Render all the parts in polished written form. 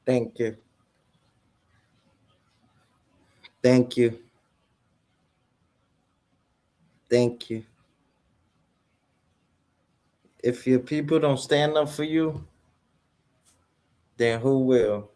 Thank you. Thank you. Thank you. If your people don't stand up for you, then who will?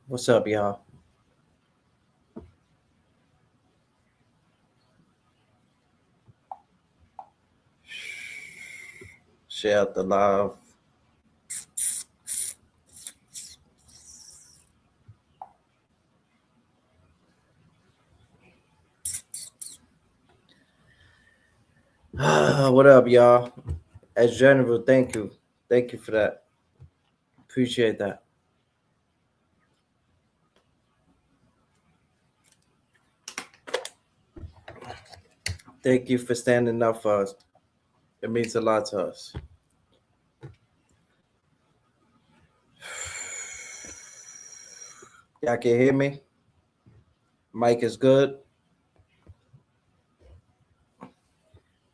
What's up, y'all? Share out the live. What up, y'all? As general, thank you. Thank you for that. Appreciate that. Thank you for standing up for us. It means a lot to us. Y'all can hear me? Mic is good.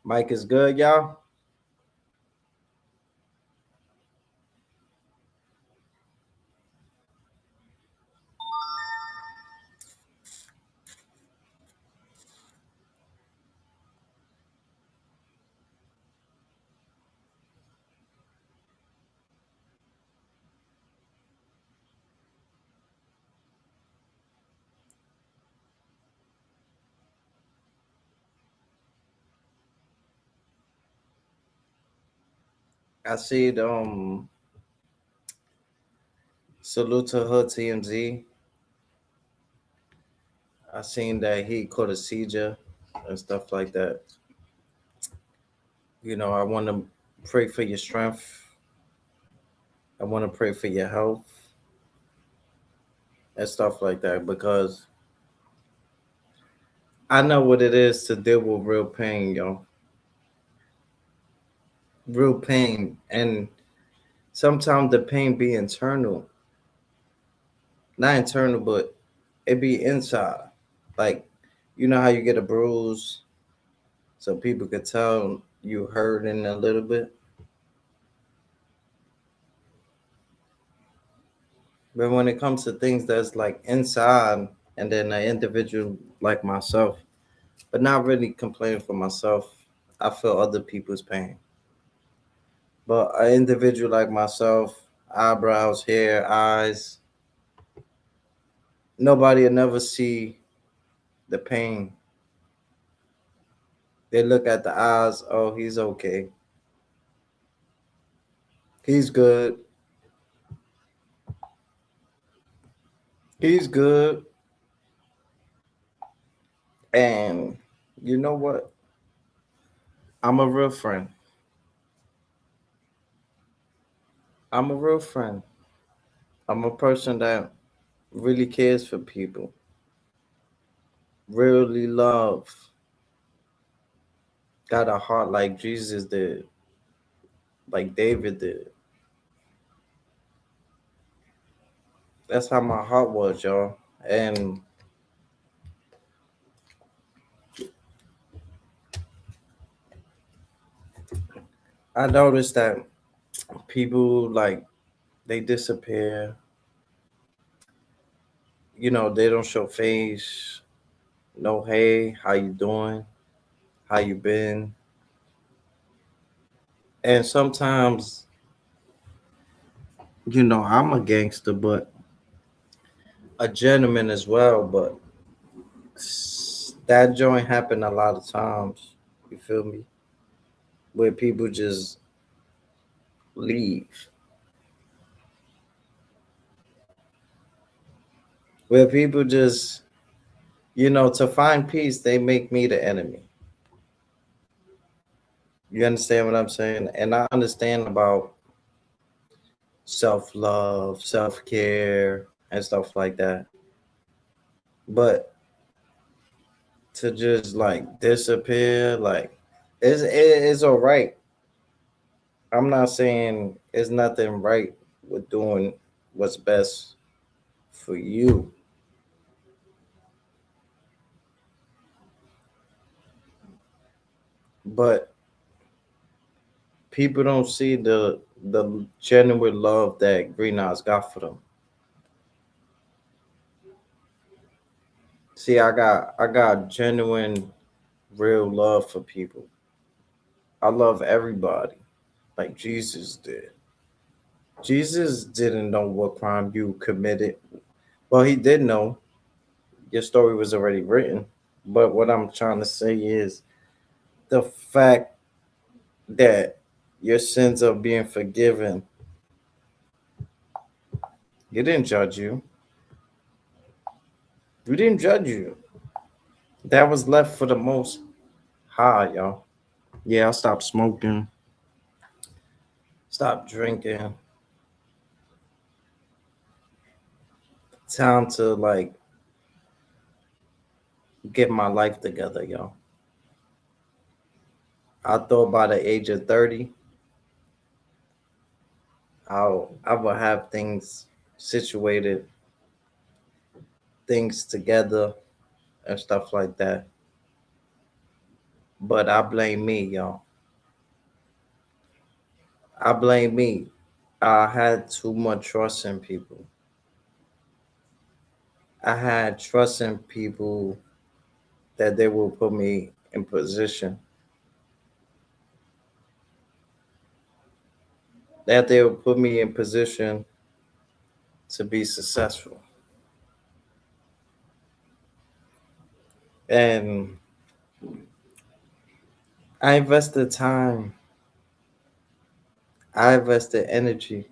Mic is good, y'all. I see the salute to her TMZ. I seen that he caught a seizure and stuff like that. I want to pray for your strength. I want to pray for your health and stuff like that because I know what it is to deal with real pain, yo. Real pain. And sometimes the pain be internal. Not internal, but it be inside. Like, you know how you get a bruise so people could tell you hurting a little bit? But when it comes to things that's like inside, and then an individual like myself, but not really complaining for myself, I feel other people's pain. But an individual like myself, eyebrows, hair, eyes, nobody will never see the pain. They look at the eyes, oh, he's okay. He's good. He's good. And you know what? I'm a real friend. I'm a real friend. I'm a person that really cares for people, really love, got a heart like Jesus did, like David did. That's how my heart was, y'all. And I noticed that people like they disappear. They don't show face. No, hey, how you doing? How you been? And sometimes, I'm a gangster, but a gentleman as well. But that joint happened a lot of times. You feel me? Where people just leave. Where people just, to find peace, they make me the enemy. You understand what I'm saying? And I understand about self love, self care, and stuff like that. But to just like disappear, like it's all right. I'm not saying it's nothing right with doing what's best for you, but people don't see the genuine love that Green Eyes got for them. See, I got genuine, real love for people. I love everybody, like Jesus did. Jesus didn't know what crime you committed. Well, he did know. Your story was already written. But what I'm trying to say is the fact that your sins are being forgiven. He didn't judge you. We didn't judge you. That was left for the most high, y'all. Yeah, I stopped smoking, stopped drinking. Time to like get my life together, y'all. I thought by the age of 30, I will have things situated, things together, and stuff like that. But I blame me, y'all. I blame me. I had too much trust in people. I had trust in people that they will put me in position, that they will put me in position to be successful. And I invested time, I invested energy,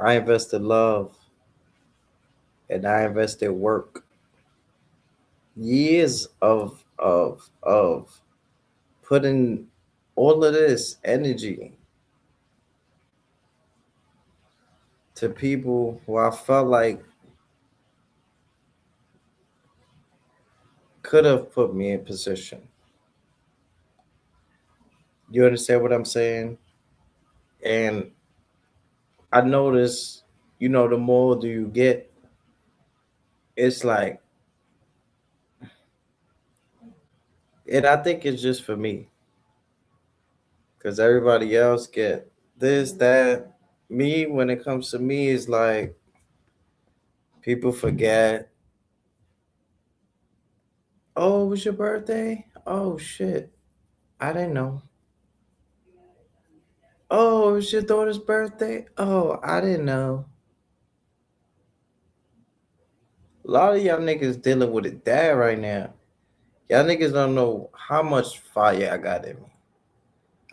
I invested love, and I invested work. Years of putting all of this energy to people who I felt like could have put me in position. You understand what I'm saying? And I notice, the more older you get, it's like, and I think it's just for me, because everybody else get this, that. Me, when it comes to me, is like people forget. Oh, it was your birthday? Oh shit, I didn't know. Oh, it's your daughter's birthday? Oh, I didn't know. A lot of y'all niggas dealing with it bad right now. Y'all niggas don't know how much fire I got in me.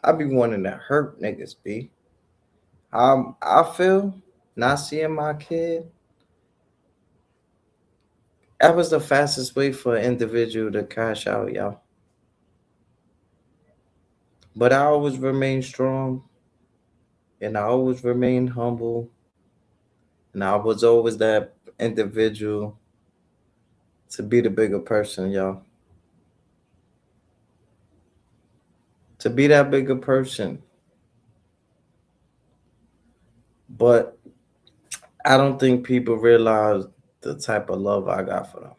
I be wanting to hurt niggas, B. I feel not seeing my kid. That was the fastest way for an individual to cash out, y'all. But I always remain strong and I always remain humble. And I was always that individual to be the bigger person, y'all. To be that bigger person. But I don't think people realize the type of love I got for them.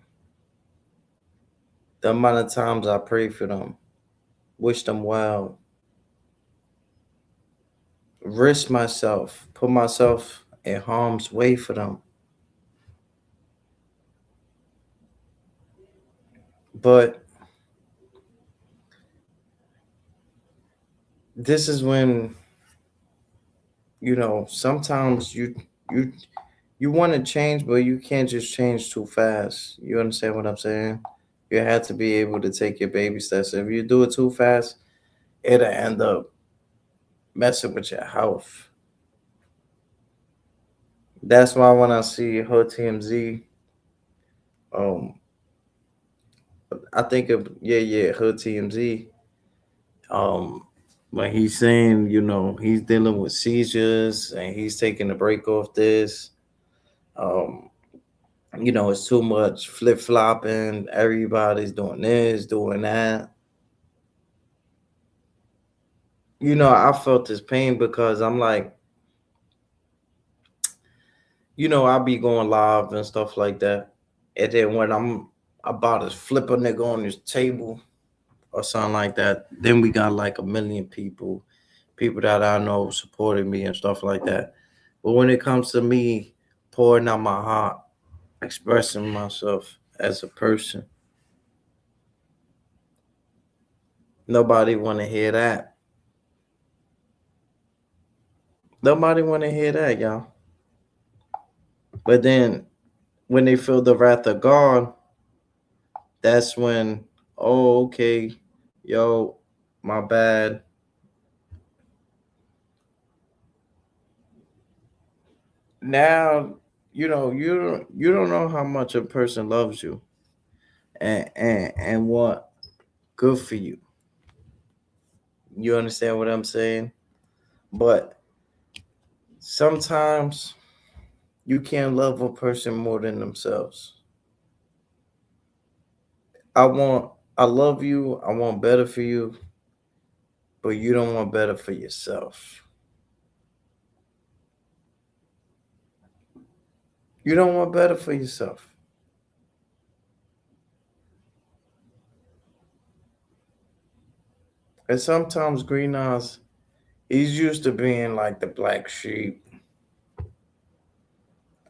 The amount of times I pray for them, wish them well, risk myself, put myself in harm's way for them. But this is when, sometimes you you want to change, but you can't just change too fast. You understand what I'm saying? You have to be able to take your baby steps. If you do it too fast, it'll end up messing with your health. That's why when I see her TMZ, um, I think of her TMZ. Um, when he's saying, he's dealing with seizures and he's taking a break off this. Um, it's too much flip flopping. Everybody's doing this, doing that. I felt this pain because I'm like, I be going live and stuff like that. And then when I'm about to flip a nigga on his table or something like that, then we got like a million people that I know supporting me and stuff like that. But when it comes to me pouring out my heart, expressing myself as a person, nobody want to hear that. Nobody want to hear that, y'all. But then when they feel the wrath of God, that's when, oh, okay, yo, my bad. Now, you don't know how much a person loves you and what good for you. You understand what I'm saying? But sometimes you can't love a person more than themselves. I want I love you, I want better for you, but you don't want better for yourself. You don't want better for yourself. And sometimes Green Eyes, he's used to being like the black sheep.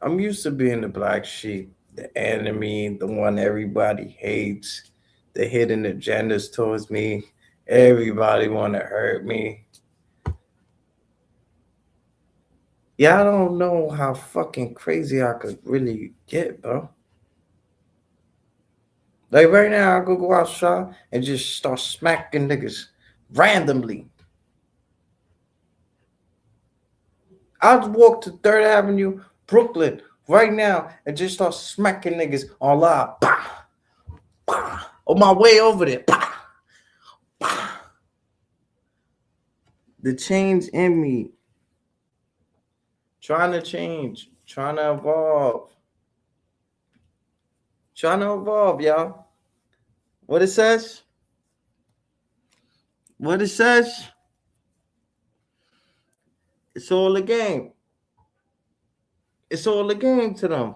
I'm used to being the black sheep, the enemy, the one everybody hates, the hidden agendas towards me. Everybody want to hurt me. Yeah, I don't know how fucking crazy I could really get, bro. Like right now, I could go outside and just start smacking niggas randomly. I'd walk to Third Avenue, Brooklyn, right now, and just start smacking niggas on live. Bah, bah, on my way over there. Bah, bah. The change in me, trying to change, trying to evolve, y'all. What it says? What it says? It's all a game. It's all a game to them.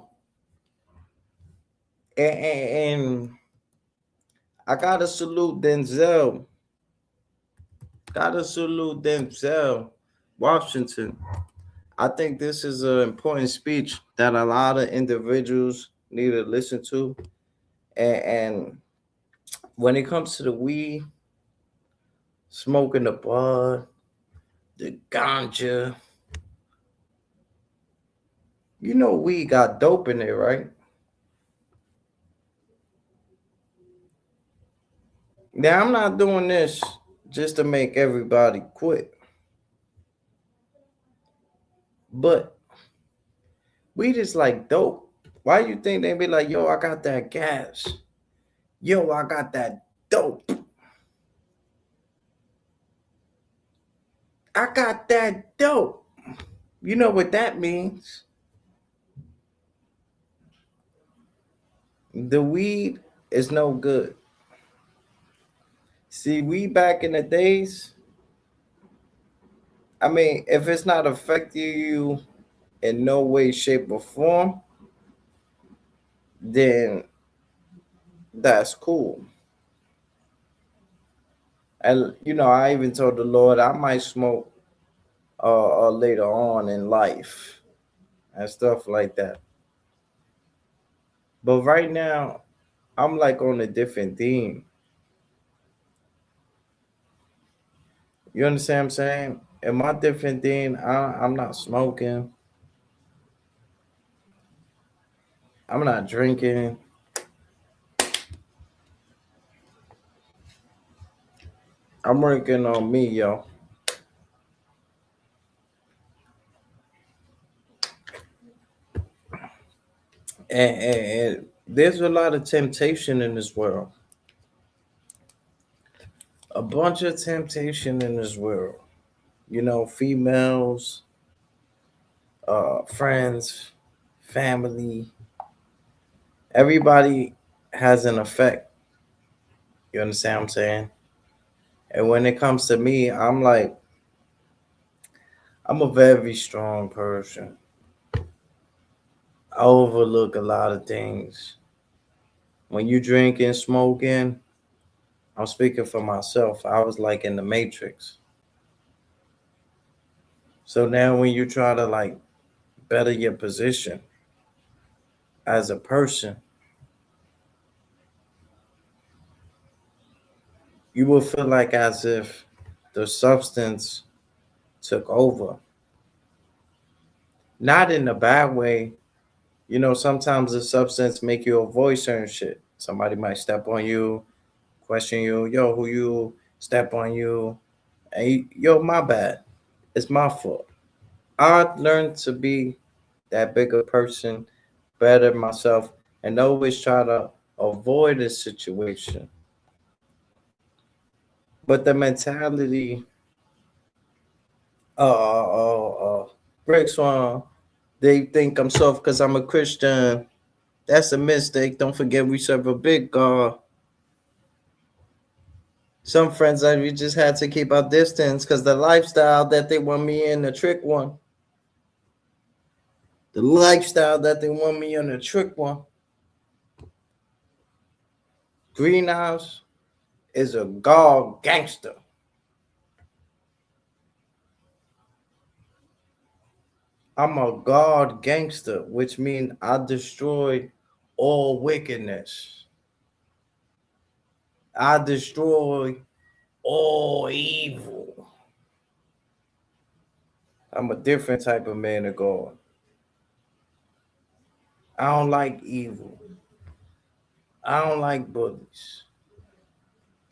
And I gotta salute Denzel. Gotta salute Denzel Washington. I think this is an important speech that a lot of individuals need to listen to. And when it comes to the weed, smoking the bud, the ganja. You know, we got dope in there, right? Now, I'm not doing this just to make everybody quit, but weed is like dope. Why you think they be like, yo, I got that gas? Yo, I got that dope. I got that dope. You know what that means? The weed is no good. See, we back in the days, I mean, if it's not affecting you in no way, shape, or form, then that's cool. And you know, I even told the Lord I might smoke later on in life and stuff like that. But right now, I'm like on a different theme. You understand what I'm saying? In my different theme, I'm not smoking. I'm not drinking. I'm working on me, yo. And there's a lot of temptation in this world. A bunch of temptation in this world. You know, females, friends, family, everybody has an effect. You understand what I'm saying? And when it comes to me, I'm like, I'm a very strong person. I overlook a lot of things. When you drinking, smoking, I'm speaking for myself. I was like in the matrix. So now when you try to like better your position as a person, you will feel like as if the substance took over. Not in a bad way. You know, sometimes the substance make you avoid certain shit. Somebody might step on you, question you, yo, who you, step on you, and yo, my bad. It's my fault. I learned to be that bigger person, better myself, and always try to avoid a situation. But the mentality, Rick Swan, they think I'm soft because I'm a Christian. That's a mistake. Don't forget we serve a big God. Some friends that we just had to keep our distance because the lifestyle that they want me in, the trick one. The lifestyle that they want me in, the trick one. Greenhouse is a God gangster. I'm a God gangster, which means I destroy all wickedness. I destroy all evil. I'm a different type of man of God. I don't like evil. I don't like bullies.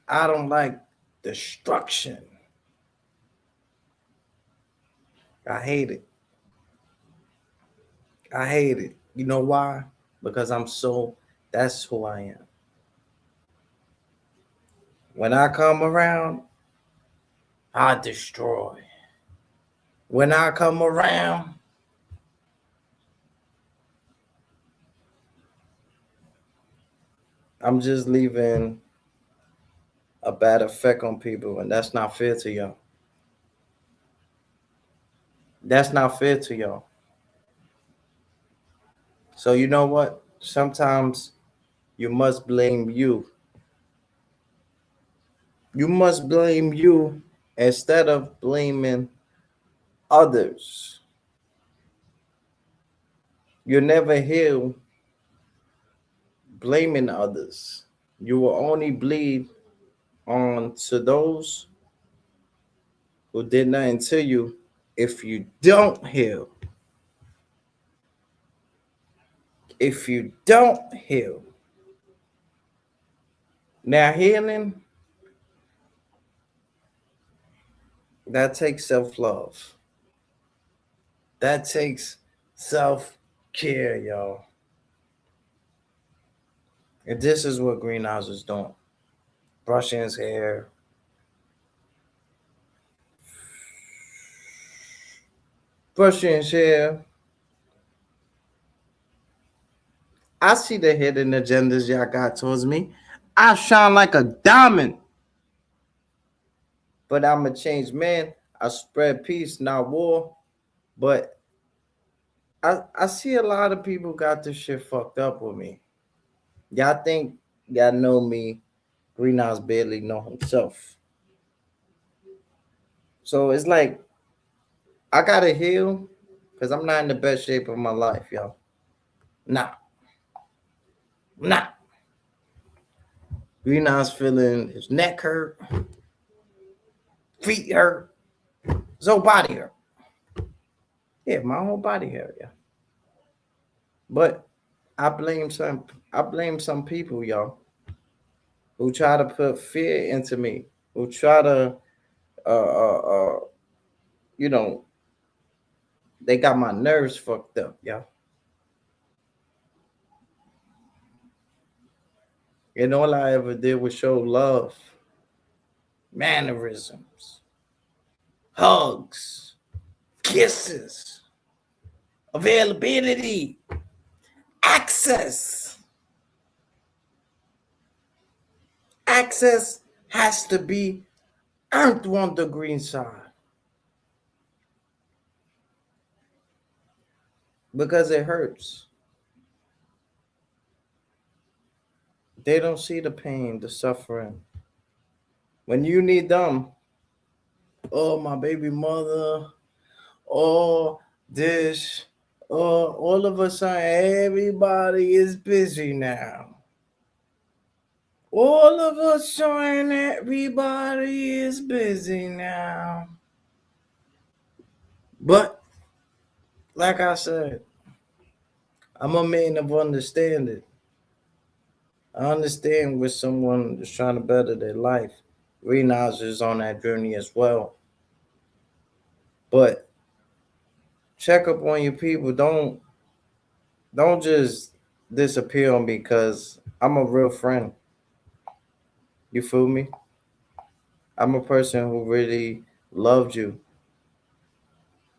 I don't like destruction. I hate it. I hate it. You know why? Because that's who I am. When I come around, I destroy. When I come around, I'm just leaving a bad effect on people, and that's not fair to y'all. That's not fair to y'all. So you know what? Sometimes you must blame you. You must blame you instead of blaming others. You never heal blaming others. You will only bleed on to those who did nothing to you, if you don't heal, if you don't heal, now healing, that takes self-love. That takes self-care, y'all. And this is what Greenhouse is doing. Brushing his hair, brushing his hair. I see the hidden agendas y'all got towards me. I shine like a diamond. But I'm a changed man. I spread peace, not war. But I see a lot of people got this shit fucked up with me. Y'all think y'all know me. Greenhouse barely know himself. So it's like I gotta heal because I'm not in the best shape of my life, y'all. Nah, nah. Greenhouse feeling his neck hurt, feet hurt, his whole body hurt. Yeah, my whole body hurt, yeah. But I blame some people, y'all, who try to put fear into me, who try to uh uh uh you know, they got my nerves fucked up, y'all. And all I ever did was show love, mannerisms, hugs, kisses, availability, access. Access has to be earned on the green side because it hurts. They don't see the pain, the suffering. When you need them, oh, my baby mother, oh, this, oh, all of a sudden, everybody is busy now. All of a sudden, everybody is busy now. But, like I said, I'm a man of understanding. I understand when someone is trying to better their life. Renaz is on that journey as well. But check up on your people. Don't just disappear on me because I'm a real friend. You feel me? I'm a person who really loved you.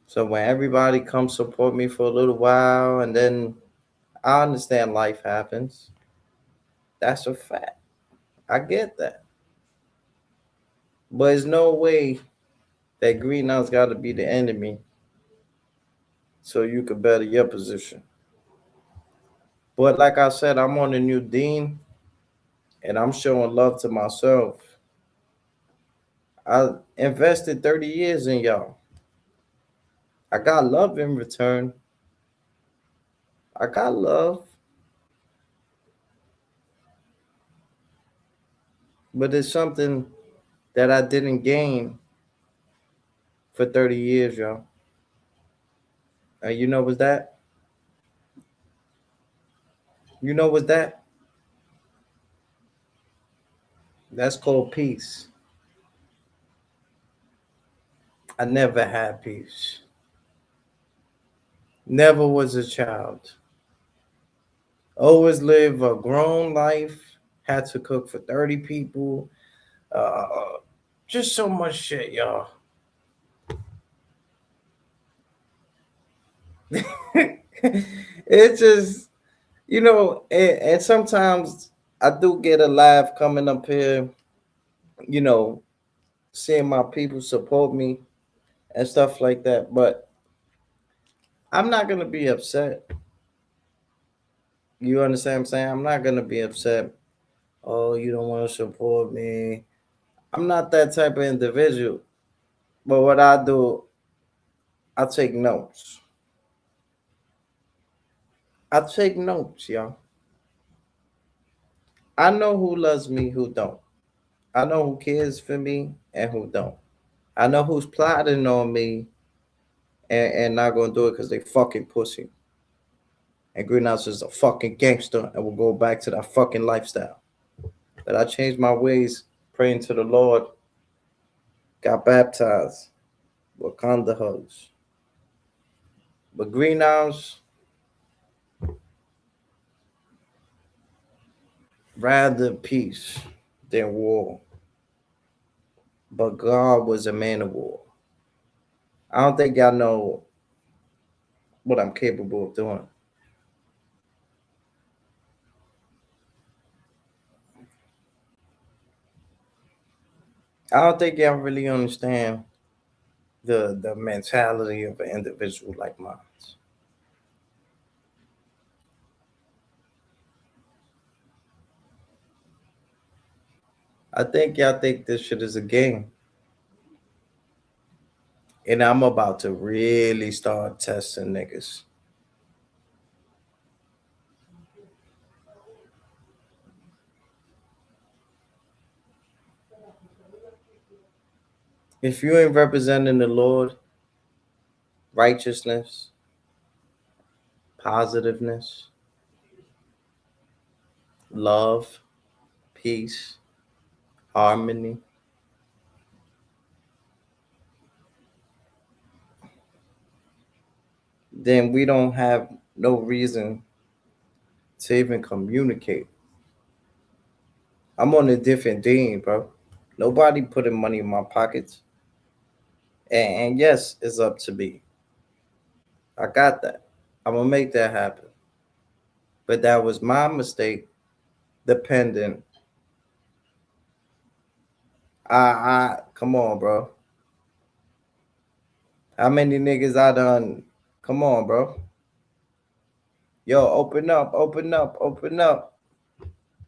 So when everybody comes support me for a little while and then I understand life happens. That's a fact. I get that. But there's no way that Greenhouse got to be the enemy so you could better your position. But like I said, I'm on the new dean and I'm showing love to myself. I invested 30 years in y'all. I got love in return. I got love, but it's something that I didn't gain for 30 years, y'all. And you know what's that? You know what's that? That's called peace. I never had peace. Never was a child. Always lived a grown life. Had to cook for 30 people. Uh, just so much shit, y'all. It's just, and sometimes I do get a laugh coming up here, you know, seeing my people support me and stuff like that. But I'm not gonna be upset. You understand what I'm saying? I'm not gonna be upset. Oh, you don't want to support me. I'm not that type of individual. But what I do, I take notes. I take notes, y'all. I know who loves me, who don't. I know who cares for me and who don't. I know who's plotting on me and not gonna do it because they fucking pussy. And Greenhouse is a fucking gangster and will go back to that fucking lifestyle. But I changed my ways, praying to the Lord, got baptized, Wakanda hugs. But Greenhouse, rather peace than war. But God was a man of war. I don't think y'all know what I'm capable of doing. I don't think y'all really understand the mentality of an individual like mine. I think y'all think this shit is a game. And I'm about to really start testing niggas. If you ain't representing the Lord, righteousness, positiveness, love, peace, harmony, then we don't have no reason to even communicate. I'm on a different thing, bro. Nobody putting money in my pockets. And yes, it's up to me. I got that. I'm gonna make that happen. But that was my mistake, dependent. I come on, bro. How many niggas I done? Come on, bro. Yo, open up, open up, open up.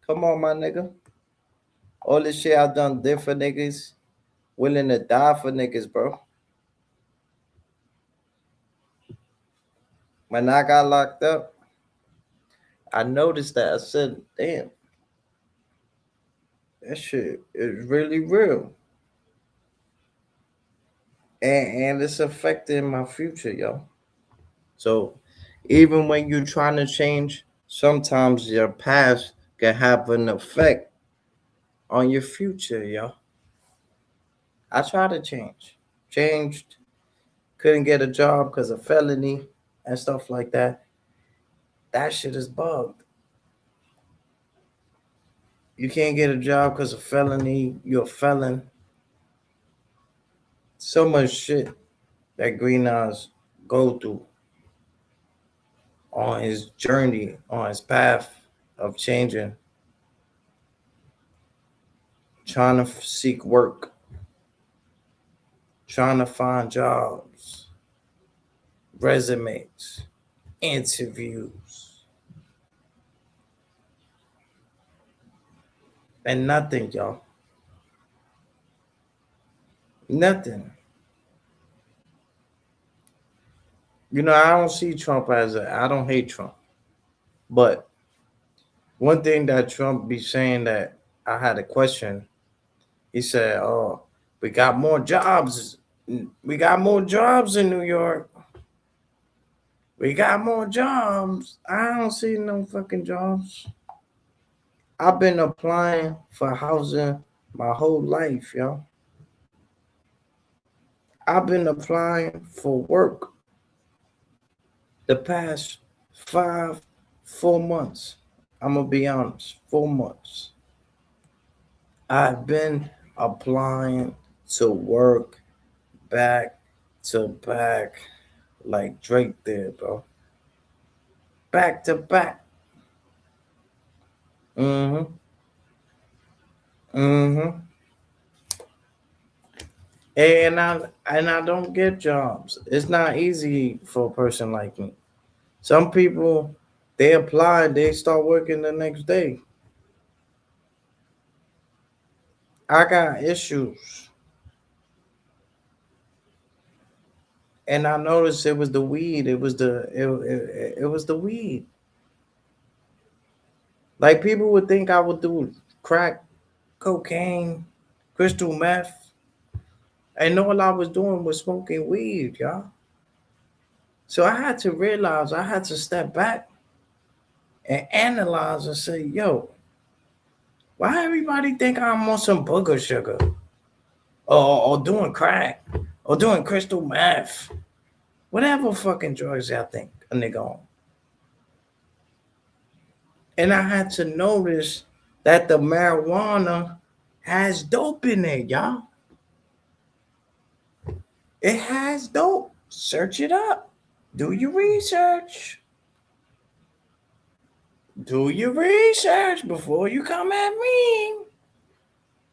Come on, my nigga. All this shit I done did for niggas, willing to die for niggas, bro. When I got locked up, I noticed that. I said, damn, that shit is really real. And it's affecting my future, yo. So even when you're trying to change, sometimes your past can have an effect on your future, yo. I tried to change. Changed, couldn't get a job because of felony and stuff like that. That shit is bugged. You can't get a job because of felony, you're a felon. So much shit that Green Eyes go through on his journey, on his path of changing, trying to seek work, trying to find jobs, resumes, interviews, and nothing, y'all. Nothing. You know, I don't see Trump as I don't hate Trump. But one thing that Trump be saying that I had a question, he said, oh, we got more jobs. We got more jobs in New York. We got more jobs. I don't see no fucking jobs. I've been applying for housing my whole life, yo. I've been applying for work the past 4 months. I'm gonna be honest, 4 months. I've been applying to work back to back like Drake did, bro. Back to back. Mm-hmm. Mm-hmm. And I don't get jobs. It's not easy for a person like me. Some people they apply, they start working the next day. I got issues. And I noticed it was the weed. It was the weed. Like people would think I would do crack, cocaine, crystal meth, And all I was doing was smoking weed, y'all. So I had to realize I had to step back and analyze and say, yo, why everybody think I'm on some booger sugar or doing crack or doing crystal meth, whatever fucking drugs I think a nigga on. And I had to notice that the marijuana has dope in it, y'all. It has dope. Search it up. Do your research. Do your research before you come at me.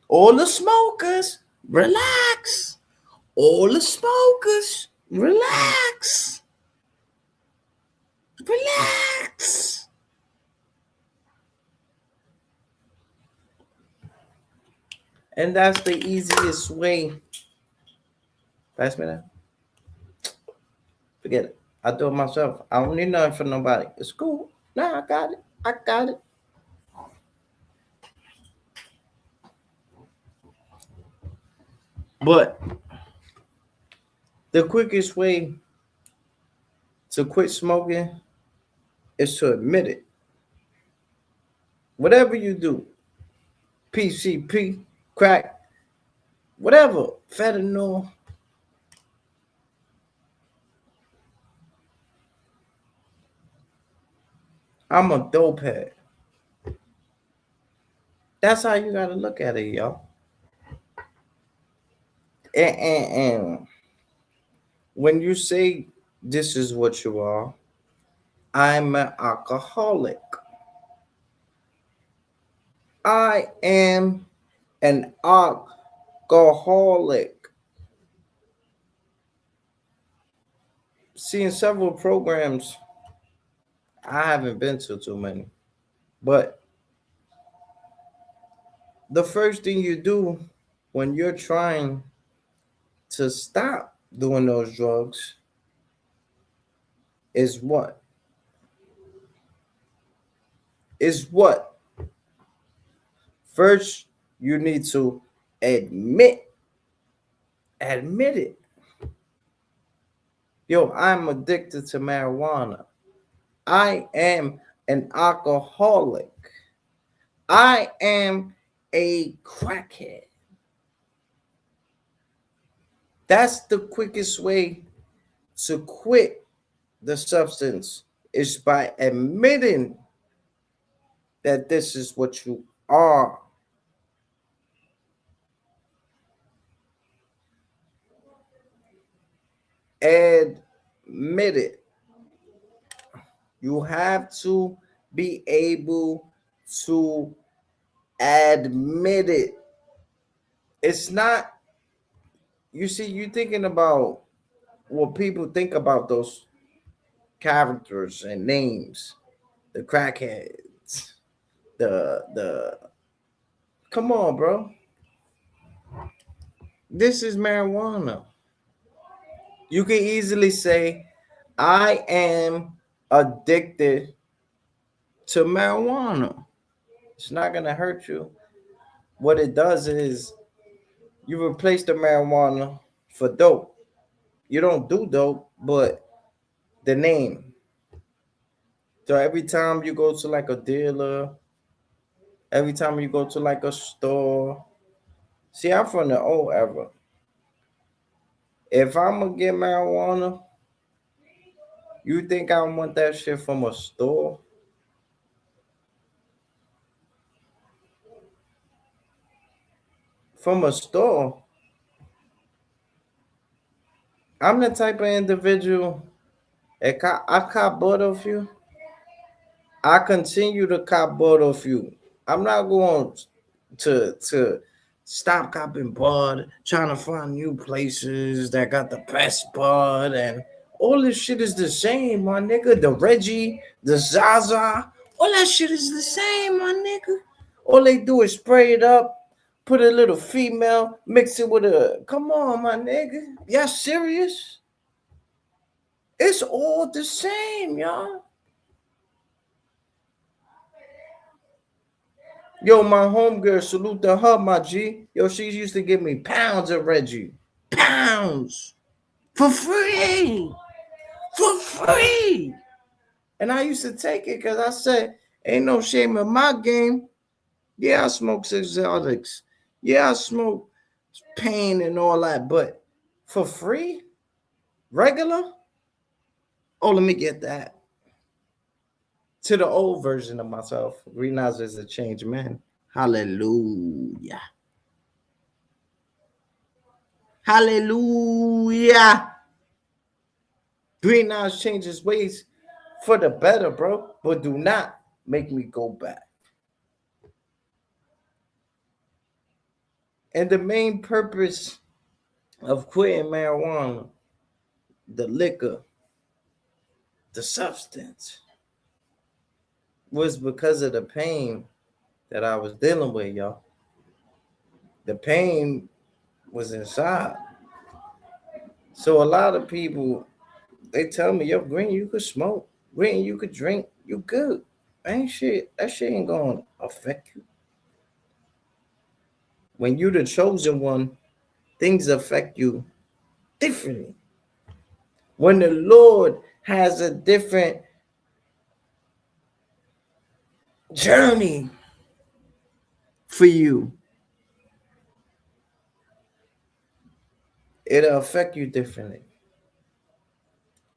All the smokers, relax. All the smokers, relax. Relax. And that's the easiest way. Pass me that. Forget it. I do it myself. I don't need nothing from nobody. It's cool. Nah, I got it. I got it. But the quickest way to quit smoking is to admit it. Whatever you do, PCP, crack, whatever, fentanyl, I'm a dope head. That's how you gotta look at it, y'all. And when you say this is what you are, I'm an alcoholic. I am an alcoholic. Seeing several programs, I haven't been to too many, but the first thing you do when you're trying to stop doing those drugs is what? Is what? First, you need to admit it. Yo, I'm addicted to marijuana. I am an alcoholic. I am a crackhead. That's the quickest way to quit the substance is by admitting that this is what you are. Admit it. You have to be able to admit it. It's not, you see, you're thinking about what people think about those characters and names, the crackheads, the come on, bro. This is marijuana. You can easily say, I am addicted to marijuana. It's not gonna hurt you. What it does is you replace the marijuana for dope. You don't do dope, but the name. So every time you go to like a dealer, every time you go to like a store, see, I'm from the old era. If I'm gonna get marijuana, you think I want that shit from a store? From a store? I'm the type of individual. If I cop both of you, I continue to cop both of you. I'm not going to stop copping bud, trying to find new places that got the best bud, and all this shit is the same, my nigga. The Reggie, the Zaza, all that shit is the same, my nigga. All they do is spray it up, put a little female, mix it with a. Come on, my nigga. Y'all serious? It's all the same, y'all. Yo, my homegirl, salute to her, my G. Yo, she used to give me pounds of Reggie. pounds for free. For free. And I used to take it because I said, ain't no shame in my game. Yeah, I smoke exotics. Yeah, I smoke pain and all that, but for free? Regular? Oh, let me get that. To the old version of myself. Realize as a changed man. Hallelujah. Hallelujah. Green Eyes changes ways for the better, bro. But do not make me go back. And the main purpose of quitting marijuana, the liquor, the substance, was because of the pain that I was dealing with, y'all. The pain was inside. So a lot of people, they tell me, yo, Green, you could smoke. Green, you could drink. You good. Ain't shit. That shit ain't gonna affect you. When you the chosen one, things affect you differently. When the Lord has a different journey for you, it'll affect you differently.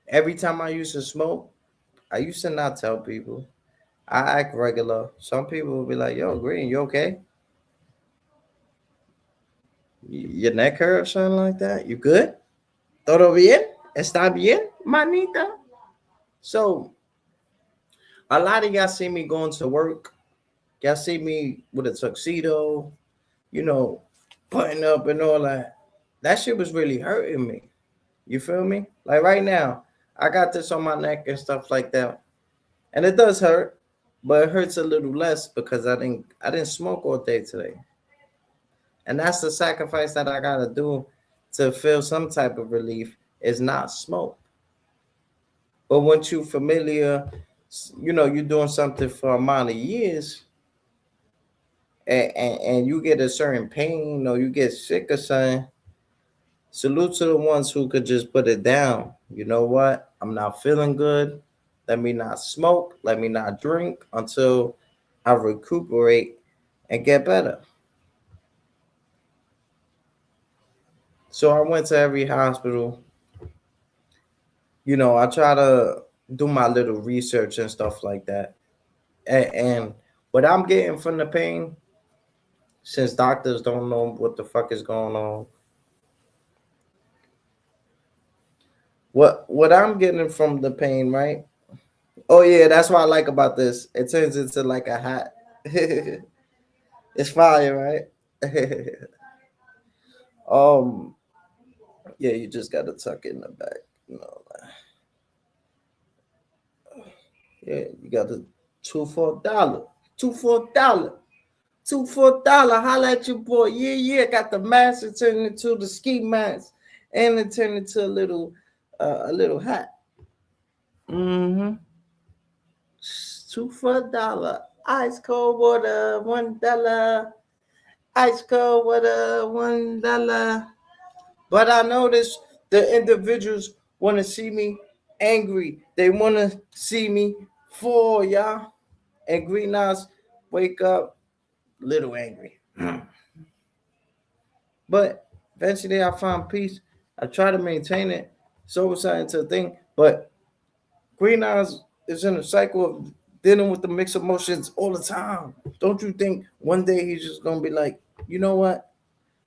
Every time I used to smoke, I used to not tell people. I act regular. Some people will be like, yo, Green, you okay? Your neck hurt or something like that? You good? ¿Todo bien? ¿Está bien, manita? So, a lot of y'all see me going to work. Y'all see me with a tuxedo, you know, putting up and all that. That shit was really hurting me. You feel me? Like right now, I got this on my neck and stuff like that. And it does hurt, but it hurts a little less because I didn't smoke all day today. And that's the sacrifice that I gotta do to feel some type of relief is not smoke. But once you familiar, you're doing something for a amount of years and you get a certain pain or you get sick or something, salute to the ones who could just put it down. You know what? I'm not feeling good. Let me not smoke. Let me not drink until I recuperate and get better. So I went to every hospital. I try to do my little research and stuff like that. And what I'm getting from the pain, since doctors don't know what the fuck is going on, what I'm getting from the pain, right? Oh yeah, that's what I like about this. It turns into like a hat. It's fire, right? um, yeah, you just gotta tuck it in the back. Yeah, you got the $2 for $1. $2 for $1. $2 for $1. Holla at your boy. Yeah. Got the mask. It turned into the ski mask, and it turned into a little hat. Mm-hmm. $2 for $1. Ice cold water, $1. Ice cold water, $1. But I notice the individuals want to see me angry. They want to see me fall, y'all. And Green Eyes wake up little angry. But eventually I find peace. I try to maintain it. So it's into a thing. But Green Eyes is in a cycle of dealing with the mixed emotions all the time. Don't you think one day he's just gonna be like, you know what?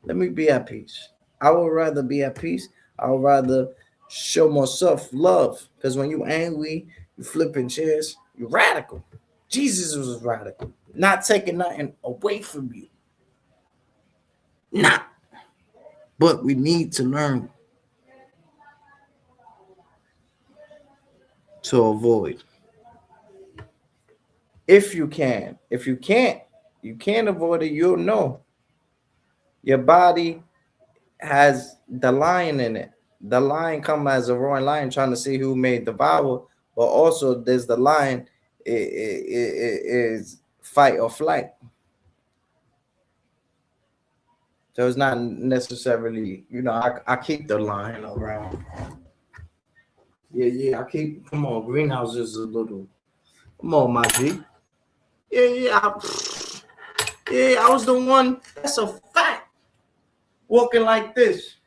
Let me be at peace. I would rather be at peace. I would rather show myself love. Because when you angry, you flipping chairs, you're radical. Jesus was radical. Not taking nothing away from you. Not. But we need to learn to avoid. If you can. If you can't avoid it, you'll know. Your body has the lion in it. The lion come as a roaring lion trying to see who may devour, but also there's the lion is fight or flight. So it's not necessarily, I keep the line around. Yeah, I keep, come on, greenhouse is a little, come on, my G. Yeah, I was the one, that's a fact, walking like this.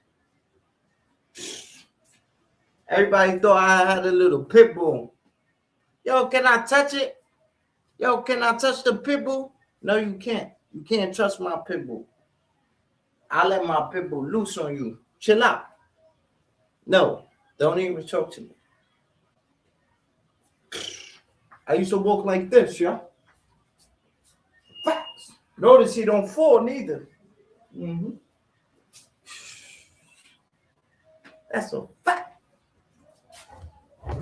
Everybody thought I had a little pit bull. Yo, can I touch it? Yo, can I touch the pit bull? No, you can't. You can't touch my pit bull. I let my pit bull loose on you. Chill out. No, don't even talk to me. I used to walk like this, yo. Facts. Notice he don't fall neither. Mm-hmm. That's a fact.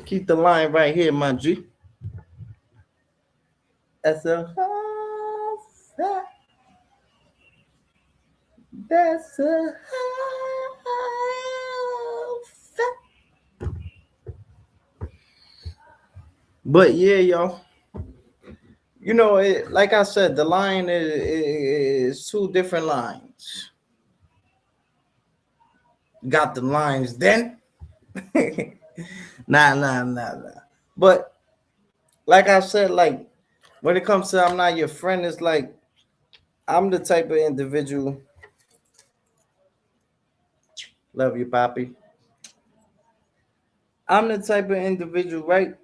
Keep the line right here, my G. That's a fact. That's a fact. But yeah, y'all. Like I said, the line is two different lines. Got the lines then? Nah. But like I said, like when it comes to I'm not your friend, it's like I'm the type of individual. Love you, Poppy. I'm the type of individual, right?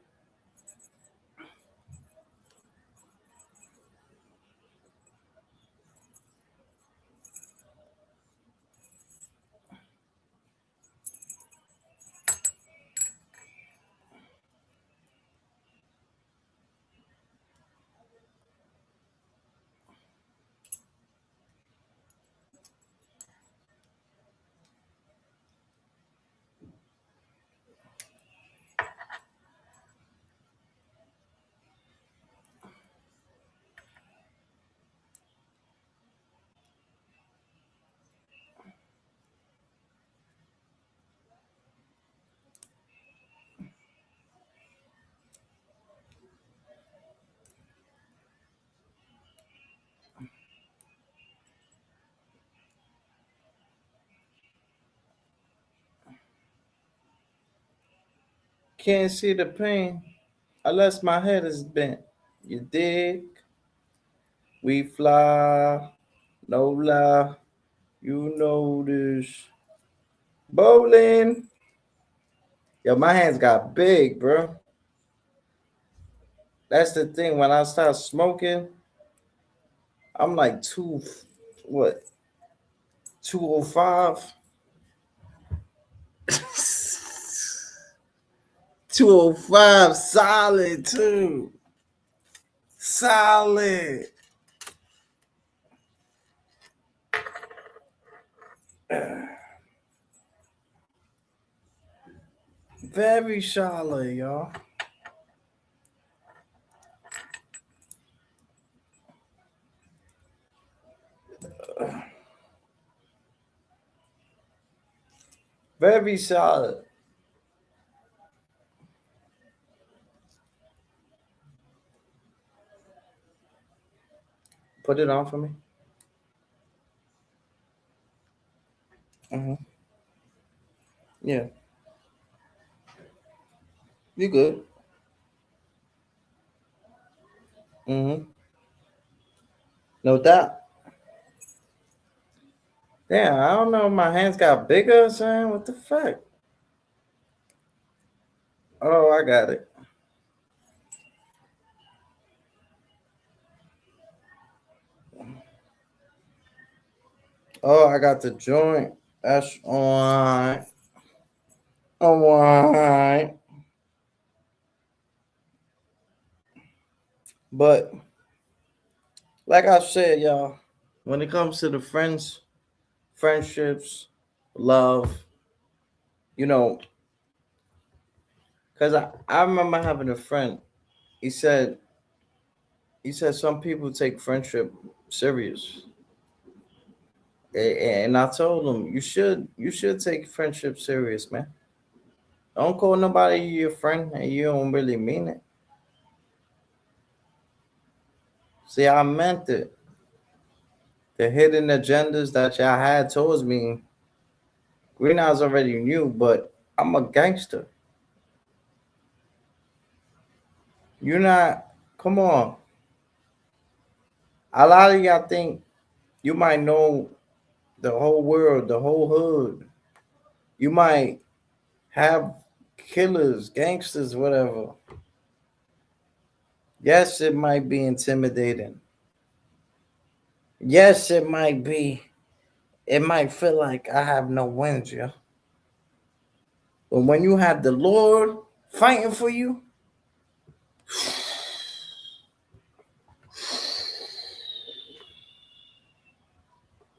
Can't see the pain unless my head is bent. You dig? We fly, no lie. You know this. Bowling. Yo, my hands got big, bro. That's the thing. When I start smoking, I'm like 205? 205 solid too. Solid. Very solid, y'all. Very solid. Put it on for me. Mm-hmm. Yeah. You good. Mm-hmm. No doubt. Damn, I don't know if my hands got bigger or something. What the fuck? Oh, I got it. Oh, I got the joint. That's alright. Alright. But like I said, y'all, when it comes to the friendships, love, you know, because I remember having a friend. He said some people take friendship serious. And I told him you should take friendship serious, man. Don't call nobody your friend and you don't really mean it. See, I meant it. The hidden agendas that y'all had towards me, Green Eyes already knew, but I'm a gangster. You're not, come on. A lot of y'all think you might know the whole world, the whole hood. You might have killers, gangsters, whatever. Yes, it might be intimidating. Yes, it might be. It might feel like I have no wins, yeah. But when you have the Lord fighting for you,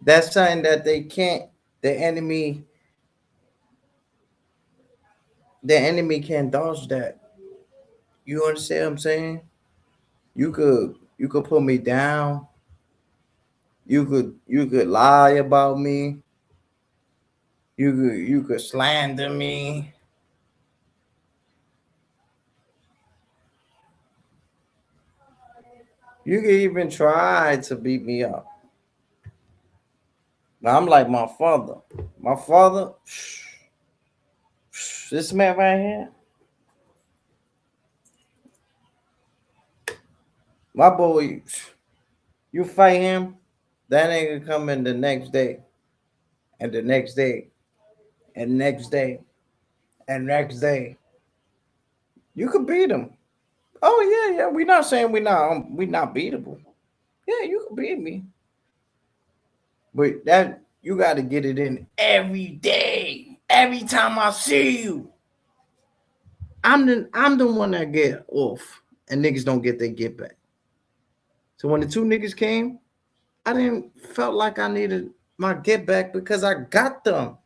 that's something that they can't. The enemy, the enemy can't dodge that. You understand what I'm saying? You could put me down. You could lie about me. You could slander me. You could even try to beat me up. Now I'm like my father. My father, this man right here, my boy, you fight him, that nigga come in the next day, and the next day, and next day, and next day. You could beat him. Oh yeah, yeah. We not saying we not beatable. Yeah, you could beat me, but that you got to get it in every day. Every time I see you, I'm the one that get off, and niggas don't get their get back. So when the two niggas came, I didn't felt like I needed my get back because I got them.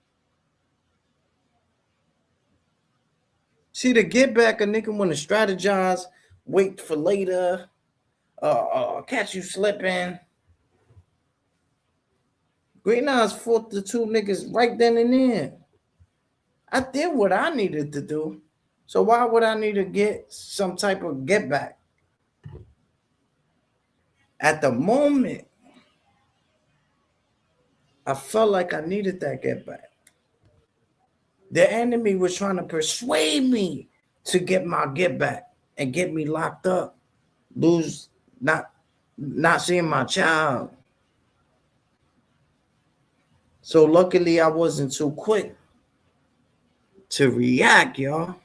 See, the get back, a nigga want to strategize, wait for later, catch you slipping. Green Eyes fought the two niggas right then and there. I did what I needed to do. So why would I need to get some type of get back? At the moment, I felt like I needed that get back. The enemy was trying to persuade me to get my get back and get me locked up, lose not seeing my child. So luckily I wasn't too quick to react, y'all.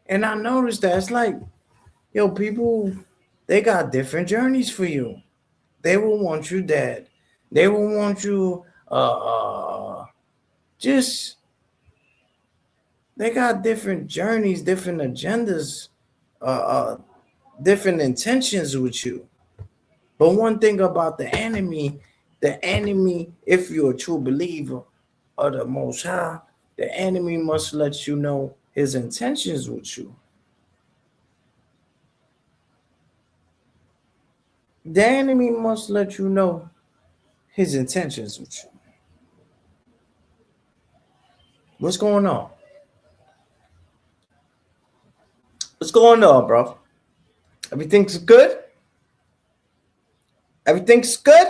And I noticed that it's like, yo, people, they got different journeys for you. They will want you dead. They will want you just they got different journeys, different agendas, uh, uh different intentions with you. But one thing about the enemy, if you're a true believer of the Most High, the enemy must let you know his intentions with you. The enemy must let you know his intentions with you. What's going on? What's going on, bro? Everything's good? Everything's good?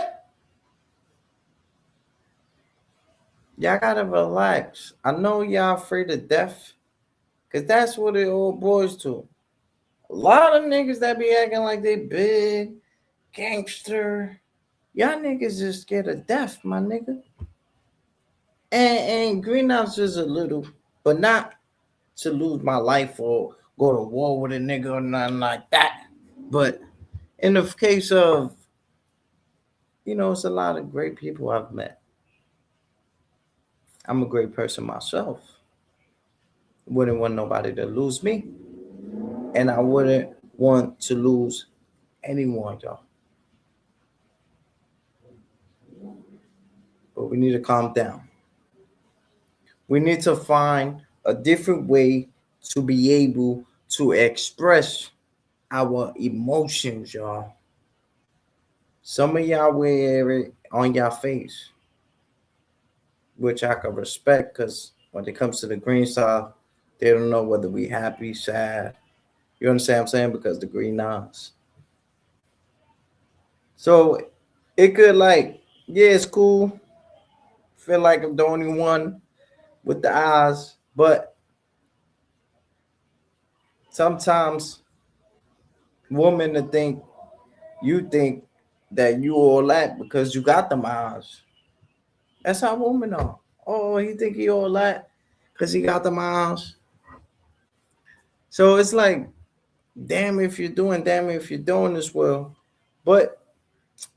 Y'all gotta relax. I know y'all afraid of death, because that's what it all boils to. A lot of niggas that be acting like they big, gangster. Y'all niggas just scared of death, my nigga. And greenhouse is a little, but not to lose my life or go to war with a nigga or nothing like that. But in the case of, it's a lot of great people I've met. I'm a great person myself. Wouldn't want nobody to lose me. And I wouldn't want to lose anyone, y'all. But we need to calm down. We need to find a different way to be able to express our emotions, y'all. Some of y'all wear it on your face, which I can respect because when it comes to the green side, they don't know whether we happy, sad. You understand what I'm saying? Because the green eyes. So it could like, yeah, it's cool. Feel like I'm the only one with the eyes, but sometimes women to think you think that you all that because you got them eyes. That's how women are. Oh, he think he all that because he got them eyes. So it's like, damn if you're doing, damn if you're doing this well. But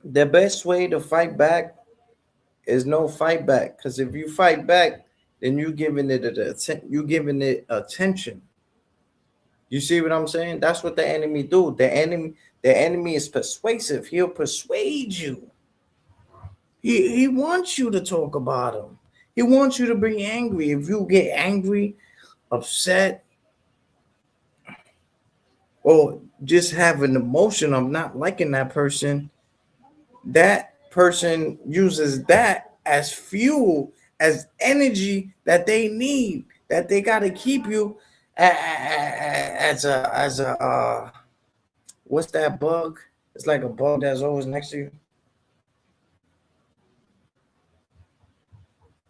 the best way to fight back is no fight back. Because if you fight back, then you giving it attention. You see what I'm saying? That's what the enemy do. The enemy is persuasive. He'll persuade you. He wants you to talk about him. He wants you to be angry. If you get angry, upset, or just have an emotion of not liking that person uses that as fuel, as energy that they need, that they got to keep you as a what's that bug? It's like a bug that's always next to you.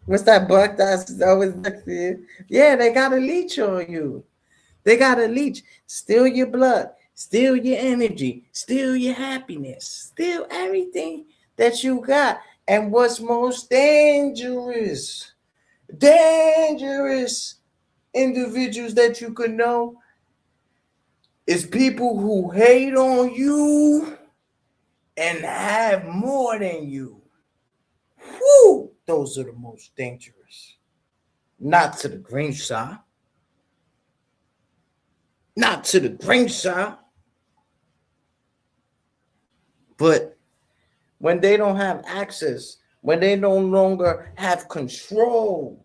What's that bug that's always next to you? Yeah, they got to leech on you. They got to leech, steal your blood, steal your energy, steal your happiness, steal everything that you got. And what's most dangerous individuals that you could know is people who hate on you and have more than you. Whew, those are the most dangerous. Not to the green side. Not to the green side. But when they don't have access, when they no longer have control,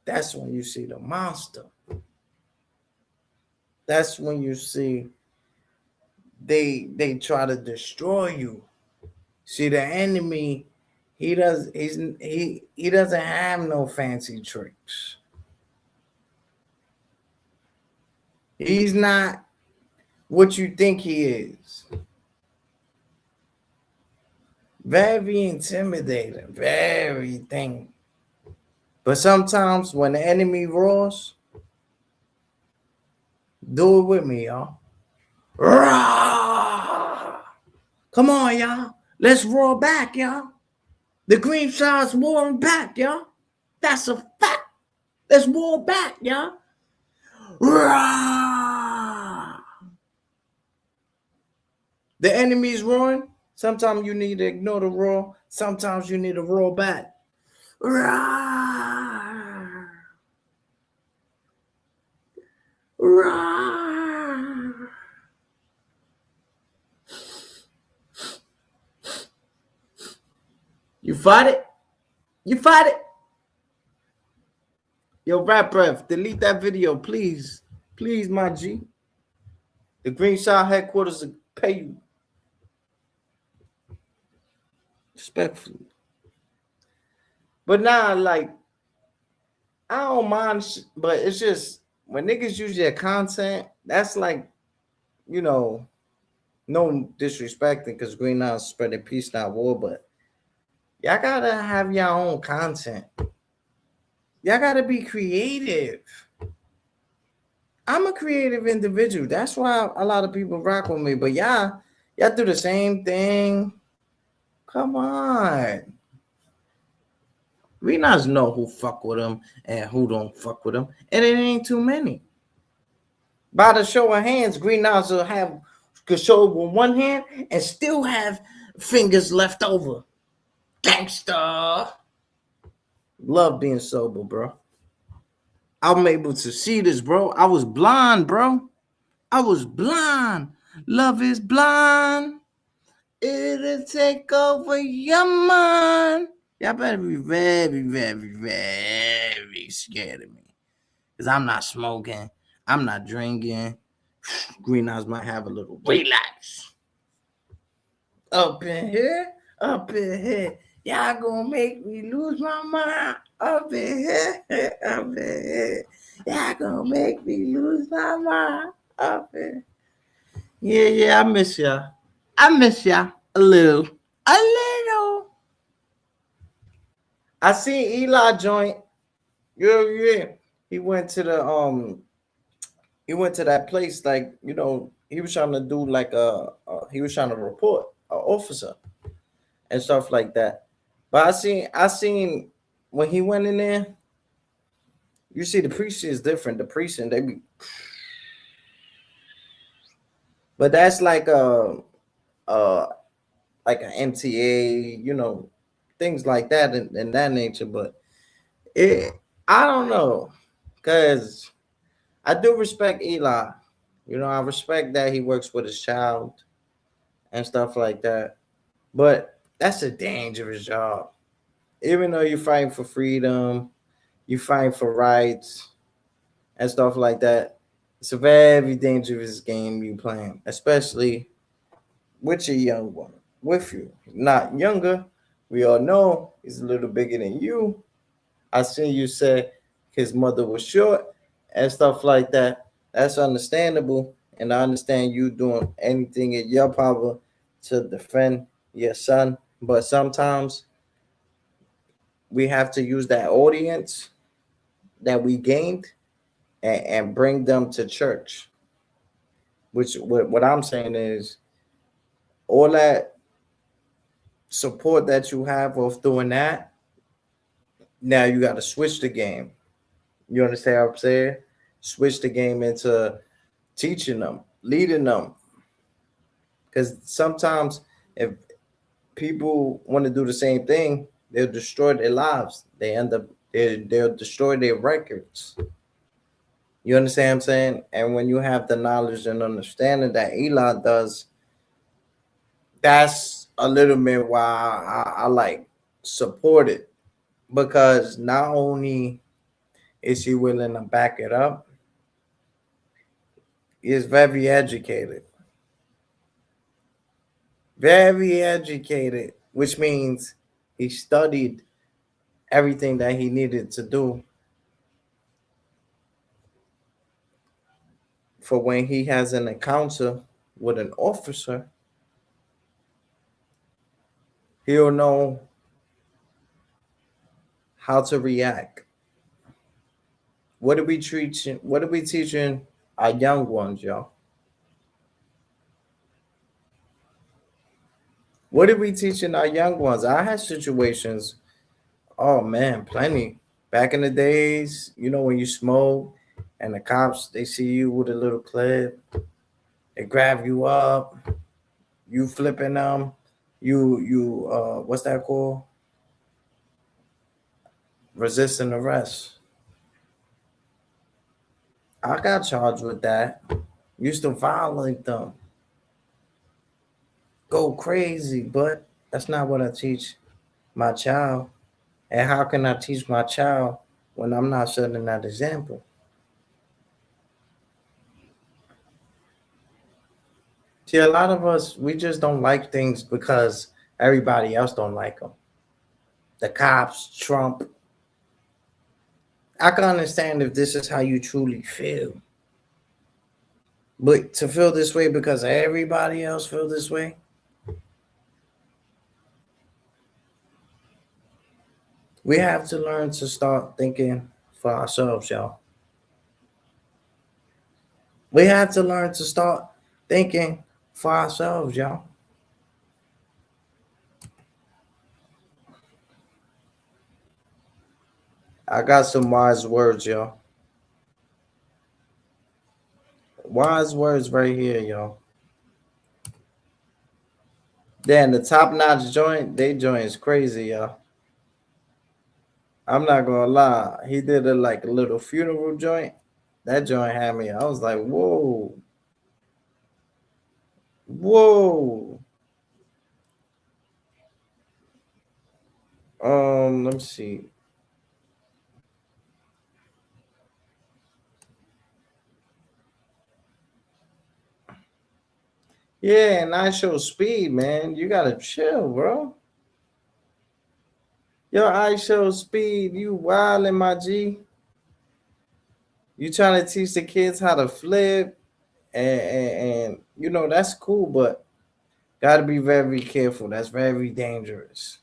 that's when you see the monster. That's when you see they try to destroy you. See, the enemy, he doesn't have no fancy tricks. He's not what you think he is. Very intimidating, very thing. But sometimes when the enemy roars, do it with me, y'all. Roar! Come on, y'all. Let's roar back, y'all. The green side's roaring back, y'all. That's a fact. Let's roar back, y'all. Roar! The enemy's roaring. Sometimes you need to ignore the roar. Sometimes you need to roar back. Roar! Roar! You fight it? You fight it? Yo, Rap Breath, delete that video, please. Please, my G. The Green Side headquarters will pay you. Respectfully. But now, like, I don't mind, but it's just when niggas use their content, that's like, no disrespecting because Green Nine spreading peace, not war, but y'all gotta have your own content. Y'all gotta be creative. I'm a creative individual. That's why a lot of people rock with me. But y'all do the same thing. Come on. We not know who fuck with them and who don't fuck with them. And it ain't too many. By the show of hands, Green Knives will could show with one hand and still have fingers left over. Gangsta. Love being sober, bro. I'm able to see this, bro. I was blind, bro. I was blind. Love is blind. It'll take over your mind. Y'all better be very, very, very scared of me. Because I'm not smoking. I'm not drinking. Green Eyes might have a little relax. Up in here. Y'all gonna make me lose my mind. Up in here. Y'all gonna make me lose my mind. Up in here. Yeah, yeah, I miss ya. I miss ya a little. A little. I seen Eli joint. Yeah, yeah. He went to the he went to that place like he was trying to do like he was trying to report an officer and stuff like that. But I seen when he went in there, you see the precinct is different. The precinct they be, but that's uh like an MTA, things like that and that nature. But it I don't know, cause I do respect Eli. I respect that he works with his child and stuff like that. But that's a dangerous job. Even though you're fighting for freedom, you fight for rights and stuff like that. It's a very dangerous game you playing, especially with your young one with you. Not younger. We all know he's a little bigger than you. I seen you say his mother was short and stuff like that. That's understandable. And I understand you doing anything in your power to defend your son. But sometimes we have to use that audience that we gained and bring them to church. Which what I'm saying is all that support that you have of doing that, now you got to switch the game. You understand what I'm saying? Switch the game into teaching them, leading them. Because sometimes if people want to do the same thing, they'll destroy their lives. They'll destroy their records. You understand what I'm saying? And when you have the knowledge and understanding that Eli does, that's a little bit why I like support it. Because not only is he willing to back it up, he is very educated, which means he studied everything that he needed to do for when he has an encounter with an officer. He'll know how to react. What are we teaching? What are we teaching our young ones, y'all? What are we teaching our young ones? I had situations. Oh man, plenty. Back in the days, when you smoke and the cops they see you with a little clip, they grab you up, you flipping them, you what's that called? Resisting arrest. I got charged with that. Used to violate them, go crazy, but that's not what I teach my child. And how can I teach my child when I'm not setting that example? See, a lot of us we just don't like things because everybody else don't like them. The cops, Trump. I can understand if this is how you truly feel, but to feel this way because everybody else feel this way, we have to learn to start thinking for ourselves, y'all. We have to learn to start thinking for ourselves, y'all. I got some wise words, y'all. Wise words right here, y'all. Then the top notch joint, they joint is crazy, y'all. I'm not gonna lie. He did a like a little funeral joint. That joint had me. I was like, whoa, whoa. Let me see. Yeah, and I show speed, man. You gotta chill, bro. Yo, I show speed. You wildin', my G. You trying to teach the kids how to flip and you know that's cool, but gotta be very careful. That's very dangerous.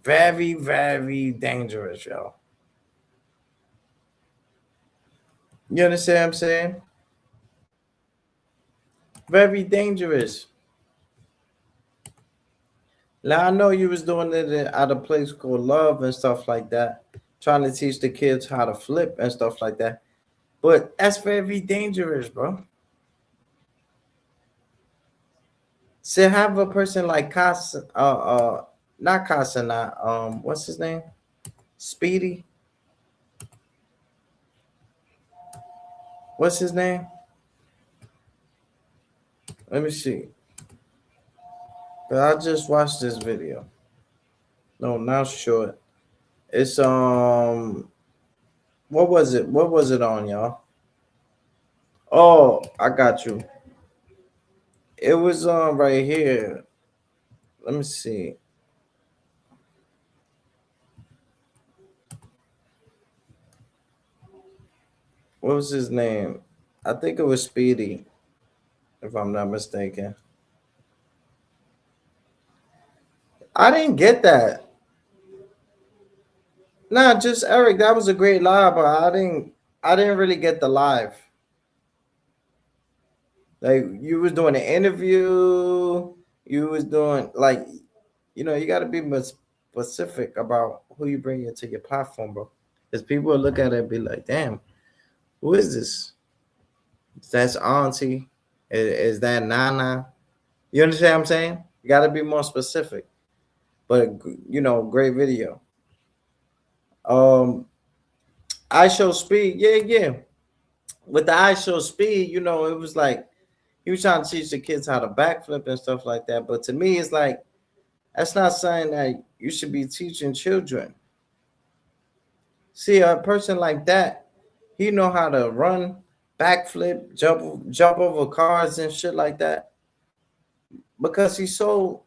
Very, very dangerous, y'all. You understand what I'm saying? Very dangerous. Now I know you was doing it at a place called Love and stuff like that, trying to teach the kids how to flip and stuff like that. But that's very dangerous, bro. To have a person like Casa, not Casa, not what's his name? Speedy. What's his name? Let me see. But I just watched this video. No, not short. It's what was it? What was it on, y'all? Oh, I got you. It was on right here. Let me see. What was his name? I think it was Speedy, if I'm not mistaken. I didn't get that. Nah, just Eric. That was a great live, but I didn't really get the live. Like you was doing an interview, you was doing like, you know, you got to be more specific about who you bring into your platform, bro. Because people will look at it and be like, "Damn, who is this? That's Auntie. Is that Nana?" You understand what I'm saying? You got to be more specific. But you know, great video. Um, I show speed, yeah, yeah. With the I show speed, you know, it was like he was trying to teach the kids how to backflip and stuff like that. But to me, it's like that's not something that you should be teaching children. See, a person like that, he know how to run, backflip, jump over cars and shit like that. Because he's so,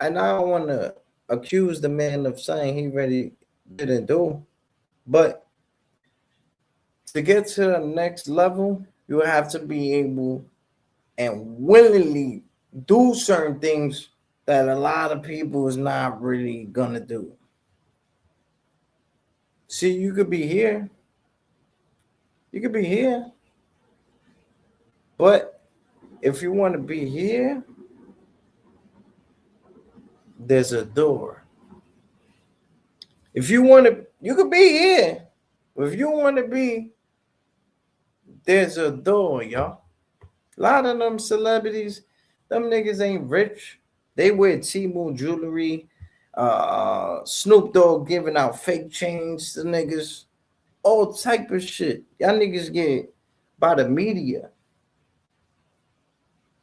and I don't want to accuse the man of saying he really didn't do, but to get to the next level, you have to be able and willingly do certain things that a lot of people is not really gonna do. See, you could be here, you could be here, but if you want to be here, there's a door. If you want to, you could be here. If you want to be, there's a door, y'all. A lot of them celebrities, them niggas ain't rich. They wear Temu jewelry. Snoop Dogg giving out fake chains to niggas. All type of shit. Y'all niggas get by the media.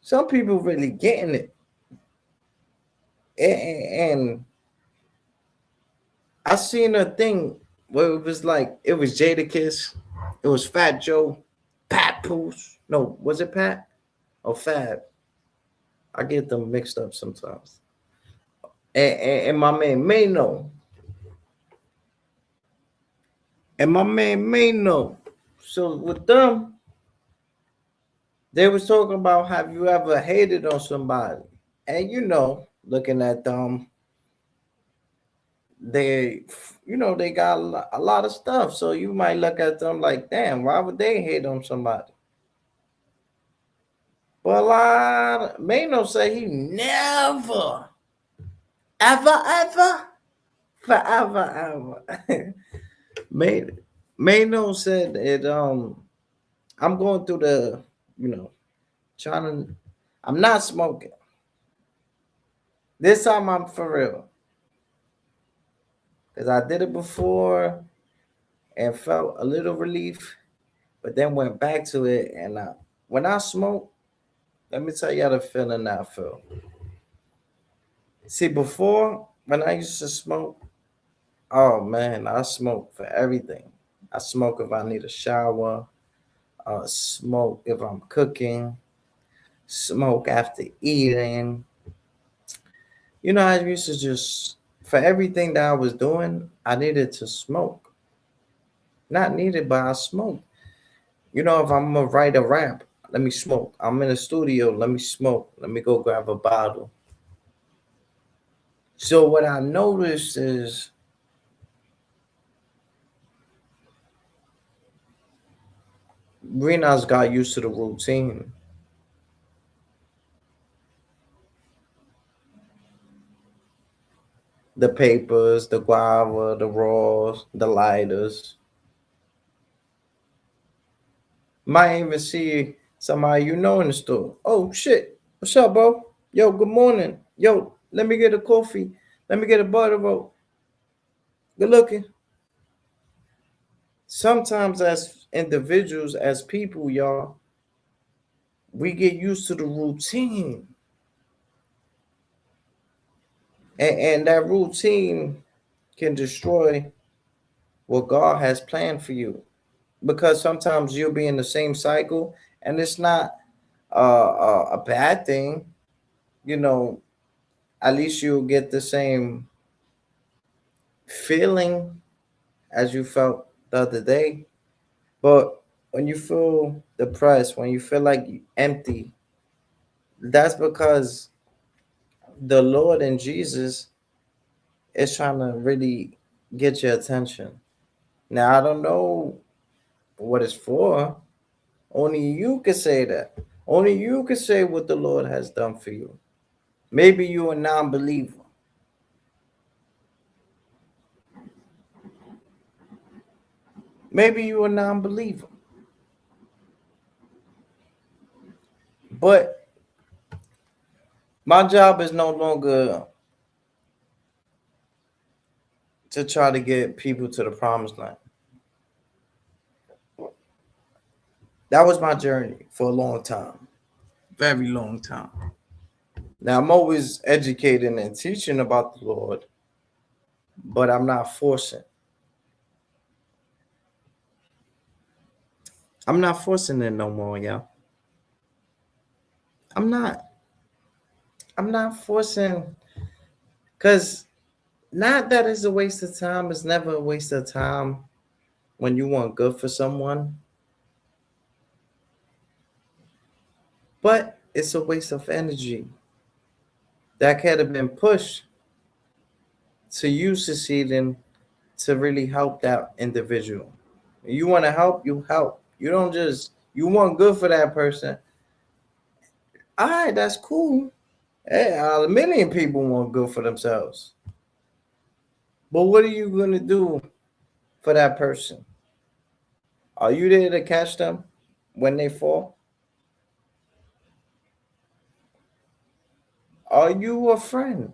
Some people really getting it. And I seen a thing where it was like, it was Jadakiss, it was Fat Joe, Pat Poose. No, was it Pat or Fab? I get them mixed up sometimes. And my man may know. And my man may know. So with them, they was talking about, have you ever hated on somebody? And you know, looking at them, they, you know, they got a lot of stuff. So you might look at them like, damn, why would they hate on somebody? But a lot, Mano say he never, ever, forever, ever. Mano said it. I'm going through the, you know, trying to. I'm not smoking. This time I'm for real. Because I did it before and felt a little relief, but then went back to it. And when I smoke, let me tell you how the feeling I feel. See, before, when I used to smoke, oh man, I smoke for everything. I smoke if I need a shower, smoke if I'm cooking, smoke after eating. You know, I used to just, for everything that I was doing, I needed to smoke. Not needed, but I smoked. If I'm gonna write a rap, let me smoke. I'm in the studio, let me smoke. Let me go grab a bottle. So what I noticed is Renas got used to the routine. The papers, the guava, the raws, the lighters. Might even see somebody in the store. Oh shit. What's up, bro? Yo, good morning. Yo, let me get a coffee. Let me get a butter roll. Good looking. Sometimes as individuals, as people, y'all, we get used to the routine. And that routine can destroy what God has planned for you. Because sometimes you'll be in the same cycle and it's not a bad thing. You know, at least you'll get the same feeling as you felt the other day. But when you feel depressed, when you feel like you empty, that's because the Lord and Jesus is trying to really get your attention. Now, I don't know what it's for. Only you can say that. Only you can say what the Lord has done for you. Maybe you're a non believer. Maybe you're a non believer. But my job is no longer to try to get people to the promised land. That was my journey for a long time, very long time. Now, I'm always educating and teaching about the Lord, but I'm not forcing. I'm not forcing it no more, y'all. I'm not. I'm not forcing because not that it's a waste of time. It's never a waste of time when you want good for someone, but it's a waste of energy that could have been pushed to you succeeding to really help that individual. You want to help, you help. You don't just you want good for that person. All right, that's cool. Hey, a million people want good for themselves. But what are you gonna do for that person? Are you there to catch them when they fall? Are you a friend?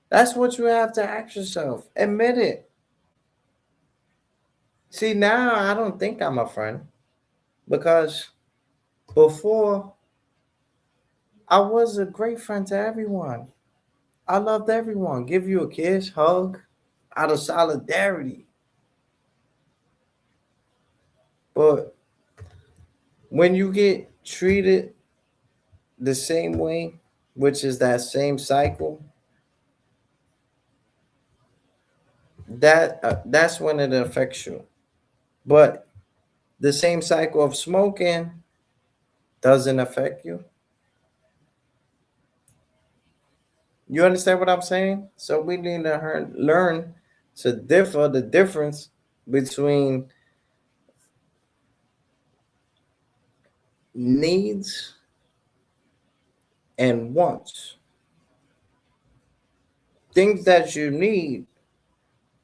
That's what you have to ask yourself. Admit it. See, now I don't think I'm a friend because before I was a great friend to everyone. I loved everyone. Give you a kiss, hug, out of solidarity. But when you get treated the same way, which is that same cycle, that's when it affects you. But the same cycle of smoking doesn't affect you. You understand what I'm saying? So we need to learn to differ the difference between needs and wants. Things that you need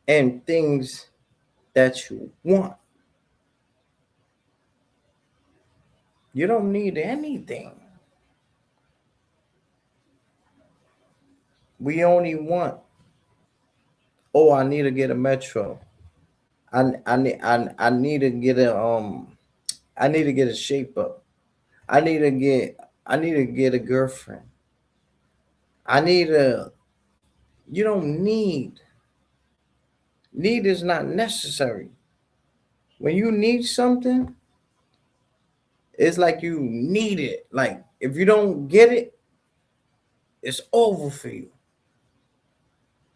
and things that you want. You don't need anything. We only want, oh, I need to get a metro. I need to get I need to get a shape up. I need to get a girlfriend. I need a you don't need. Need is not necessary. When you need something, it's like you need it. Like if you don't get it, it's over for you.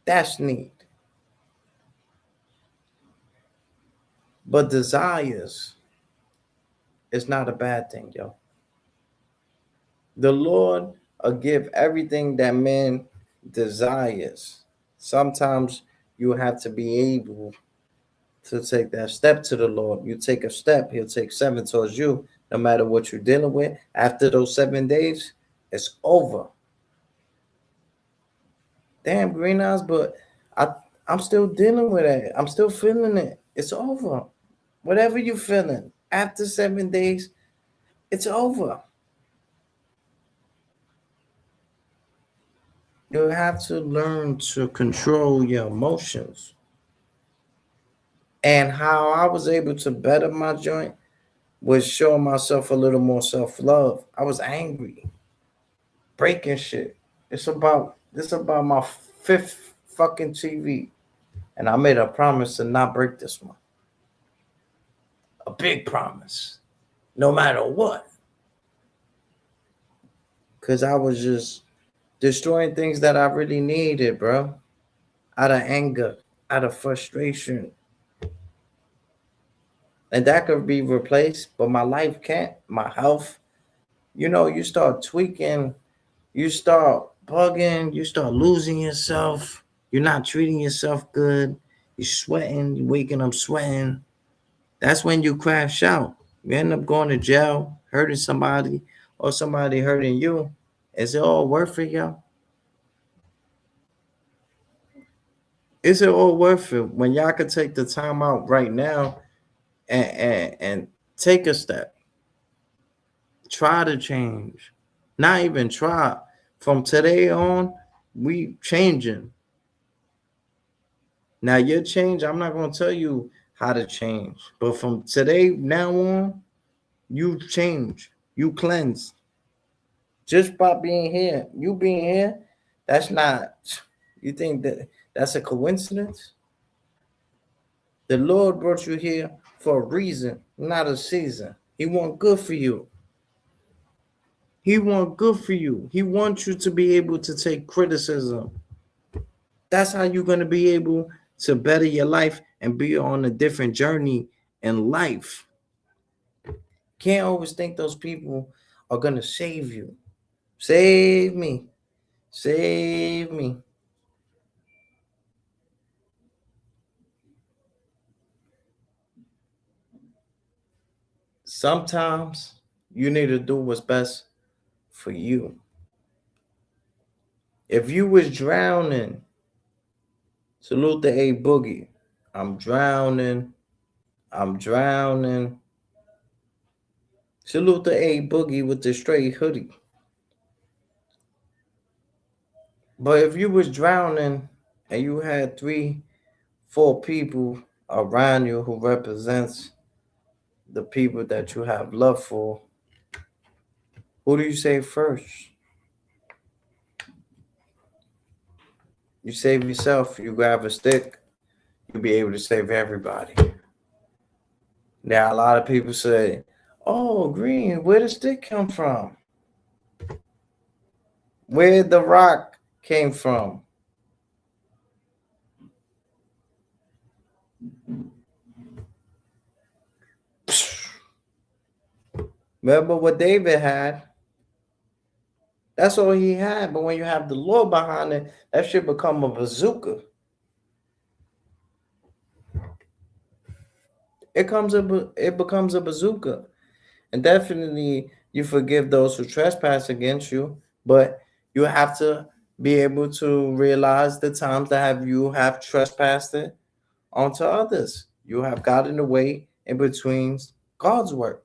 That's need. But desires, It's not a bad thing, yo. The Lord will give everything that man desires. Sometimes you have to be able to take that step to the Lord. You take a step, He'll take seven towards you, no matter what you're dealing with. After those 7 days, it's over. Damn, green eyes, but I I'm still dealing with it. I'm still feeling it. It's over. Whatever you're feeling, after 7 days, it's over. You have to learn to control your emotions. And how I was able to better my joint was showing myself a little more self love. I was angry, breaking shit. It's about my fifth fucking TV, and I made a promise to not break this one. A big promise, no matter what, because I was just destroying things that I really needed, bro. Out of anger, out of frustration, and that could be replaced, but my life can't. My health, you start tweaking, you start bugging, you start losing yourself. You're not treating yourself good. You're sweating, you're waking up sweating. That's when you crash out. You end up going to jail, hurting somebody, or somebody hurting you. Is it all worth it, yo? Is it all worth it when y'all could take the time out right now and take a step? Try to change. Not even try. From today on, we changing. Now your change, I'm not gonna tell you how to change, but from today now on, you change, you cleanse. Just by being here, you being here, that's not. You think that that's a coincidence? The Lord brought you here for a reason, not a season. He want good for you. He want good for you. He wants you to be able to take criticism. That's how you're gonna be able to better your life and be on a different journey in life. Can't always think those people are gonna save you. Save me. Save me. Sometimes you need to do what's best for you. If you was drowning, salute the A Boogie. I'm drowning. I'm drowning. Salute the A Boogie with the straight hoodie. But if you was drowning and you had 3, 4 people around you who represents the people that you have love for, who do you save first? You save yourself, you grab a stick, you'll be able to save everybody. Now a lot of people say, "Oh, Green, where the stick come from? Where the rock came from?" Remember what David had? That's all he had. But when you have the Lord behind it, that should become a bazooka. It becomes a bazooka. And definitely you forgive those who trespass against you, but you have to be able to realize the times that you have trespassed it onto others. You have got in the way in between God's work.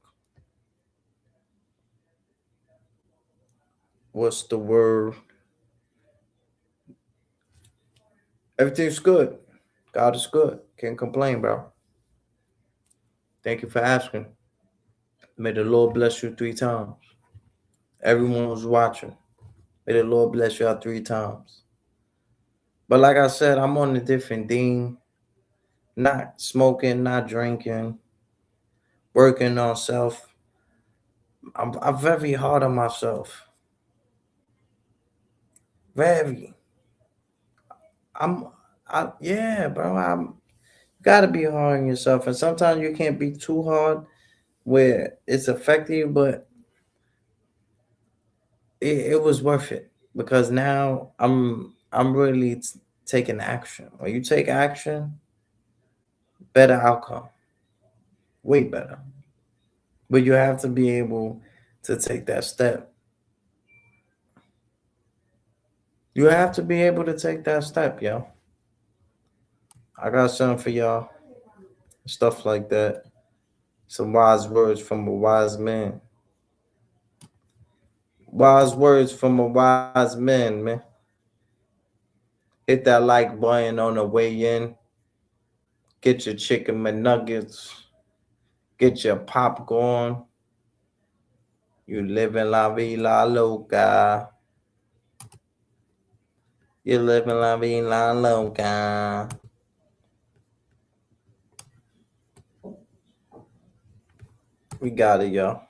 What's the word? Everything's good. God is good. Can't complain, bro. Thank you for asking. May the Lord bless you 3 times. Everyone who's watching, may the Lord bless you out 3 times. But like I said, I'm on a different theme. Not smoking, not drinking, working on self. I'm very hard on myself. Very. I'm yeah, bro. I'm gotta be hard on yourself. And sometimes you can't be too hard where it's affecting you, but it was worth it because now I'm really taking action. When you take action, better outcome, way better. But you have to be able to take that step. You have to be able to take that step, yo. I got something for y'all. Stuff like that. Some wise words from a wise man. Wise words from a wise man, man. Hit that like button on the way in. Get your chicken McNuggets. Get your popcorn. You living la vida loca. You living la vida loca. We got it, y'all.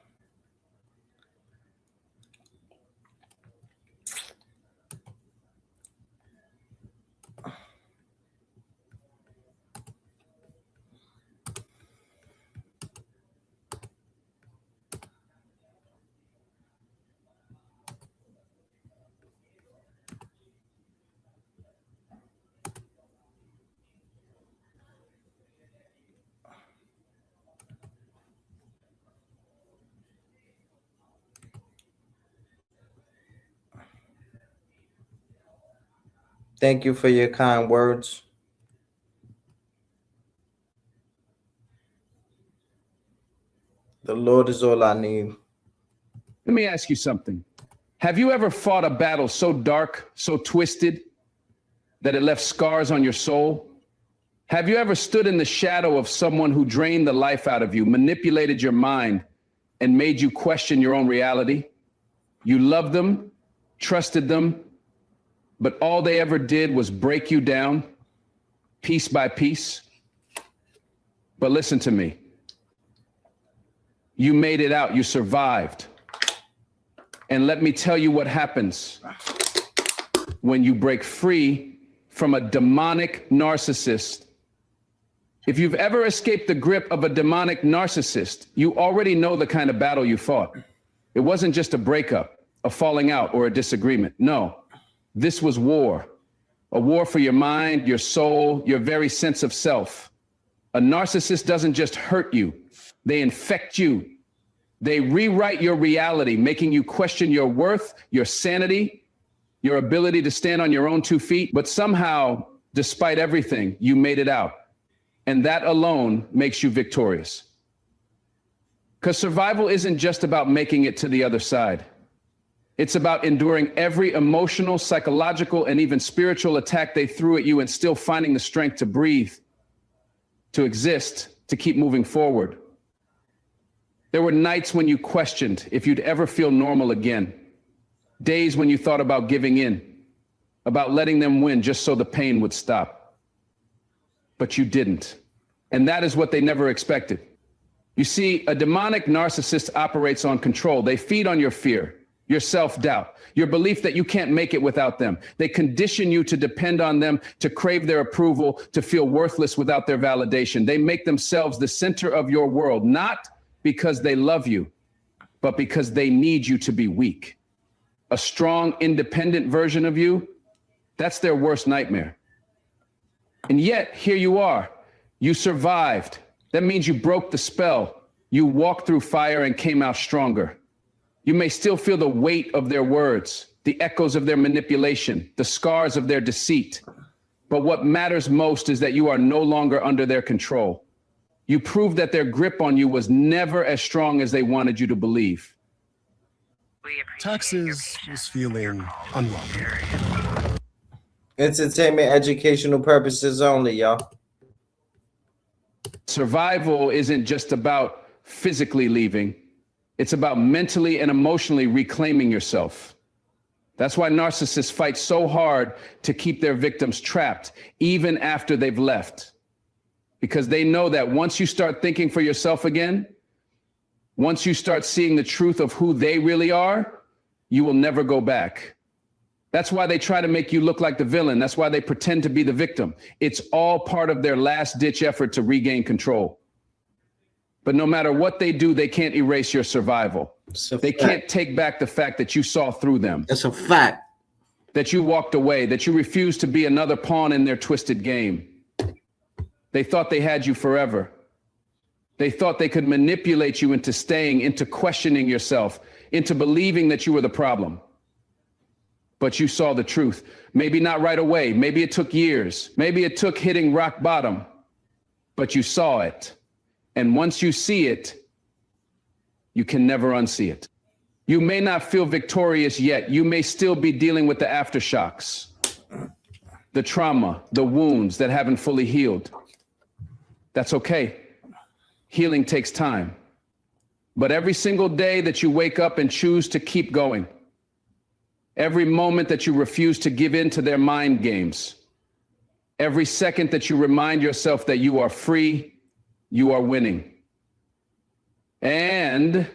Thank you for your kind words. The Lord is all I need. Let me ask you something. Have you ever fought a battle so dark, so twisted, that it left scars on your soul? Have you ever stood in the shadow of someone who drained the life out of you, manipulated your mind, and made you question your own reality? You loved them, trusted them, but all they ever did was break you down, piece by piece. But listen to me. You made it out, you survived. And let me tell you what happens when you break free from a demonic narcissist. If you've ever escaped the grip of a demonic narcissist, you already know the kind of battle you fought. It wasn't just a breakup, a falling out, or a disagreement. No, this was war. A war for your mind, your soul, your very sense of self. A narcissist doesn't just hurt you, they infect you. They rewrite your reality, making you question your worth, your sanity, your ability to stand on your own 2 feet. But somehow, despite everything, you made it out. And that alone makes you victorious. Because survival isn't just about making it to the other side. It's about enduring every emotional, psychological, and even spiritual attack they threw at you and still finding the strength to breathe, to exist, to keep moving forward. There were nights when you questioned if you'd ever feel normal again. Days when you thought about giving in, about letting them win just so the pain would stop. But you didn't. And that is what they never expected. You see, a demonic narcissist operates on control. They feed on your fear, your self-doubt, your belief that you can't make it without them. They condition you to depend on them, to crave their approval, to feel worthless without their validation. They make themselves the center of your world, not because they love you, but because they need you to be weak. A strong, independent version of you, that's their worst nightmare. And yet, here you are. You survived. That means you broke the spell. You walked through fire and came out stronger. You may still feel the weight of their words, the echoes of their manipulation, the scars of their deceit. But what matters most is that you are no longer under their control. You proved that their grip on you was never as strong as they wanted you to believe. Taxes was feeling unwelcome. Entertainment, educational purposes only, y'all. Survival isn't just about physically leaving. It's about mentally and emotionally reclaiming yourself. That's why narcissists fight so hard to keep their victims trapped, even after they've left. Because they know that once you start thinking for yourself again, once you start seeing the truth of who they really are, you will never go back. That's why they try to make you look like the villain. That's why they pretend to be the victim. It's all part of their last-ditch effort to regain control. But no matter what they do, they can't erase your survival. They can't take back the fact that you saw through them. That's a fact. That you walked away, that you refused to be another pawn in their twisted game. They thought they had you forever. They thought they could manipulate you into staying, into questioning yourself, into believing that you were the problem. But you saw the truth. Maybe not right away. Maybe it took years. Maybe it took hitting rock bottom. But you saw it. And once you see it, you can never unsee it. You may not feel victorious yet. You may still be dealing with the aftershocks, the trauma, the wounds that haven't fully healed. That's okay. Healing takes time. But every single day that you wake up and choose to keep going, every moment that you refuse to give in to their mind games, every second that you remind yourself that you are free, you are winning. And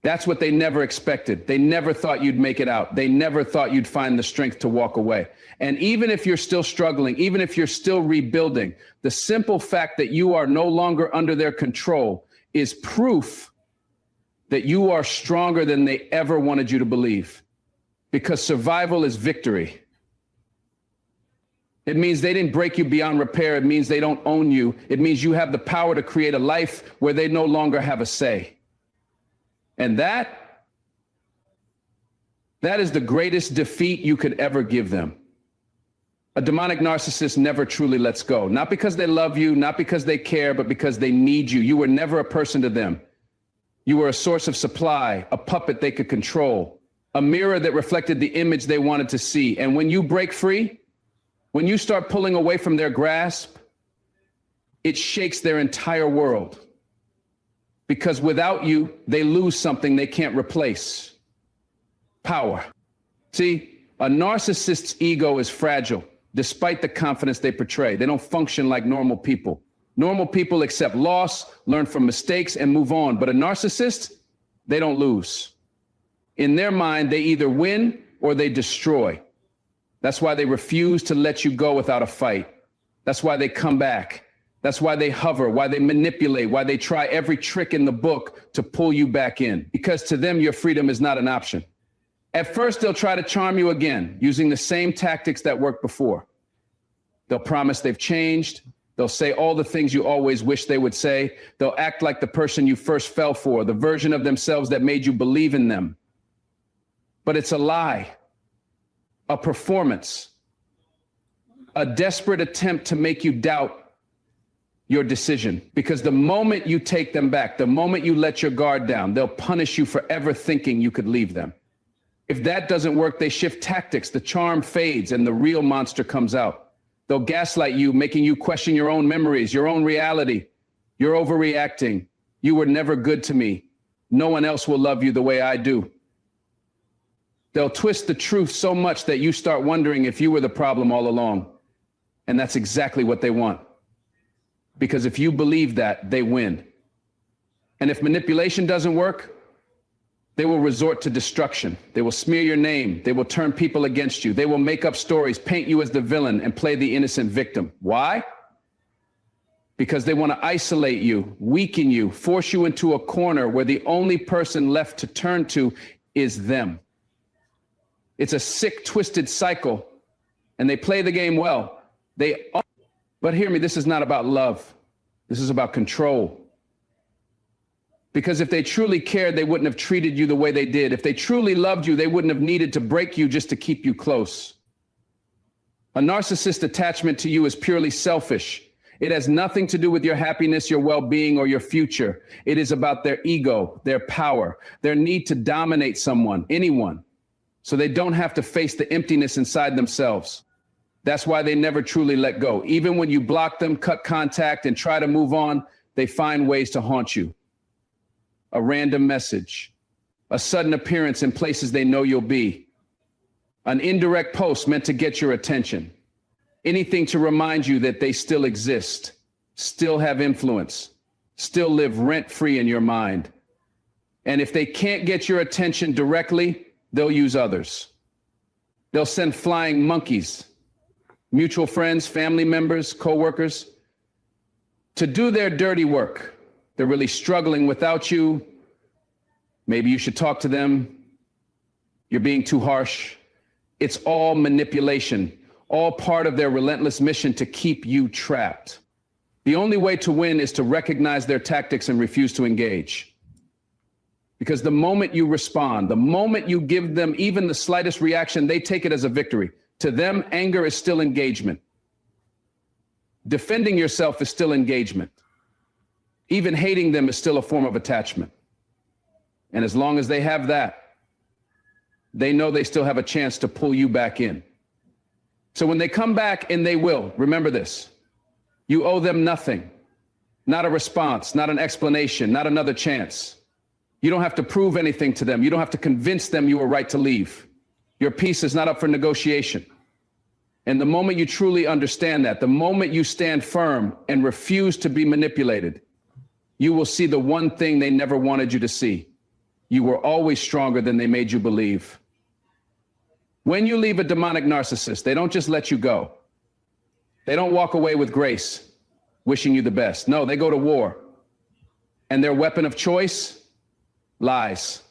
that's what they never expected. They never thought you'd make it out. They never thought you'd find the strength to walk away. And even if you're still struggling, even if you're still rebuilding, the simple fact that you are no longer under their control is proof that you are stronger than they ever wanted you to believe. Because survival is victory. It means they didn't break you beyond repair. It means they don't own you. It means you have the power to create a life where they no longer have a say. And that is the greatest defeat you could ever give them. A demonic narcissist never truly lets go. Not because they love you, not because they care, but because they need you. You were never a person to them. You were a source of supply, a puppet they could control, a mirror that reflected the image they wanted to see. And when you break free, when you start pulling away from their grasp, it shakes their entire world. Because without you, they lose something they can't replace. Power. See, a narcissist's ego is fragile, despite the confidence they portray. They don't function like normal people. Normal people accept loss, learn from mistakes, and move on. But a narcissist, they don't lose. In their mind, they either win or they destroy. That's why they refuse to let you go without a fight. That's why they come back. That's why they hover, why they manipulate, why they try every trick in the book to pull you back in. Because to them, your freedom is not an option. At first, they'll try to charm you again, using the same tactics that worked before. They'll promise they've changed. They'll say all the things you always wish they would say. They'll act like the person you first fell for, the version of themselves that made you believe in them. But it's a lie, a performance, a desperate attempt to make you doubt your decision. Because the moment you take them back, the moment you let your guard down, they'll punish you for ever thinking you could leave them. If that doesn't work, they shift tactics, the charm fades, and the real monster comes out. They'll gaslight you, making you question your own memories, your own reality. You're overreacting. You were never good to me. No one else will love you the way I do. They'll twist the truth so much that you start wondering if you were the problem all along. And that's exactly what they want. Because if you believe that, they win. And if manipulation doesn't work, they will resort to destruction. They will smear your name. They will turn people against you. They will make up stories, paint you as the villain, and play the innocent victim. Why? Because they want to isolate you, weaken you, force you into a corner where the only person left to turn to is them. It's a sick, twisted cycle, and they play the game well. But hear me, this is not about love. This is about control. Because if they truly cared, they wouldn't have treated you the way they did. If they truly loved you, they wouldn't have needed to break you just to keep you close. A narcissist attachment to you is purely selfish. It has nothing to do with your happiness, your well-being, or your future. It is about their ego, their power, their need to dominate someone, anyone, so they don't have to face the emptiness inside themselves. That's why they never truly let go. Even when you block them, cut contact, and try to move on, they find ways to haunt you. A random message, a sudden appearance in places they know you'll be, an indirect post meant to get your attention, anything to remind you that they still exist, still have influence, still live rent-free in your mind. And if they can't get your attention directly, they'll use others. They'll send flying monkeys, mutual friends, family members, coworkers, to do their dirty work. They're really struggling without you. Maybe you should talk to them. You're being too harsh. It's all manipulation, all part of their relentless mission to keep you trapped. The only way to win is to recognize their tactics and refuse to engage. Because the moment you respond, the moment you give them even the slightest reaction, they take it as a victory. To them, anger is still engagement. Defending yourself is still engagement. Even hating them is still a form of attachment. And as long as they have that, they know they still have a chance to pull you back in. So when they come back, and they will, remember this, you owe them nothing, not a response, not an explanation, not another chance. You don't have to prove anything to them. You don't have to convince them you were right to leave. Your peace is not up for negotiation. And the moment you truly understand that, the moment you stand firm and refuse to be manipulated, you will see the one thing they never wanted you to see. You were always stronger than they made you believe. When you leave a demonic narcissist, they don't just let you go. They don't walk away with grace, wishing you the best. No, they go to war. And their weapon of choice? Lies.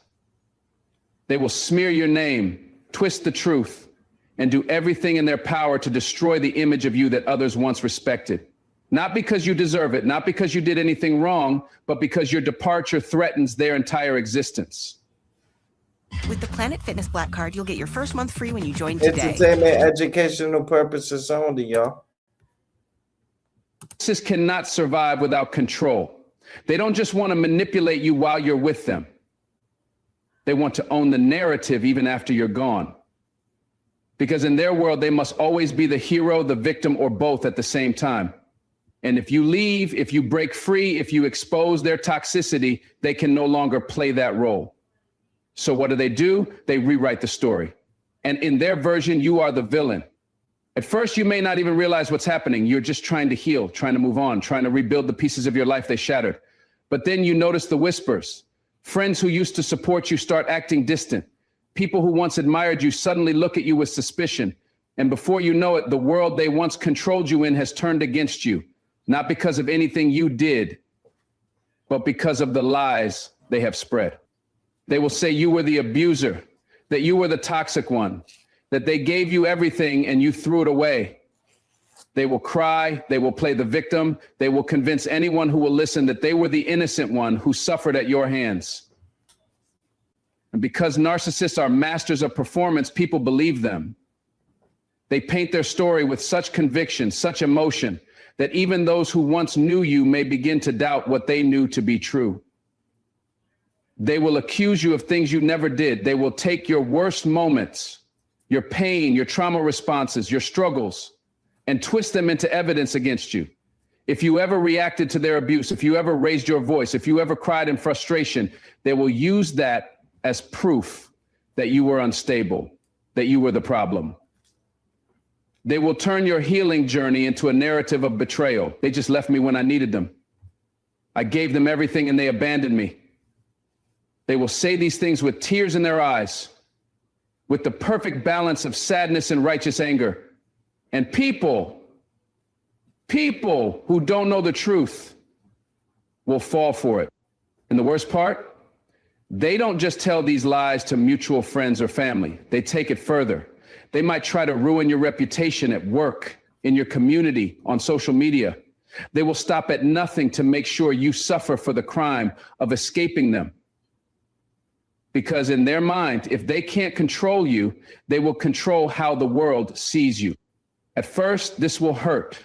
They will smear your name, twist the truth, and do everything in their power to destroy the image of you that others once respected. Not because you deserve it, not because you did anything wrong, but because your departure threatens their entire existence. With the Planet Fitness Black Card, you'll get your first month free when you join today. Entertainment, educational purposes only, y'all. Narcissists cannot survive without control. They don't just want to manipulate you while you're with them. They want to own the narrative even after you're gone. Because in their world, they must always be the hero, the victim, or both at the same time. And if you leave, if you break free, if you expose their toxicity, they can no longer play that role. So what do? They rewrite the story. And in their version, you are the villain. At first, you may not even realize what's happening. You're just trying to heal, trying to move on, trying to rebuild the pieces of your life they shattered. But then you notice the whispers. Friends who used to support you start acting distant. People who once admired you suddenly look at you with suspicion. And before you know it, the world they once controlled you in has turned against you. Not because of anything you did, but because of the lies they have spread. They will say you were the abuser, that you were the toxic one, that they gave you everything and you threw it away. They will cry, they will play the victim, they will convince anyone who will listen that they were the innocent one who suffered at your hands. And because narcissists are masters of performance, people believe them. They paint their story with such conviction, such emotion, that even those who once knew you may begin to doubt what they knew to be true. They will accuse you of things you never did. They will take your worst moments, your pain, your trauma responses, your struggles, and twist them into evidence against you. If you ever reacted to their abuse, if you ever raised your voice, if you ever cried in frustration, they will use that as proof that you were unstable, that you were the problem. They will turn your healing journey into a narrative of betrayal. They just left me when I needed them. I gave them everything and they abandoned me. They will say these things with tears in their eyes, with the perfect balance of sadness and righteous anger. And people who don't know the truth will fall for it. And the worst part, they don't just tell these lies to mutual friends or family. They take it further. They might try to ruin your reputation at work, in your community, on social media. They will stop at nothing to make sure you suffer for the crime of escaping them. Because in their mind, if they can't control you, they will control how the world sees you. At first, this will hurt.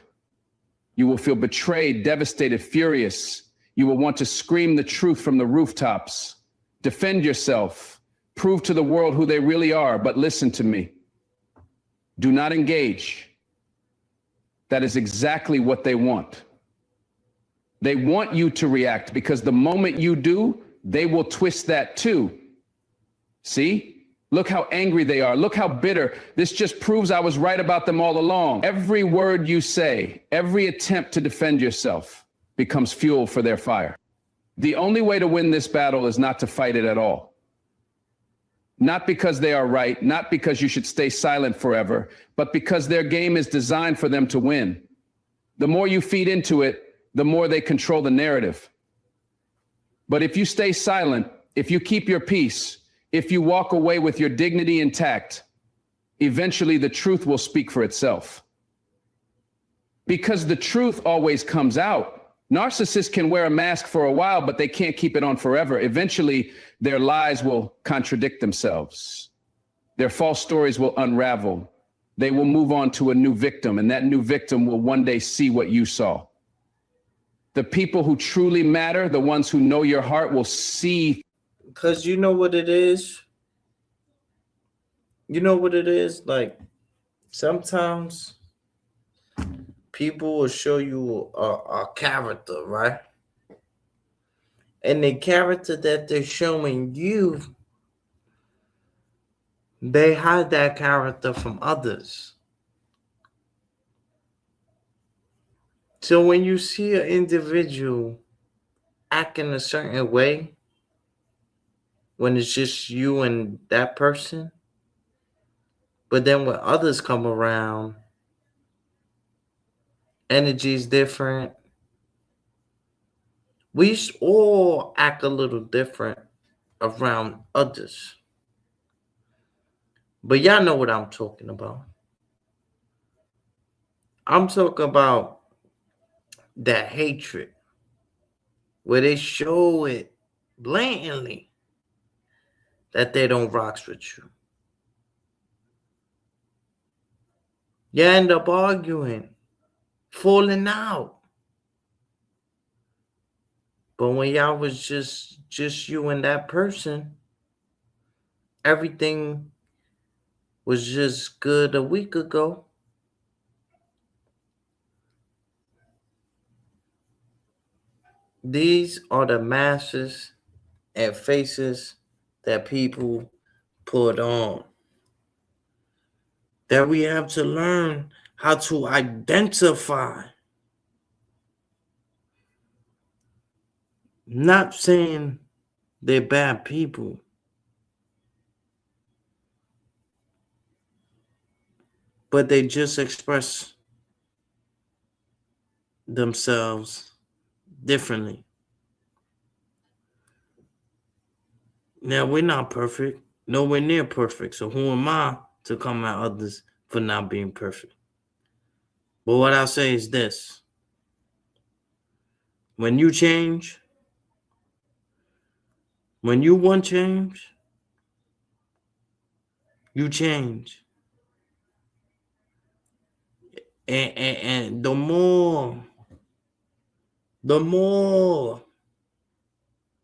You will feel betrayed, devastated, furious. You will want to scream the truth from the rooftops. Defend yourself. Prove to the world who they really are. But listen to me. Do not engage. That is exactly what they want. They want you to react because the moment you do, they will twist that too. See? Look how angry they are. Look how bitter. This just proves I was right about them all along. Every word you say, every attempt to defend yourself becomes fuel for their fire. The only way to win this battle is not to fight it at all. Not because they are right, not because you should stay silent forever, but because their game is designed for them to win. The more you feed into it, the more they control the narrative. But if you stay silent, if you keep your peace, if you walk away with your dignity intact, eventually the truth will speak for itself. Because the truth always comes out. Narcissists can wear a mask for a while, but they can't keep it on forever. Eventually, their lies will contradict themselves. Their false stories will unravel. They will move on to a new victim, and that new victim will one day see what you saw. The people who truly matter, the ones who know your heart, will see. Because you know what it is? You know what it is? Like, sometimes people will show you a character, right? And the character that they're showing you, they hide that character from others. So when you see an individual acting a certain way, when it's just you and that person, but then when others come around, energy is different. We all act a little different around others. But y'all know what I'm talking about. I'm talking about that hatred where they show it blatantly that they don't rock with you. You end up arguing, falling out. But when y'all was just you and that person, everything was just good a week ago. These are the masks and faces that people put on, that we have to learn how to identify. Not saying they're bad people, but they just express themselves differently. Now, we're not perfect, nowhere near perfect. So who am I to come at others for not being perfect? But what I'll say is this. When you change, when you want change, you change. And the more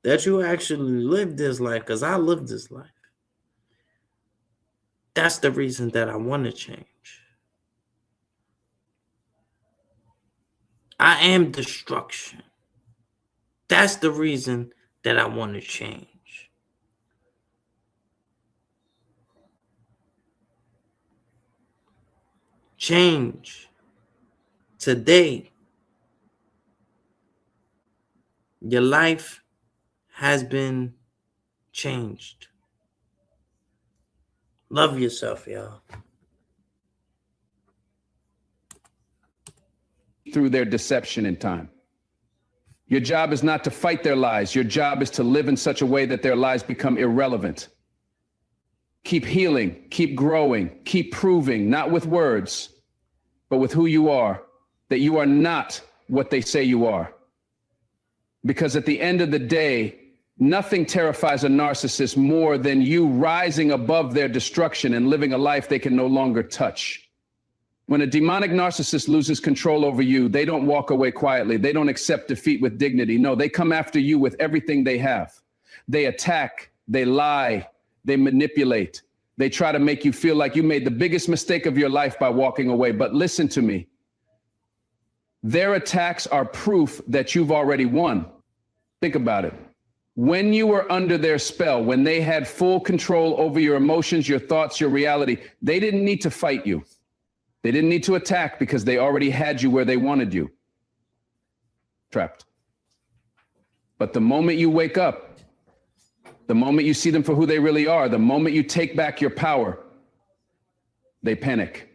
that you actually live this life, because I live this life, that's the reason that I want to change. I am destruction. That's the reason that I want to change. Change. Today, your life has been changed. Love yourself, y'all. Through their deception in time. Your job is not to fight their lies. Your job is to live in such a way that their lies become irrelevant. Keep healing, keep growing, keep proving, not with words, but with who you are, that you are not what they say you are. Because at the end of the day, nothing terrifies a narcissist more than you rising above their destruction and living a life they can no longer touch. When a demonic narcissist loses control over you, they don't walk away quietly. They don't accept defeat with dignity. No, they come after you with everything they have. They attack, they lie, they manipulate. They try to make you feel like you made the biggest mistake of your life by walking away. But listen to me. Their attacks are proof that you've already won. Think about it. When you were under their spell, when they had full control over your emotions, your thoughts, your reality, they didn't need to fight you. They didn't need to attack because they already had you where they wanted you. Trapped. But the moment you wake up, the moment you see them for who they really are, the moment you take back your power, they panic.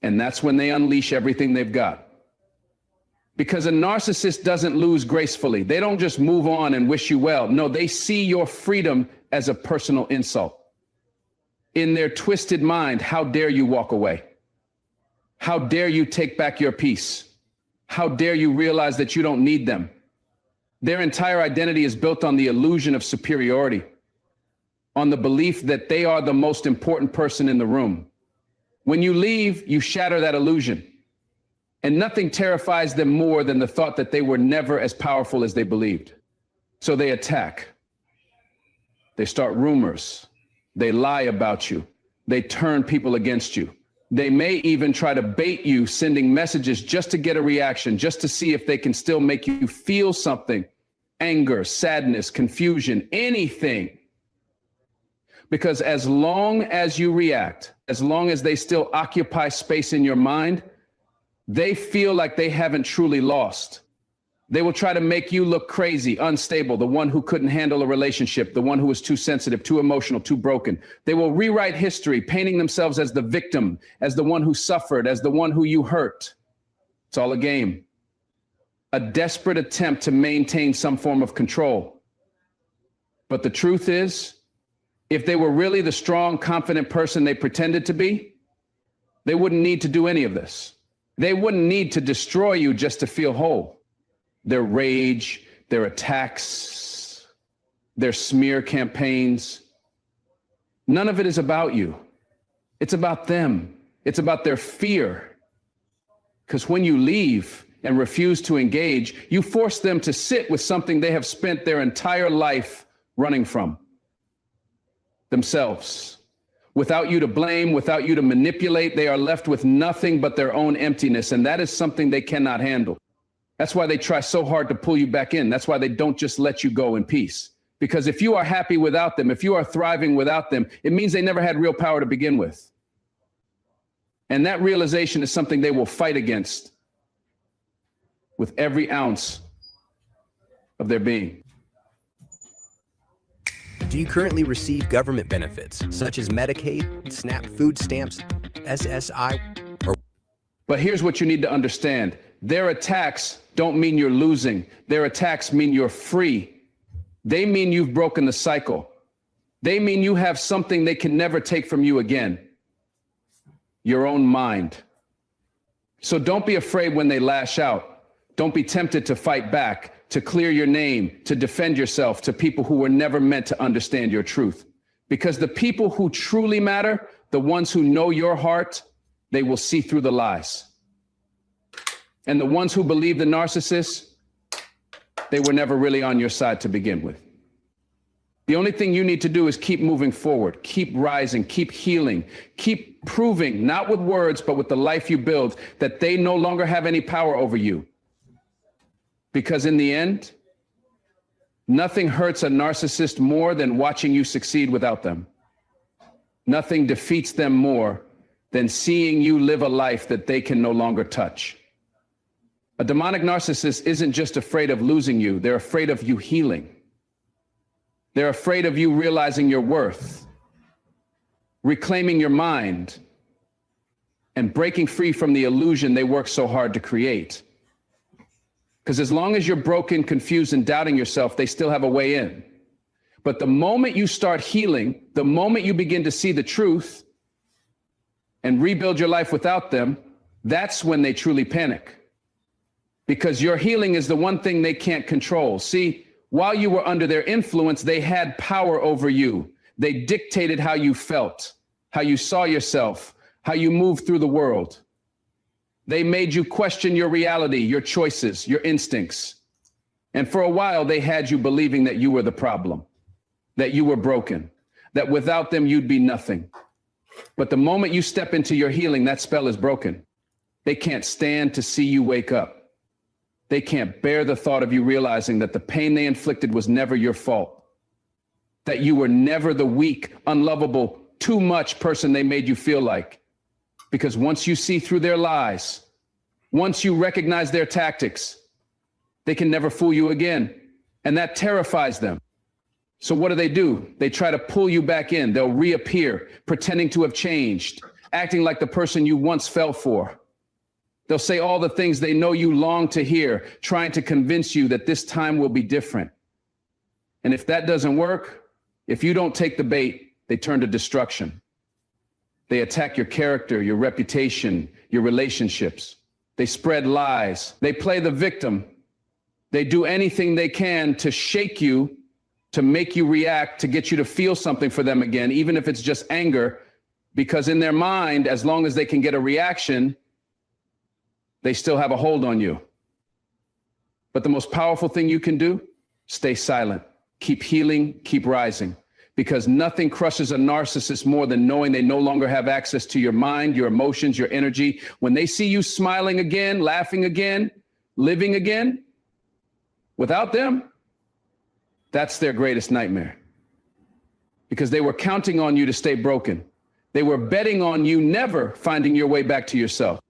And that's when they unleash everything they've got. Because a narcissist doesn't lose gracefully. They don't just move on and wish you well. No, they see your freedom as a personal insult. In their twisted mind, how dare you walk away? How dare you take back your peace? How dare you realize that you don't need them? Their entire identity is built on the illusion of superiority, on the belief that they are the most important person in the room. When you leave, you shatter that illusion. And nothing terrifies them more than the thought that they were never as powerful as they believed. So they attack. They start rumors. They lie about you. They turn people against you. They may even try to bait you, sending messages just to get a reaction, just to see if they can still make you feel something. Anger, sadness, confusion, anything. Because as long as you react, as long as they still occupy space in your mind, they feel like they haven't truly lost. They will try to make you look crazy, unstable, the one who couldn't handle a relationship, the one who was too sensitive, too emotional, too broken. They will rewrite history, painting themselves as the victim, as the one who suffered, as the one who you hurt. It's all a game. A desperate attempt to maintain some form of control. But the truth is, if they were really the strong, confident person they pretended to be, they wouldn't need to do any of this. They wouldn't need to destroy you just to feel whole. Their rage, their attacks, their smear campaigns, none of it is about you. It's about them. It's about their fear. Because when you leave and refuse to engage, you force them to sit with something they have spent their entire life running from. Themselves. Without you to blame, without you to manipulate, they are left with nothing but their own emptiness. And that is something they cannot handle. That's why they try so hard to pull you back in. That's why they don't just let you go in peace. Because if you are happy without them, if you are thriving without them, it means they never had real power to begin with. And that realization is something they will fight against with every ounce of their being. Do you currently receive government benefits such as Medicaid, SNAP food stamps, SSI, or... But here's what you need to understand. Their attacks don't mean you're losing. Their attacks mean you're free. They mean you've broken the cycle. They mean you have something they can never take from you again. Your own mind. So don't be afraid when they lash out. Don't be tempted to fight back, to clear your name, to defend yourself to people who were never meant to understand your truth. Because the people who truly matter, the ones who know your heart, they will see through the lies. And the ones who believe the narcissists, they were never really on your side to begin with. The only thing you need to do is keep moving forward, keep rising, keep healing, keep proving, not with words, but with the life you build, that they no longer have any power over you. Because in the end, nothing hurts a narcissist more than watching you succeed without them. Nothing defeats them more than seeing you live a life that they can no longer touch. A demonic narcissist isn't just afraid of losing you, they're afraid of you healing. They're afraid of you realizing your worth, reclaiming your mind, and breaking free from the illusion they work so hard to create. Because as long as you're broken, confused, and doubting yourself, they still have a way in. But the moment you start healing, the moment you begin to see the truth and rebuild your life without them, that's when they truly panic. Because your healing is the one thing they can't control. See, while you were under their influence, they had power over you. They dictated how you felt, how you saw yourself, how you moved through the world. They made you question your reality, your choices, your instincts. And for a while, they had you believing that you were the problem, that you were broken, that without them, you'd be nothing. But the moment you step into your healing, that spell is broken. They can't stand to see you wake up. They can't bear the thought of you realizing that the pain they inflicted was never your fault, that you were never the weak, unlovable, too much person they made you feel like. Because once you see through their lies, once you recognize their tactics, they can never fool you again. And that terrifies them. So what do? They try to pull you back in. They'll reappear, pretending to have changed, acting like the person you once fell for. They'll say all the things they know you long to hear, trying to convince you that this time will be different. And if that doesn't work, if you don't take the bait, they turn to destruction. They attack your character, your reputation, your relationships. They spread lies. They play the victim. They do anything they can to shake you, to make you react, to get you to feel something for them again, even if it's just anger, because in their mind, as long as they can get a reaction, they still have a hold on you. But the most powerful thing you can do, stay silent, keep healing, keep rising, because nothing crushes a narcissist more than knowing they no longer have access to your mind, your emotions, your energy. When they see you smiling again, laughing again, living again, without them, that's their greatest nightmare. Because they were counting on you to stay broken. They were betting on you never finding your way back to yourself.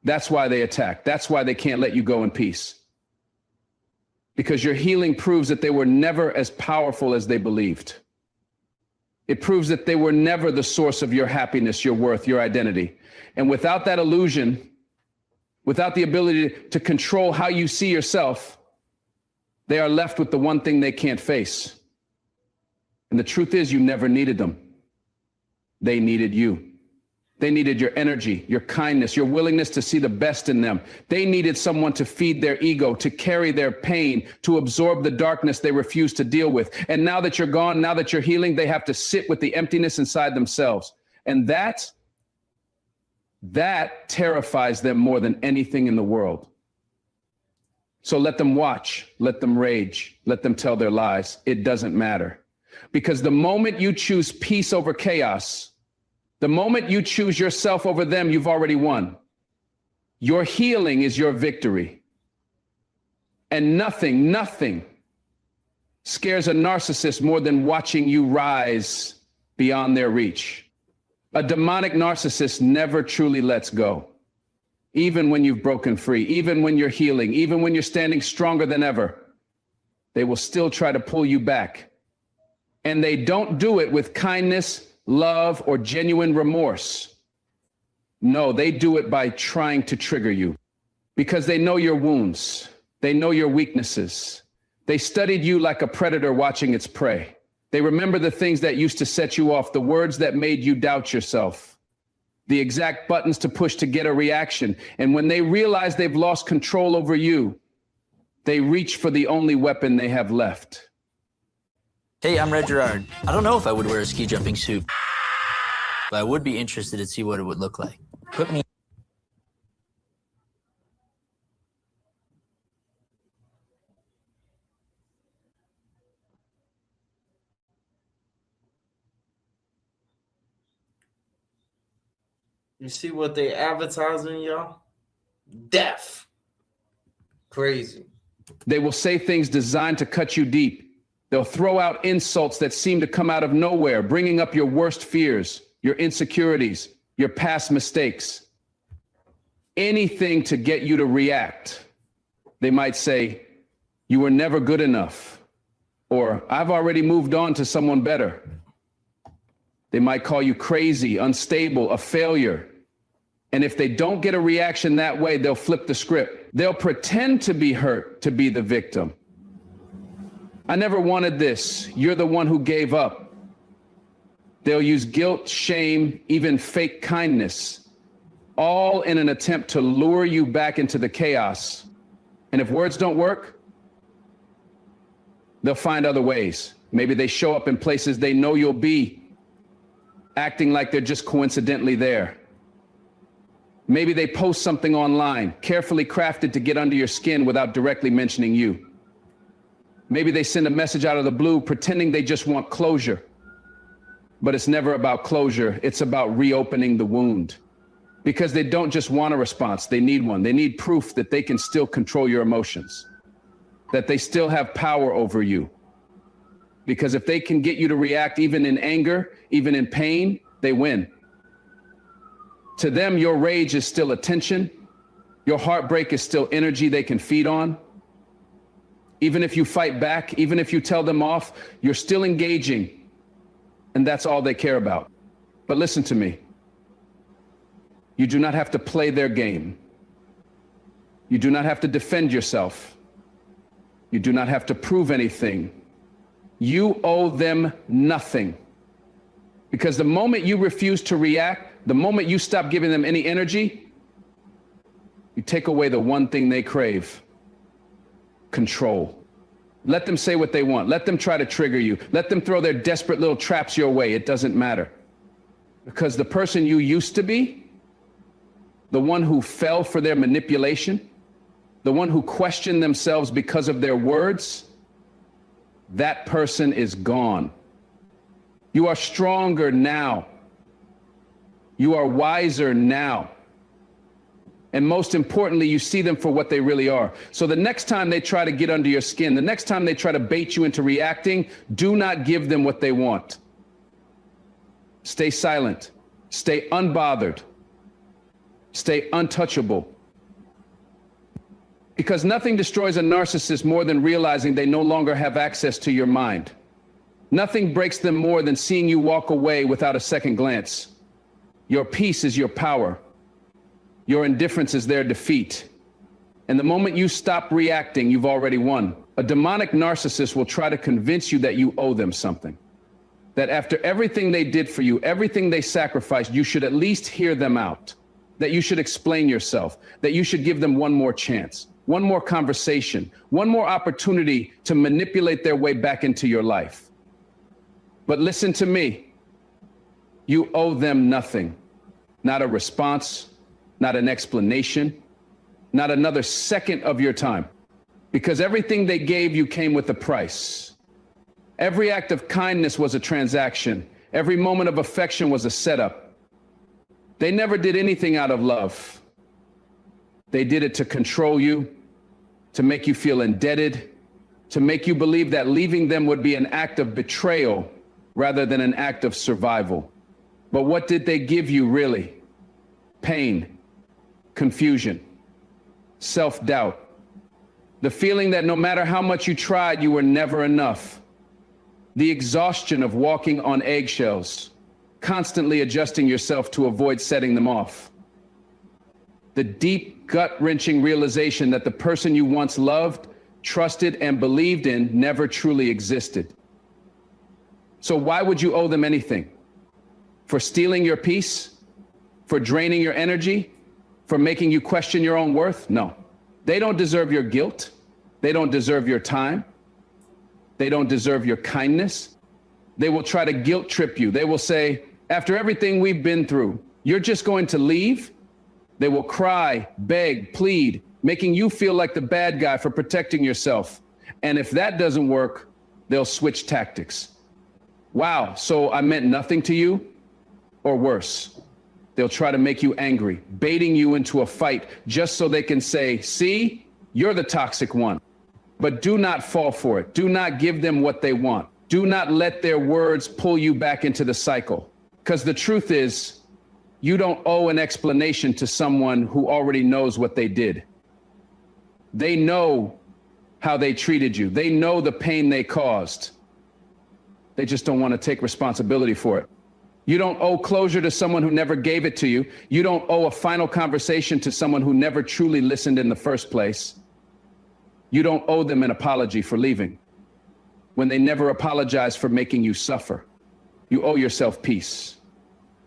That's why they attack. That's why they can't let you go in peace. Because your healing proves that they were never as powerful as they believed. It proves that they were never the source of your happiness, your worth, your identity. And without that illusion, without the ability to control how you see yourself, they are left with the one thing they can't face. And the truth is, you never needed them. They needed you. They needed your energy, your kindness, your willingness to see the best in them. They needed someone to feed their ego, to carry their pain, to absorb the darkness they refuse to deal with. And now that you're gone, now that you're healing, they have to sit with the emptiness inside themselves. And that terrifies them more than anything in the world. So let them watch, let them rage, let them tell their lies. It doesn't matter. Because the moment you choose peace over chaos, the moment you choose yourself over them, you've already won. Your healing is your victory. And nothing scares a narcissist more than watching you rise beyond their reach. A demonic narcissist never truly lets go. Even when you've broken free, even when you're healing, even when you're standing stronger than ever, they will still try to pull you back. And they don't do it with kindness, love, or genuine remorse. No, they do it by trying to trigger you because they know your wounds. They know your weaknesses. They studied you like a predator watching its prey. They remember the things that used to set you off, the words that made you doubt yourself, the exact buttons to push to get a reaction. And when they realize they've lost control over you, they reach for the only weapon they have left. Hey, I'm Red Gerard. I don't know if I would wear a ski jumping suit, but I would be interested to see what it would look like. Put me. You see what they advertising, y'all? Death. Crazy. They will say things designed to cut you deep. They'll throw out insults that seem to come out of nowhere, bringing up your worst fears, your insecurities, your past mistakes. Anything to get you to react. They might say, "You were never good enough," or "I've already moved on to someone better." They might call you crazy, unstable, a failure. And if they don't get a reaction that way, they'll flip the script. They'll pretend to be hurt to be the victim. "I never wanted this. You're the one who gave up." They'll use guilt, shame, even fake kindness, all in an attempt to lure you back into the chaos. And if words don't work, they'll find other ways. Maybe they show up in places they know you'll be, acting like they're just coincidentally there. Maybe they post something online, carefully crafted to get under your skin without directly mentioning you. Maybe they send a message out of the blue pretending they just want closure. But it's never about closure. It's about reopening the wound. Because they don't just want a response, they need one. They need proof that they can still control your emotions, that they still have power over you. Because if they can get you to react even in anger, even in pain, they win. To them, your rage is still attention. Your heartbreak is still energy they can feed on. Even if you fight back, even if you tell them off, you're still engaging. And that's all they care about. But listen to me. You do not have to play their game. You do not have to defend yourself. You do not have to prove anything. You owe them nothing. Because the moment you refuse to react, the moment you stop giving them any energy, you take away the one thing they crave: control. Let them say what they want. Let them try to trigger you. Let them throw their desperate little traps your way. It doesn't matter. Because the person you used to be, the one who fell for their manipulation, the one who questioned themselves because of their words, that person is gone. You are stronger now. You are wiser now. And most importantly, you see them for what they really are. So the next time they try to get under your skin, the next time they try to bait you into reacting, do not give them what they want. Stay silent. Stay unbothered. Stay untouchable. Because nothing destroys a narcissist more than realizing they no longer have access to your mind. Nothing breaks them more than seeing you walk away without a second glance. Your peace is your power. Your indifference is their defeat. And the moment you stop reacting, you've already won. A demonic narcissist will try to convince you that you owe them something. That after everything they did for you, everything they sacrificed, you should at least hear them out. That you should explain yourself. That you should give them one more chance, one more conversation, one more opportunity to manipulate their way back into your life. But listen to me. You owe them nothing. Not a response, not an explanation, not another second of your time. Because everything they gave you came with a price. Every act of kindness was a transaction. Every moment of affection was a setup. They never did anything out of love. They did it to control you, to make you feel indebted, to make you believe that leaving them would be an act of betrayal rather than an act of survival. But what did they give you really? Pain, confusion, self-doubt, the feeling that no matter how much you tried, you were never enough, the exhaustion of walking on eggshells, constantly adjusting yourself to avoid setting them off, the deep, gut-wrenching realization that the person you once loved, trusted, and believed in never truly existed. So why would you owe them anything? For stealing your peace? For draining your energy? For making you question your own worth? No. They don't deserve your guilt. They don't deserve your time. They don't deserve your kindness. They will try to guilt trip you. They will say, after everything we've been through, you're just going to leave? They will cry, beg, plead, making you feel like the bad guy for protecting yourself. And if that doesn't work, they'll switch tactics. Wow, so I meant nothing to you? Or worse, they'll try to make you angry, baiting you into a fight just so they can say, see, you're the toxic one. But do not fall for it. Do not give them what they want. Do not let their words pull you back into the cycle. Because the truth is, you don't owe an explanation to someone who already knows what they did. They know how they treated you. They know the pain they caused. They just don't want to take responsibility for it. You don't owe closure to someone who never gave it to you. You don't owe a final conversation to someone who never truly listened in the first place. You don't owe them an apology for leaving when they never apologized for making you suffer. You owe yourself peace.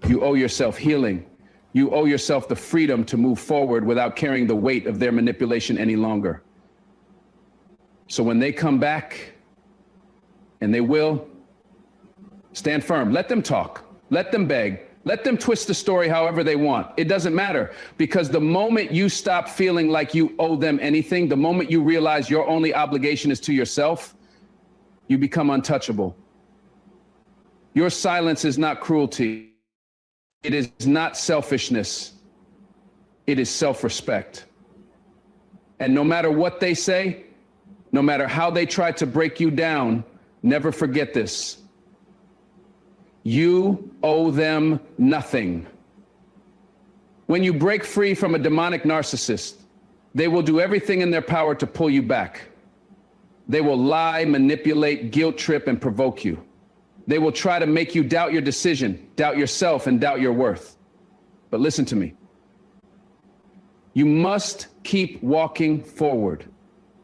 You owe yourself healing. You owe yourself the freedom to move forward without carrying the weight of their manipulation any longer. So when they come back, and they will, stand firm. Let them talk. Let them beg. Let them twist the story however they want. It doesn't matter, because the moment you stop feeling like you owe them anything, the moment you realize your only obligation is to yourself, you become untouchable. Your silence is not cruelty. It is not selfishness. It is self-respect. And no matter what they say, no matter how they try to break you down, never forget this. You owe them nothing. When you break free from a demonic narcissist, they will do everything in their power to pull you back. They will lie, manipulate, guilt trip, and provoke you. They will try to make you doubt your decision, doubt yourself, and doubt your worth. But listen to me. You must keep walking forward,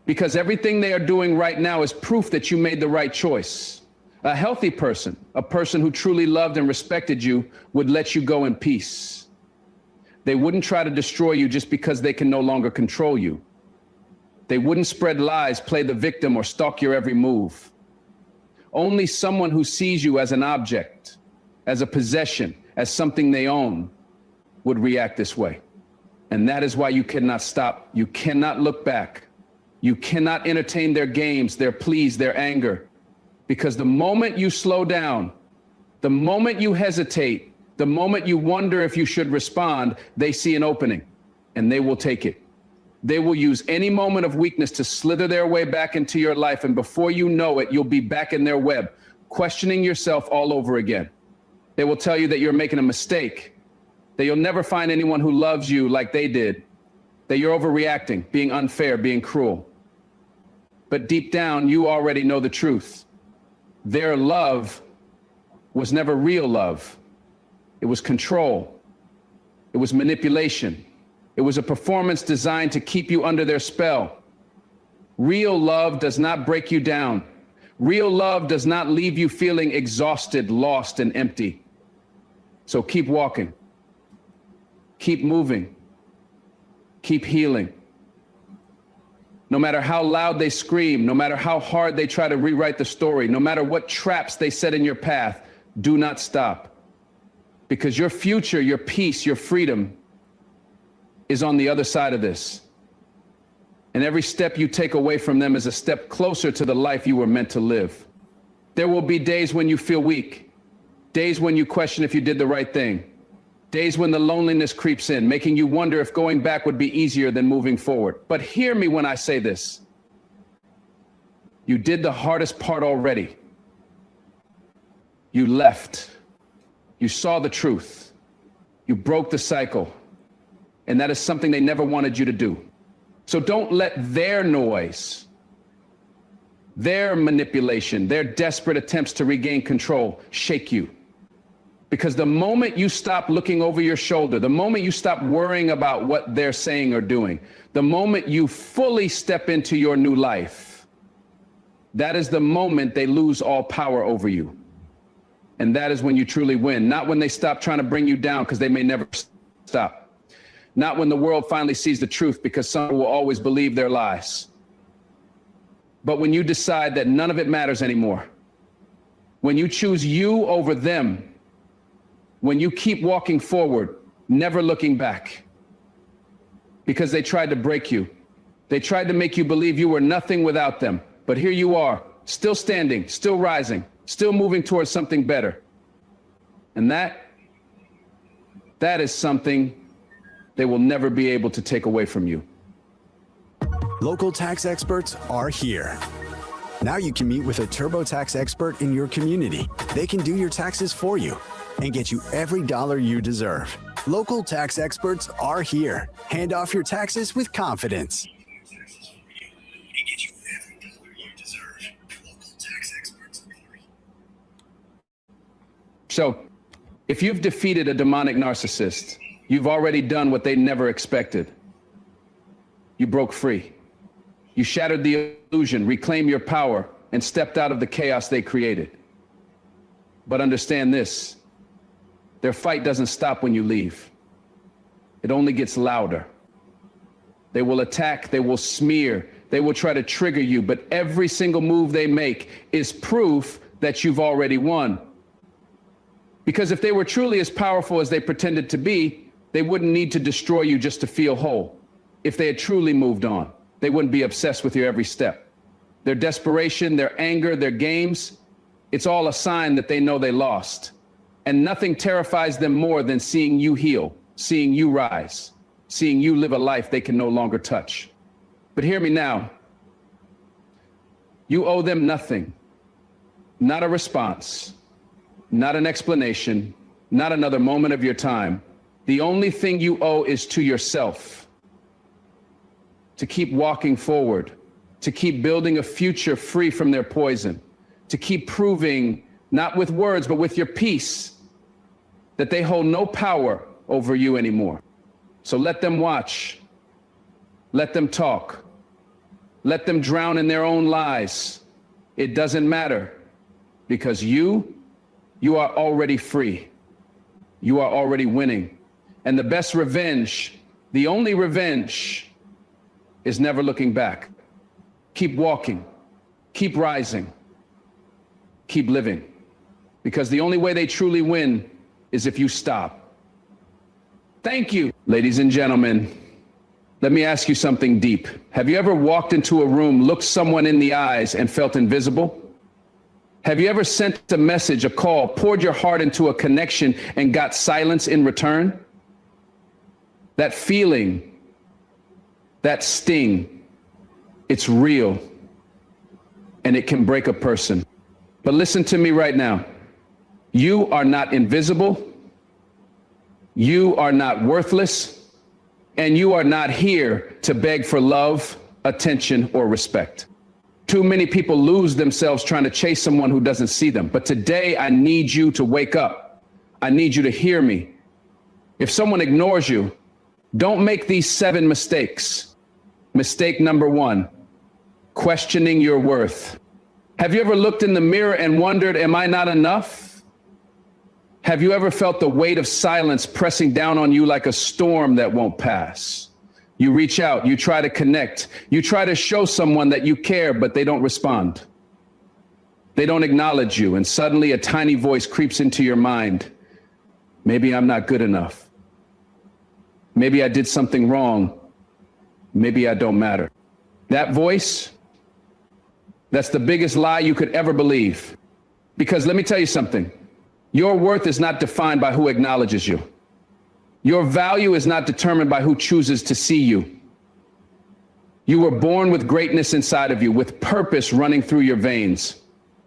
because everything they are doing right now is proof that you made the right choice. A healthy person, a person who truly loved and respected you, would let you go in peace. They wouldn't try to destroy you just because they can no longer control you. They wouldn't spread lies, play the victim, or stalk your every move. Only someone who sees you as an object, as a possession, as something they own, would react this way. And that is why you cannot stop. You cannot look back. You cannot entertain their games, their pleas, their anger. Because the moment you slow down, the moment you hesitate, the moment you wonder if you should respond, they see an opening and they will take it. They will use any moment of weakness to slither their way back into your life. And before you know it, you'll be back in their web, questioning yourself all over again. They will tell you that you're making a mistake, that you'll never find anyone who loves you like they did, that you're overreacting, being unfair, being cruel. But deep down, you already know the truth. Their love was never real love. It was control. It was manipulation. It was a performance designed to keep you under their spell. Real love does not break you down. Real love does not leave you feeling exhausted, lost, and empty. So keep walking. Keep moving. Keep healing. No matter how loud they scream, no matter how hard they try to rewrite the story, no matter what traps they set in your path, do not stop. Because your future, your peace, your freedom is on the other side of this. And every step you take away from them is a step closer to the life you were meant to live. There will be days when you feel weak, days when you question if you did the right thing, days when the loneliness creeps in, making you wonder if going back would be easier than moving forward. But hear me when I say this. You did the hardest part already. You left. You saw the truth. You broke the cycle. And that is something they never wanted you to do. So don't let their noise, their manipulation, their desperate attempts to regain control shake you. Because the moment you stop looking over your shoulder, the moment you stop worrying about what they're saying or doing, the moment you fully step into your new life, that is the moment they lose all power over you. And that is when you truly win. Not when they stop trying to bring you down, because they may never stop. Not when the world finally sees the truth, because some will always believe their lies. But when you decide that none of it matters anymore, when you choose you over them, when you keep walking forward, never looking back, because they tried to break you. They tried to make you believe you were nothing without them. But here you are, still standing, still rising, still moving towards something better. And that is something they will never be able to take away from you. Local tax experts are here. Now you can meet with a TurboTax expert in your community. They can do your taxes for you and get you every dollar you deserve. Local tax experts are here. Hand off your taxes with confidence. So, if you've defeated a demonic narcissist, you've already done what they never expected. You broke free. You shattered the illusion, reclaimed your power, and stepped out of the chaos they created. But understand this, their fight doesn't stop when you leave. It only gets louder. They will attack, they will smear, they will try to trigger you, but every single move they make is proof that you've already won. Because if they were truly as powerful as they pretended to be, they wouldn't need to destroy you just to feel whole. If they had truly moved on, they wouldn't be obsessed with your every step. Their desperation, their anger, their games, it's all a sign that they know they lost. And nothing terrifies them more than seeing you heal, seeing you rise, seeing you live a life they can no longer touch. But hear me now. You owe them nothing, not a response, not an explanation, not another moment of your time. The only thing you owe is to yourself. To keep walking forward, to keep building a future free from their poison, to keep proving, not with words, but with your peace, that they hold no power over you anymore. So let them watch. Let them talk. Let them drown in their own lies. It doesn't matter, because you are already free. You are already winning. And the best revenge, the only revenge, is never looking back. Keep walking, keep rising, keep living. Because the only way they truly win is if you stop. Thank you, ladies and gentlemen. Let me ask you something deep. Have you ever walked into a room, looked someone in the eyes, and felt invisible? Have you ever sent a message, a call, poured your heart into a connection and got silence in return? That feeling, that sting, it's real, and it can break a person. But listen to me right now. You are not invisible. You are not worthless. And you are not here to beg for love, attention, or respect. Too many people lose themselves trying to chase someone who doesn't see them. But today, I need you to wake up. I need you to hear me. If someone ignores you, don't make these 7 mistakes. Mistake number 1, questioning your worth. Have you ever looked in the mirror and wondered, am I not enough? Have you ever felt the weight of silence pressing down on you like a storm that won't pass? You reach out, you try to connect, you try to show someone that you care, but they don't respond. They don't acknowledge you, and suddenly a tiny voice creeps into your mind. Maybe I'm not good enough. Maybe I did something wrong. Maybe I don't matter. That voice, that's the biggest lie you could ever believe. Because let me tell you something. Your worth is not defined by who acknowledges you. Your value is not determined by who chooses to see you. You were born with greatness inside of you, with purpose running through your veins.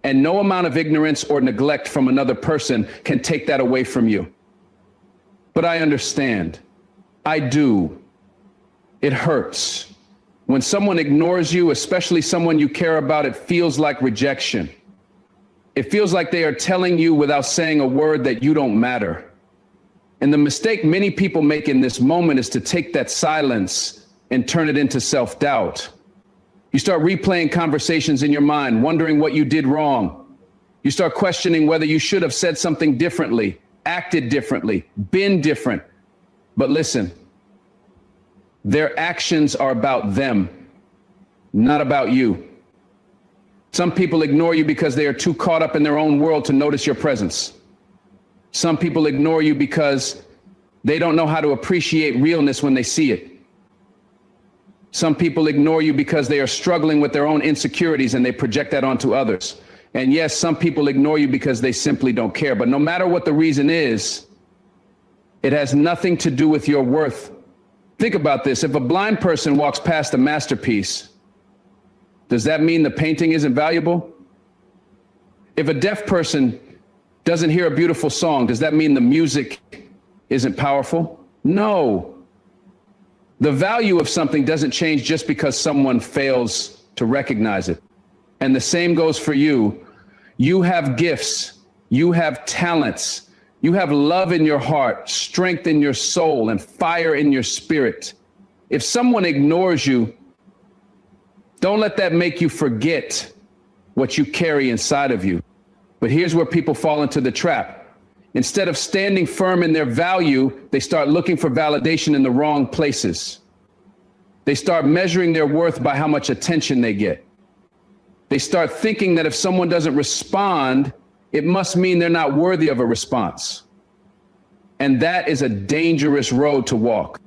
And no amount of ignorance or neglect from another person can take that away from you. But I understand. I do. It hurts. When someone ignores you, especially someone you care about, it feels like rejection. It feels like they are telling you without saying a word that you don't matter. And the mistake many people make in this moment is to take that silence and turn it into self-doubt. You start replaying conversations in your mind, wondering what you did wrong. You start questioning whether you should have said something differently, acted differently, been different. But listen, their actions are about them, not about you. Some people ignore you because they are too caught up in their own world to notice your presence. Some people ignore you because they don't know how to appreciate realness when they see it. Some people ignore you because they are struggling with their own insecurities and they project that onto others. And yes, some people ignore you because they simply don't care. But no matter what the reason is, it has nothing to do with your worth. Think about this. If a blind person walks past a masterpiece, does that mean the painting isn't valuable? If a deaf person doesn't hear a beautiful song, does that mean the music isn't powerful? No. The value of something doesn't change just because someone fails to recognize it. And the same goes for you. You have gifts, you have talents, you have love in your heart, strength in your soul, and fire in your spirit. If someone ignores you, don't let that make you forget what you carry inside of you. But here's where people fall into the trap. Instead of standing firm in their value, they start looking for validation in the wrong places. They start measuring their worth by how much attention they get. They start thinking that if someone doesn't respond, it must mean they're not worthy of a response. And that is a dangerous road to walk.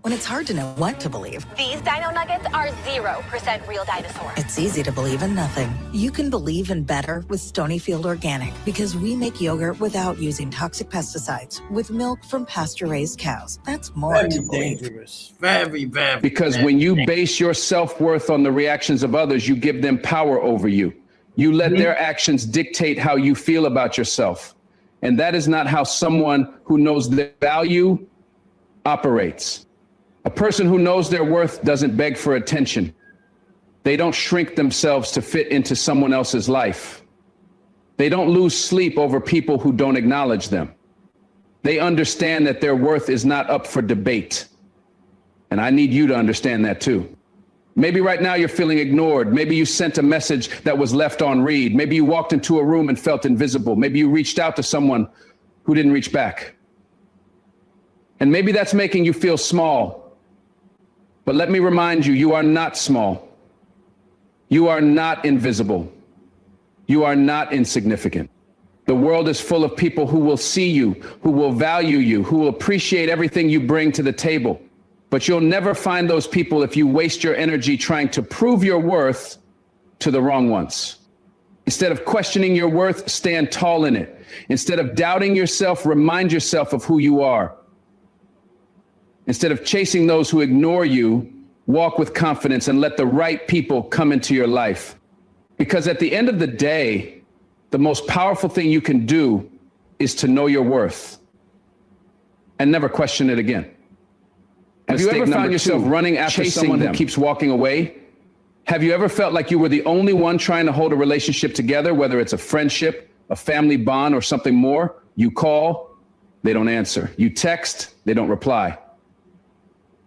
When it's hard to know what to believe, These Dino Nuggets are 0% real dinosaur. it's easy to believe in nothing. You can believe in better with Stonyfield Organic because we make yogurt without using toxic pesticides with milk from pasture-raised cows. That's more Very to believe. dangerous. Very, very. Because very when you dangerous. base your self-worth on the reactions of others, you give them power over you. You let their actions dictate how you feel about yourself. And that is not how someone who knows their value operates. A person who knows their worth doesn't beg for attention. They don't shrink themselves to fit into someone else's life. They don't lose sleep over people who don't acknowledge them. They understand that their worth is not up for debate. And I need you to understand that too. Maybe right now you're feeling ignored. Maybe you sent a message that was left on read. Maybe you walked into a room and felt invisible. Maybe you reached out to someone who didn't reach back. And maybe that's making you feel small. But let me remind you, you are not small. You are not invisible. You are not insignificant. The world is full of people who will see you, who will value you, who will appreciate everything you bring to the table. But you'll never find those people if you waste your energy trying to prove your worth to the wrong ones. Instead of questioning your worth, stand tall in it. Instead of doubting yourself, remind yourself of who you are. Instead of chasing those who ignore you, walk with confidence and let the right people come into your life. Because at the end of the day, the most powerful thing you can do is to know your worth and never question it again. Have you ever found yourself running after someone who keeps walking away? Have you ever felt like you were the only one trying to hold a relationship together, whether it's a friendship, a family bond, or something more? You call, they don't answer. You text, they don't reply.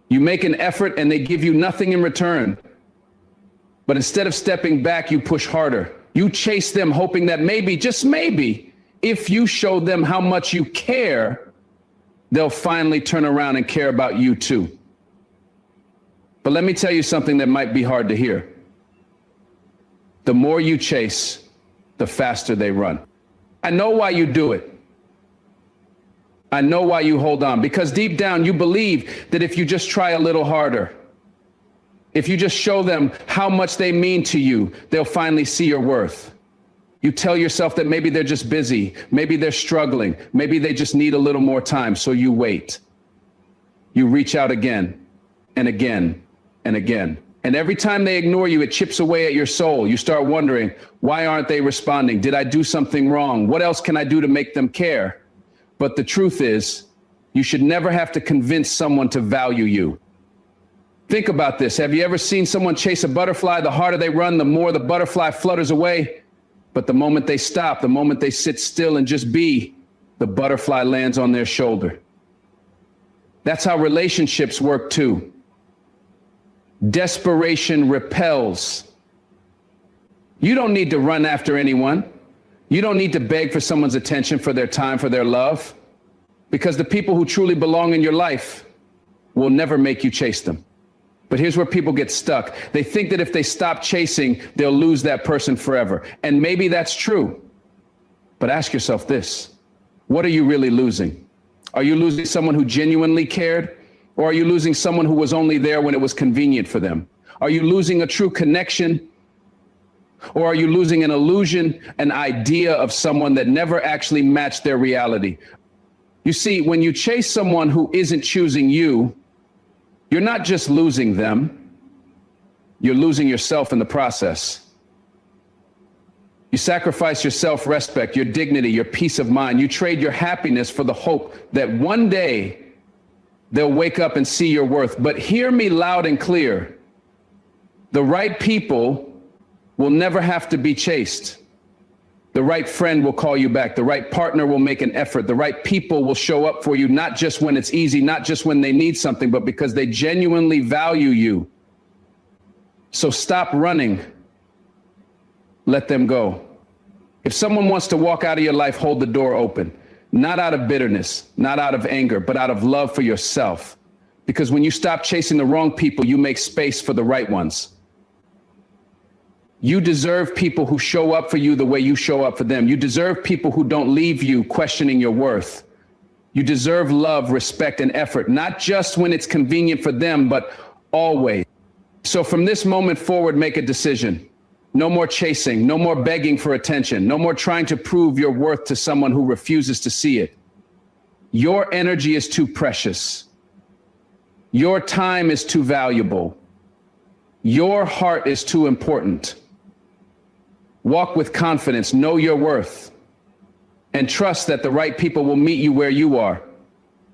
You make an effort and they give you nothing in return. But instead of stepping back, you push harder. You chase them, hoping that maybe, just maybe, if you show them how much you care, they'll finally turn around and care about you too. But let me tell you something that might be hard to hear. The more you chase, the faster they run. I know why you do it. I know why you hold on, because deep down you believe that if you just try a little harder, if you just show them how much they mean to you, they'll finally see your worth. You tell yourself that maybe they're just busy, maybe they're struggling, maybe they just need a little more time, so you wait. You reach out again and again and again. And every time they ignore you, it chips away at your soul. You start wondering, why aren't they responding? Did I do something wrong? What else can I do to make them care? But the truth is, you should never have to convince someone to value you. Think about this. Have you ever seen someone chase a butterfly? The harder they run, the more the butterfly flutters away. But the moment they stop, the moment they sit still and just be, the butterfly lands on their shoulder. That's how relationships work too. Desperation repels. You don't need to run after anyone. You don't need to beg for someone's attention, for their time, for their love, because the people who truly belong in your life will never make you chase them. But here's where people get stuck. They think that if they stop chasing, they'll lose that person forever. And maybe that's true. But ask yourself this: what are you really losing? Are you losing someone who genuinely cared? Or are you losing someone who was only there when it was convenient for them? Are you losing a true connection? Or are you losing an illusion, an idea of someone that never actually matched their reality? You see, when you chase someone who isn't choosing you, you're not just losing them, you're losing yourself in the process. You sacrifice your self-respect, your dignity, your peace of mind. You trade your happiness for the hope that one day they'll wake up and see your worth. But hear me loud and clear. The right people will never have to be chased. The right friend will call you back. The right partner will make an effort. The right people will show up for you, not just when it's easy, not just when they need something, but because they genuinely value you. So stop running. Let them go. If someone wants to walk out of your life, hold the door open, not out of bitterness, not out of anger, but out of love for yourself. Because when you stop chasing the wrong people, you make space for the right ones. You deserve people who show up for you the way you show up for them. You deserve people who don't leave you questioning your worth. You deserve love, respect, and effort, not just when it's convenient for them, but always. So from this moment forward, make a decision. No more chasing, no more begging for attention, no more trying to prove your worth to someone who refuses to see it. Your energy is too precious. Your time is too valuable. Your heart is too important. Walk with confidence, know your worth, and trust that the right people will meet you where you are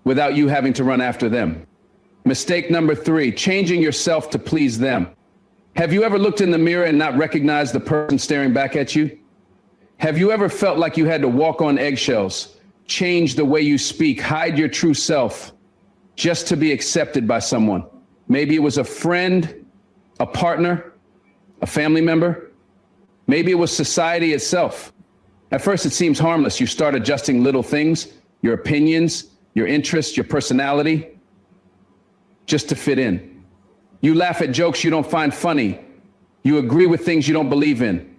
without you having to run after them. Mistake number 3, changing yourself to please them. Have you ever looked in the mirror and not recognized the person staring back at you? Have you ever felt like you had to walk on eggshells, change the way you speak, hide your true self just to be accepted by someone? Maybe it was a friend, a partner, a family member. Maybe it was society itself. At first, it seems harmless. You start adjusting little things, your opinions, your interests, your personality, just to fit in. You laugh at jokes you don't find funny. You agree with things you don't believe in.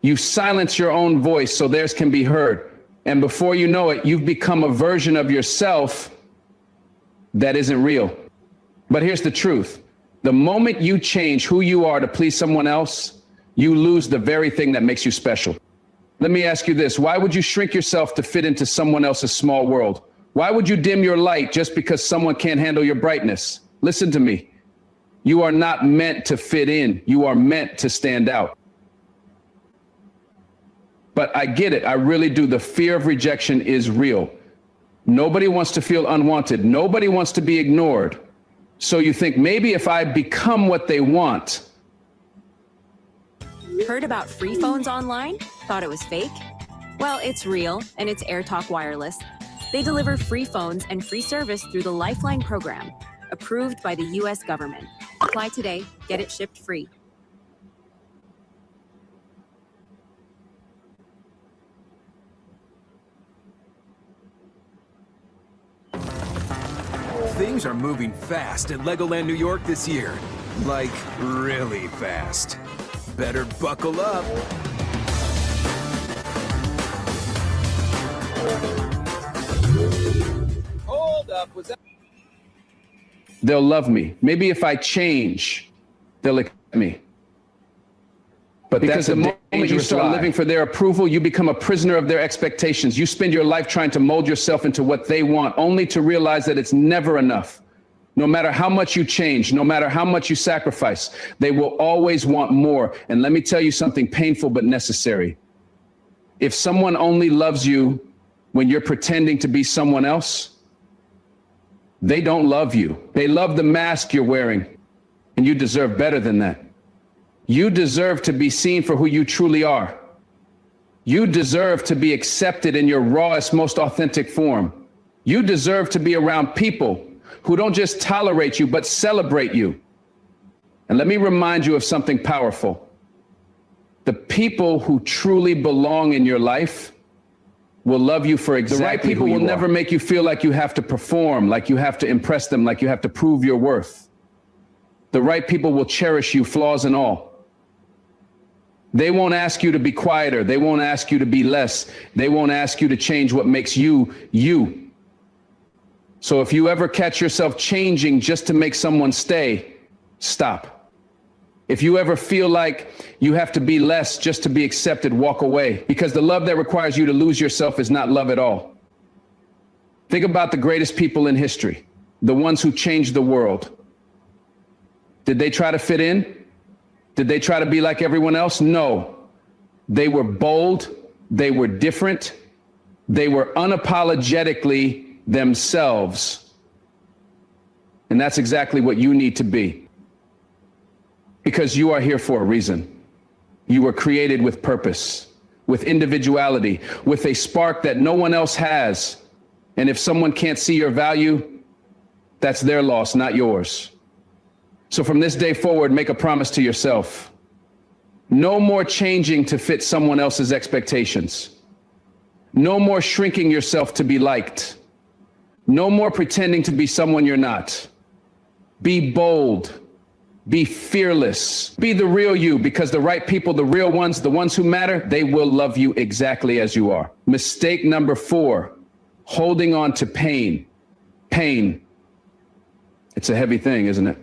You silence your own voice so theirs can be heard. And before you know it, you've become a version of yourself that isn't real. But here's the truth. The moment you change who you are to please someone else, you lose the very thing that makes you special. Let me ask you this. Why would you shrink yourself to fit into someone else's small world? Why would you dim your light just because someone can't handle your brightness? Listen to me. You are not meant to fit in. You are meant to stand out. But I get it. I really do. The fear of rejection is real. Nobody wants to feel unwanted. Nobody wants to be ignored. So you think maybe if I become what they want. Heard about free phones online? Thought it was fake? Well, it's real, and it's AirTalk Wireless. They deliver free phones and free service through the Lifeline program, approved by the U.S. government. Apply today, get it shipped free. Things are moving fast at Legoland New York this year. Like, really fast. Better buckle up. Hold up, was that? They'll love me. Maybe if I change, they'll accept me. But because the moment you start living for their approval, you become a prisoner of their expectations. You spend your life trying to mold yourself into what they want, only to realize that it's never enough. No matter how much you change, no matter how much you sacrifice, they will always want more. And let me tell you something painful but necessary. If someone only loves you when you're pretending to be someone else, they don't love you. They love the mask you're wearing, and you deserve better than that. You deserve to be seen for who you truly are. You deserve to be accepted in your rawest, most authentic form. You deserve to be around people who don't just tolerate you, but celebrate you. And let me remind you of something powerful. The people who truly belong in your life will love you for exactly who you are. The right people will never make you feel like you have to perform, like you have to impress them, like you have to prove your worth. The right people will cherish you, flaws and all. They won't ask you to be quieter. They won't ask you to be less. They won't ask you to change what makes you, you. So if you ever catch yourself changing just to make someone stay, stop. If you ever feel like you have to be less just to be accepted, walk away. Because the love that requires you to lose yourself is not love at all. Think about the greatest people in history, the ones who changed the world. Did they try to fit in? Did they try to be like everyone else? No. They were bold. They were different. They were unapologetically themselves. And that's exactly what you need to be. Because you are here for a reason. You were created with purpose, with individuality, with a spark that no one else has. And if someone can't see your value, that's their loss, not yours. So from this day forward, make a promise to yourself. No more changing to fit someone else's expectations. No more shrinking yourself to be liked. No more pretending to be someone you're not. Be bold. Be fearless. Be the real you, because the right people, the real ones, the ones who matter, they will love you exactly as you are. Mistake number 4, holding on to pain. Pain. It's a heavy thing, isn't it?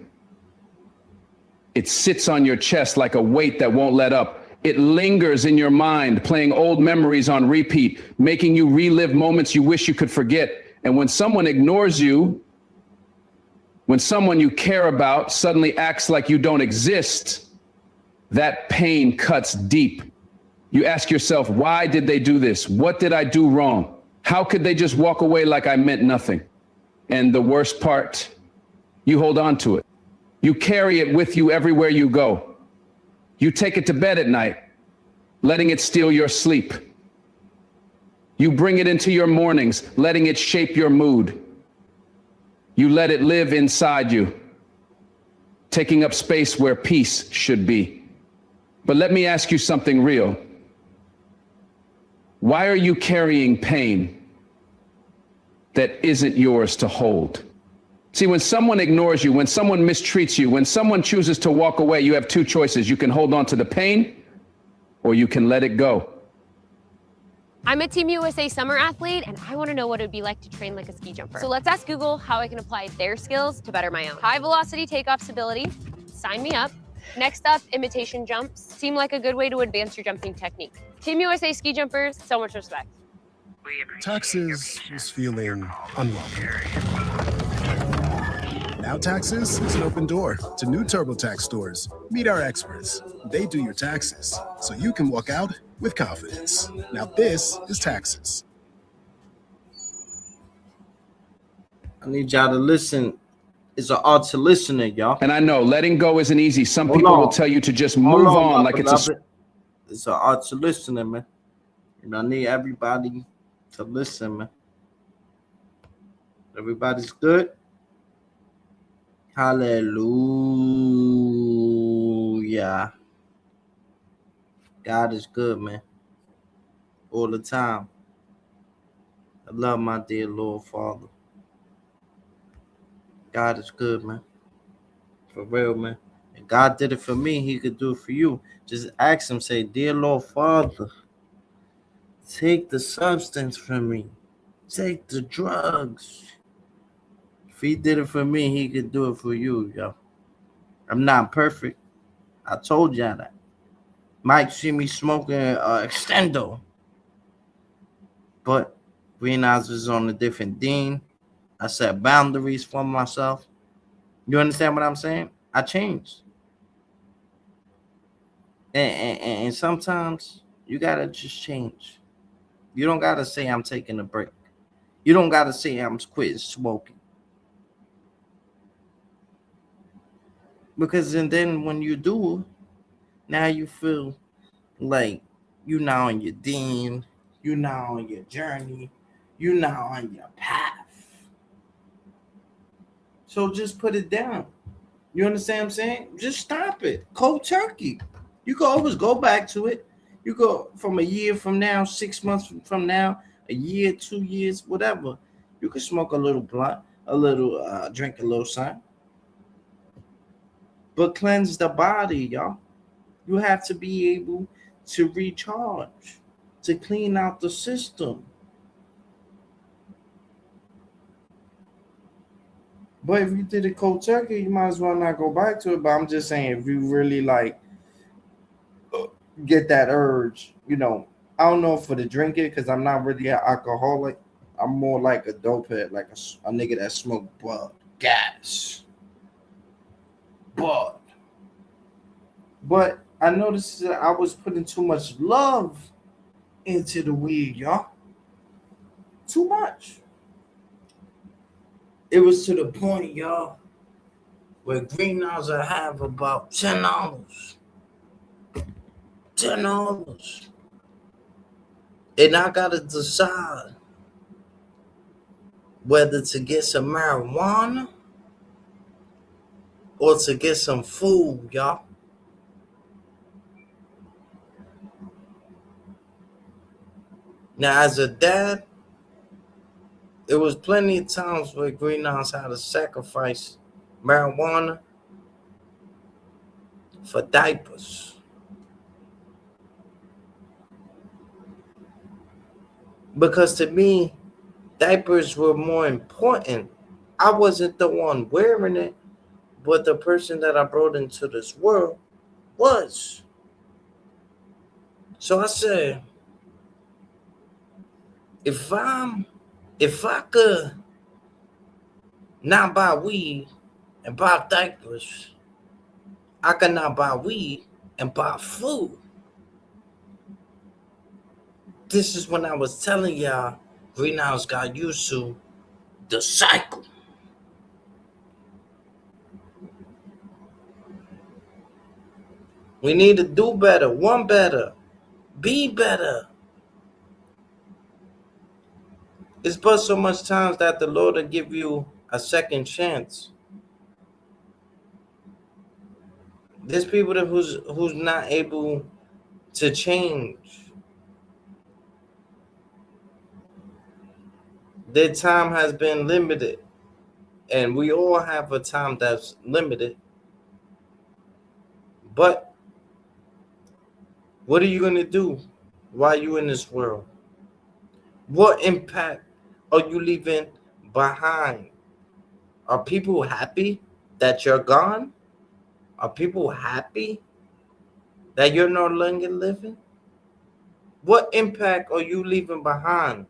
It sits on your chest like a weight that won't let up. It lingers in your mind, playing old memories on repeat, making you relive moments you wish you could forget. And when someone ignores you, when someone you care about suddenly acts like you don't exist, that pain cuts deep. You ask yourself, why did they do this? What did I do wrong? How could they just walk away like I meant nothing? And the worst part, you hold on to it. You carry it with you everywhere you go. You take it to bed at night. letting it steal your sleep. You bring it into your mornings, letting it shape your mood. You let it live inside you, taking up space where peace should be. But let me ask you something real. Why are you carrying pain that isn't yours to hold? See, when someone ignores you, when someone mistreats you, when someone chooses to walk away, you have two choices. You can hold on to the pain, or you can let it go. I'm a Team USA summer athlete, and I want to know what it would be like to train like a ski jumper. So let's ask Google how I can apply their skills to better my own. High velocity takeoff stability, sign me up. Next up, imitation jumps. Seem like a good way to advance your jumping technique. Team USA ski jumpers, so much respect. Taxes is feeling unwelcome. Now Taxes is an open door to new TurboTax stores. Meet our experts. They do your taxes, so you can walk out with confidence. Now this is Taxes. I need y'all to listen. It's an art to listening, y'all. And I know letting go isn't easy. Some Hold people on. will tell you to just Hold move on, on my like it's a beloved. It's an art to listening, man. And I need everybody to listen, man. Everybody's good. Hallelujah. God is good, man. All the time. I love my dear Lord Father. God is good, man. For real, man. And God did it for me. He could do it for you. Just ask him, say, dear Lord Father, take the substance from me. Take the drugs. If he did it for me, he could do it for you, yo. I'm not perfect. I told y'all that. Might see me smoking extendo. But Green Eyes is on a different dean. I set boundaries for myself. You understand what I'm saying? I changed. And sometimes you gotta just change. You don't gotta say I'm taking a break. You don't gotta say I'm quitting smoking. Because and then when you do, now you feel like you now on your dean, you now on your journey, you now on your path. So just put it down. You understand what I'm saying? Just stop it. Cold turkey. You can always go back to it. You go from a year from now, 6 months from now, a year, 2 years, whatever. You can smoke a little blunt, a little, drink a little something. But cleanse the body, y'all. You have to be able to recharge, to clean out the system. But if you did a cold turkey, you might as well not go back to it. But I'm just saying, if you really like get that urge, you know, I don't know for the drinking because I'm not really an alcoholic. I'm more like a dope head, like a nigga that smoke bud, gas, bud. But I noticed that I was putting too much love into the weed, y'all. Too much. It was to the point, y'all, where Green Eyes I have about $10. $10. And I gotta decide whether to get some marijuana or to get some food, y'all. Now, as a dad, there was plenty of times where Green Eyes had to sacrifice marijuana for diapers. Because to me, diapers were more important. I wasn't the one wearing it, but the person that I brought into this world was. So I said, if I could not buy weed and buy diapers, I could not buy weed and buy food. This is when I was telling y'all Green Eyes got used to the cycle. We need to do better, one better. Be better. It's but so much times that the Lord will give you a second chance. There's people that who's not able to change. Their time has been limited. And we all have a time that's limited. But what are you going to do while you're in this world? What impact are you leaving behind? Are people happy that you're gone? Are people happy that you're no longer living? What impact are you leaving behind?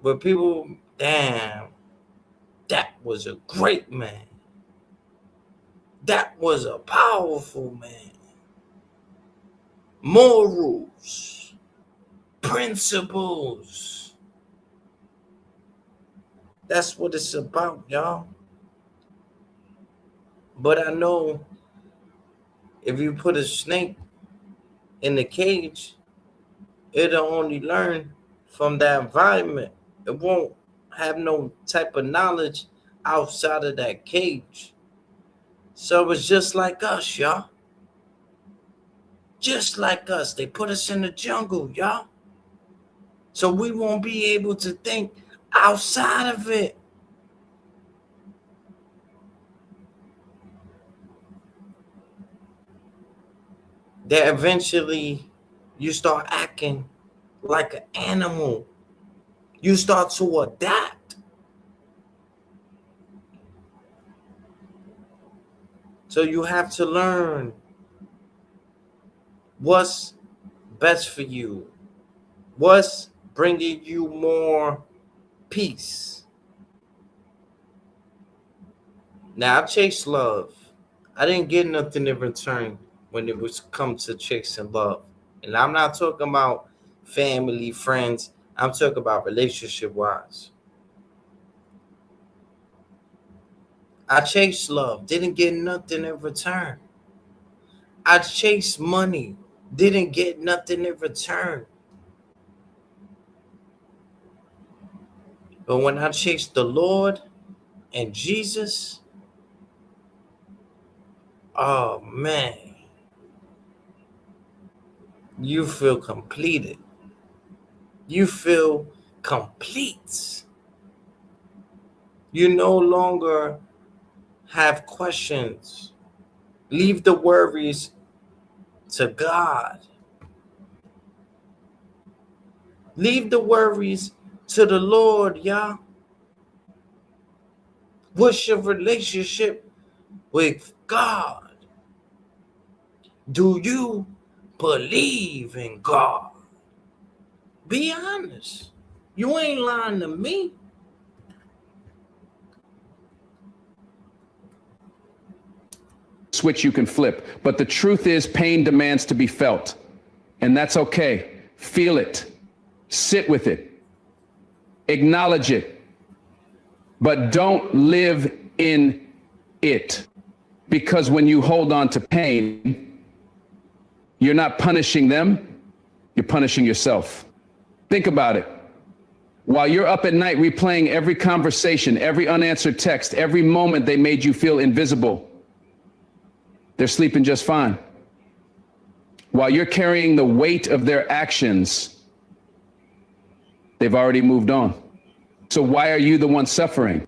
Where people, damn, that was a great man. That was a powerful man. Morals, principles. That's what it's about, y'all. But I know if you put a snake in the cage, it'll only learn from that environment. It won't have no type of knowledge outside of that cage. So it's just like us, y'all. Just like us. They put us in the jungle, y'all. So we won't be able to think outside of it. That eventually you start acting like an animal. You start to adapt. So you have to learn what's best for you, what's bringing you more peace. Now, I chased love. I didn't get nothing in return when it was come to chasing love. And I'm not talking about family, friends. I'm talking about relationship-wise. I chased love, didn't get nothing in return. I chased money, didn't get nothing in return. But when I chased the Lord and Jesus, oh man, you feel completed. You feel complete. You no longer have questions. Leave the worries to God. Leave the worries to the Lord, y'all. What's your relationship with God? Do you believe in God? Be honest. You ain't lying to me. Switch you can flip. But the truth is, pain demands to be felt. And that's okay. Feel it. Sit with it. Acknowledge it. But don't live in it. Because when you hold on to pain, you're not punishing them, you're punishing yourself. Think about it. While you're up at night replaying every conversation, every unanswered text, every moment they made you feel invisible, they're sleeping just fine. While you're carrying the weight of their actions, they've already moved on. So why are you the one suffering?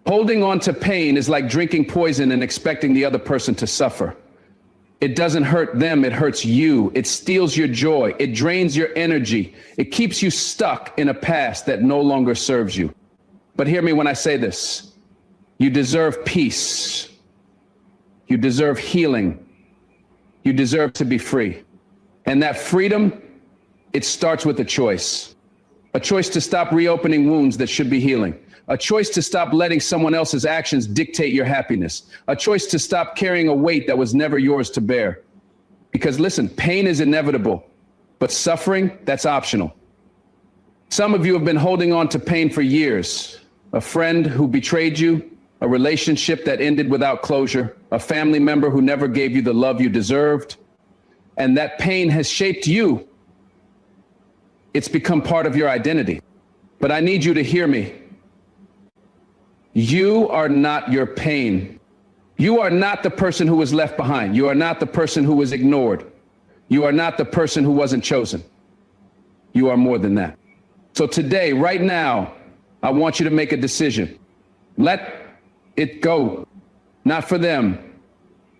Holding on to pain is like drinking poison and expecting the other person to suffer. It doesn't hurt them, it hurts you. It steals your joy. It drains your energy. It keeps you stuck in a past that no longer serves you. But hear me when I say this. You deserve peace. You deserve healing. You deserve to be free. And that freedom, it starts with a choice. A choice to stop reopening wounds that should be healing. A choice to stop letting someone else's actions dictate your happiness. A choice to stop carrying a weight that was never yours to bear. Because listen, pain is inevitable, but suffering, that's optional. Some of you have been holding on to pain for years. A friend who betrayed you, a relationship that ended without closure, a family member who never gave you the love you deserved. and that pain has shaped you. It's become part of your identity. But I need you to hear me. You are not your pain. You are not the person who was left behind. You are not the person who was ignored. You are not the person who wasn't chosen. You are more than that. So today, right now, I want you to make a decision. Let it go. Not for them.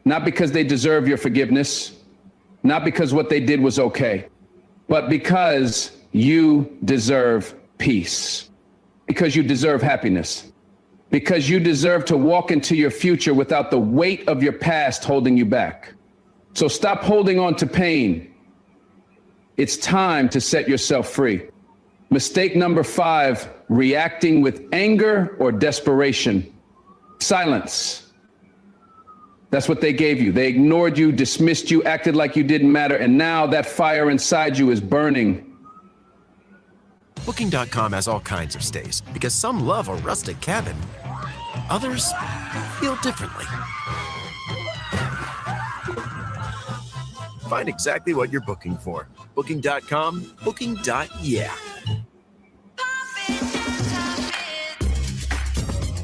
Not because they deserve your forgiveness. Not because what they did was okay. But because you deserve peace. Because you deserve happiness. Because you deserve to walk into your future without the weight of your past holding you back. So stop holding on to pain. It's time to set yourself free. Mistake number 5, reacting with anger or desperation. Silence. That's what they gave you. They ignored you, dismissed you, acted like you didn't matter, and now that fire inside you is burning. Booking.com has all kinds of stays because some love a rustic cabin. Others feel differently. Find exactly what you're booking for. Booking.com, booking.yeah.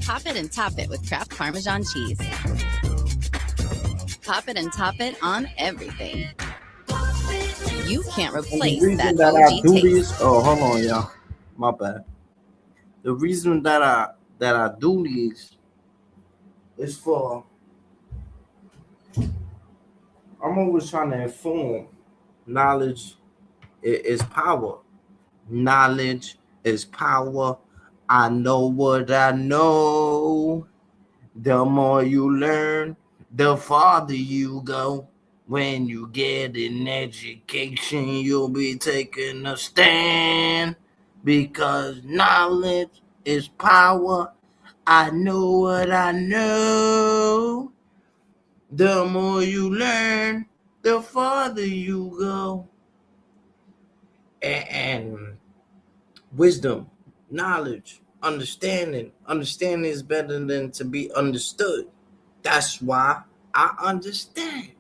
Pop it and top it with Kraft Parmesan cheese. Pop it and top it on everything. You can't replace that OG taste. Oh, hold on, y'all. My bad. The reason that I do these is for I'm always trying to inform. Knowledge is power. Knowledge is power. I know what I know. The more you learn, the farther you go. When you get an education, you'll be taking a stand. Because knowledge is power. I know what I know. The more you learn, the farther you go. And wisdom, knowledge, understanding. Understanding is better than to be understood. That's why I understand.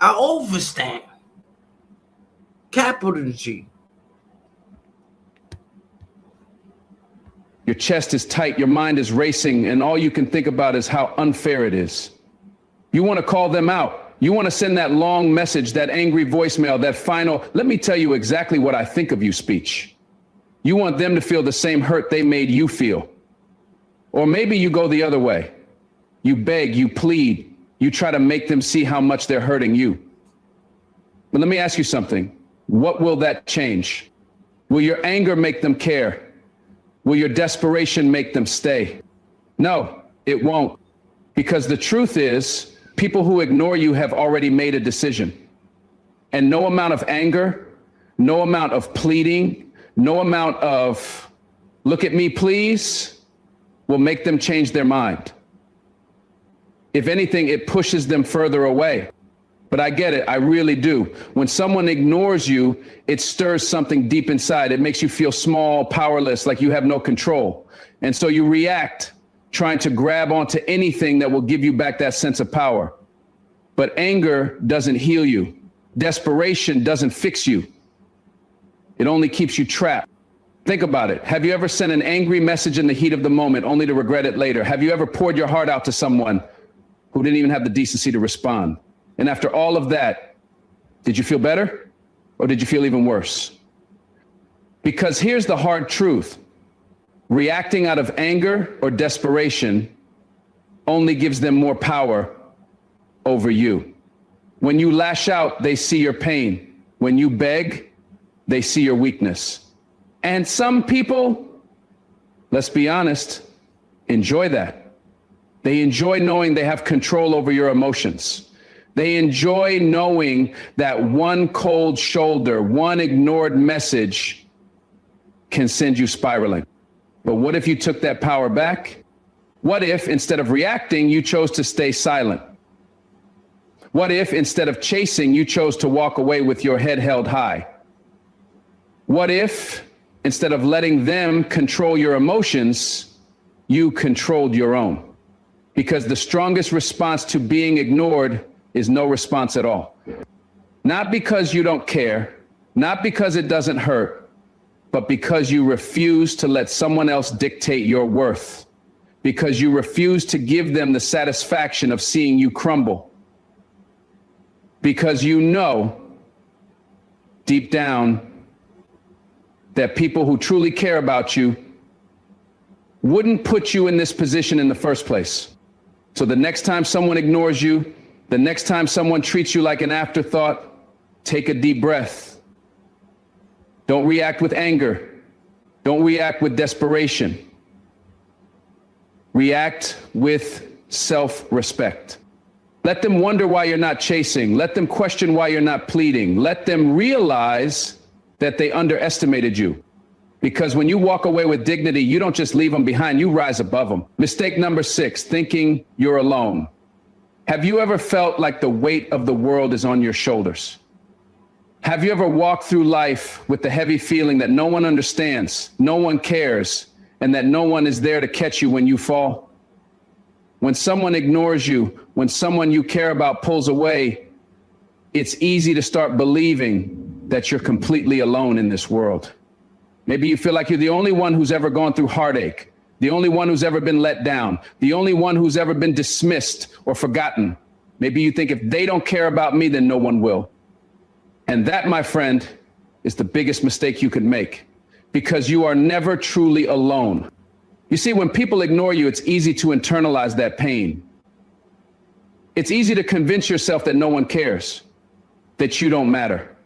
I overstand. Capital G. Your chest is tight, your mind is racing, and all you can think about is how unfair it is. You want to call them out. You want to send that long message, that angry voicemail, that final, let me tell you exactly what I think of you speech. You want them to feel the same hurt they made you feel. Or maybe you go the other way. You beg, you plead, you try to make them see how much they're hurting you. But let me ask you something. What will that change? Will your anger make them care? Will your desperation make them stay? No, it won't. Because the truth is, people who ignore you have already made a decision. And no amount of anger, no amount of pleading, no amount of, look at me, please, will make them change their mind. If anything, it pushes them further away. But I get it. I really do. When someone ignores you, it stirs something deep inside. It makes you feel small, powerless, like you have no control. And so you react, trying to grab onto anything that will give you back that sense of power. But anger doesn't heal you. Desperation doesn't fix you. It only keeps you trapped. Think about it. Have you ever sent an angry message in the heat of the moment only to regret it later? Have you ever poured your heart out to someone who didn't even have the decency to respond? And after all of that, did you feel better or did you feel even worse? Because here's the hard truth. Reacting out of anger or desperation only gives them more power over you. When you lash out, they see your pain. When you beg, they see your weakness. And some people, let's be honest, enjoy that. They enjoy knowing they have control over your emotions. They enjoy knowing that one cold shoulder, one ignored message can send you spiraling. But what if you took that power back? What if instead of reacting, you chose to stay silent? What if instead of chasing, you chose to walk away with your head held high? What if instead of letting them control your emotions, you controlled your own? Because the strongest response to being ignored is no response at all. Not because you don't care, not because it doesn't hurt, but because you refuse to let someone else dictate your worth, because you refuse to give them the satisfaction of seeing you crumble, because you know deep down that people who truly care about you wouldn't put you in this position in the first place. So the next time someone ignores you, the next time someone treats you like an afterthought, take a deep breath. Don't react with anger. Don't react with desperation. React with self-respect. Let them wonder why you're not chasing. Let them question why you're not pleading. Let them realize that they underestimated you. Because when you walk away with dignity, you don't just leave them behind, you rise above them. Mistake number 6, thinking you're alone. Have you ever felt like the weight of the world is on your shoulders? Have you ever walked through life with the heavy feeling that no one understands, no one cares, and that no one is there to catch you when you fall? When someone ignores you, when someone you care about pulls away, it's easy to start believing that you're completely alone in this world. Maybe you feel like you're the only one who's ever gone through heartache, the only one who's ever been let down, the only one who's ever been dismissed or forgotten. Maybe you think if they don't care about me, then no one will. And that, my friend, is the biggest mistake you could make, because you are never truly alone. You see, when people ignore you, it's easy to internalize that pain. It's easy to convince yourself that no one cares, that you don't matter.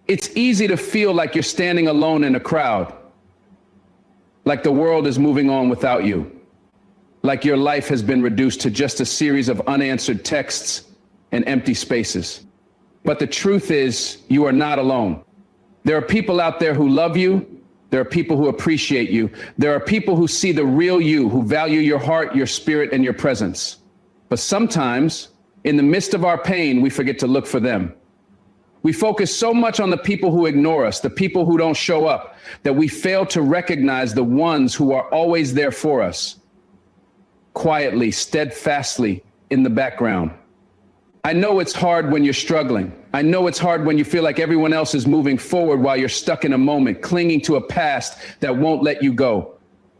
It's easy to feel like you're standing alone in a crowd, like the world is moving on without you, like your life has been reduced to just a series of unanswered texts and empty spaces. But the truth is, you are not alone. There are people out there who love you. There are people who appreciate you. There are people who see the real you, who value your heart, your spirit, and your presence. But sometimes, in the midst of our pain, we forget to look for them. We focus so much on the people who ignore us, the people who don't show up, that we fail to recognize the ones who are always there for us, quietly, steadfastly in the background. I know it's hard when you're struggling. I know it's hard when you feel like everyone else is moving forward while you're stuck in a moment, clinging to a past that won't let you go.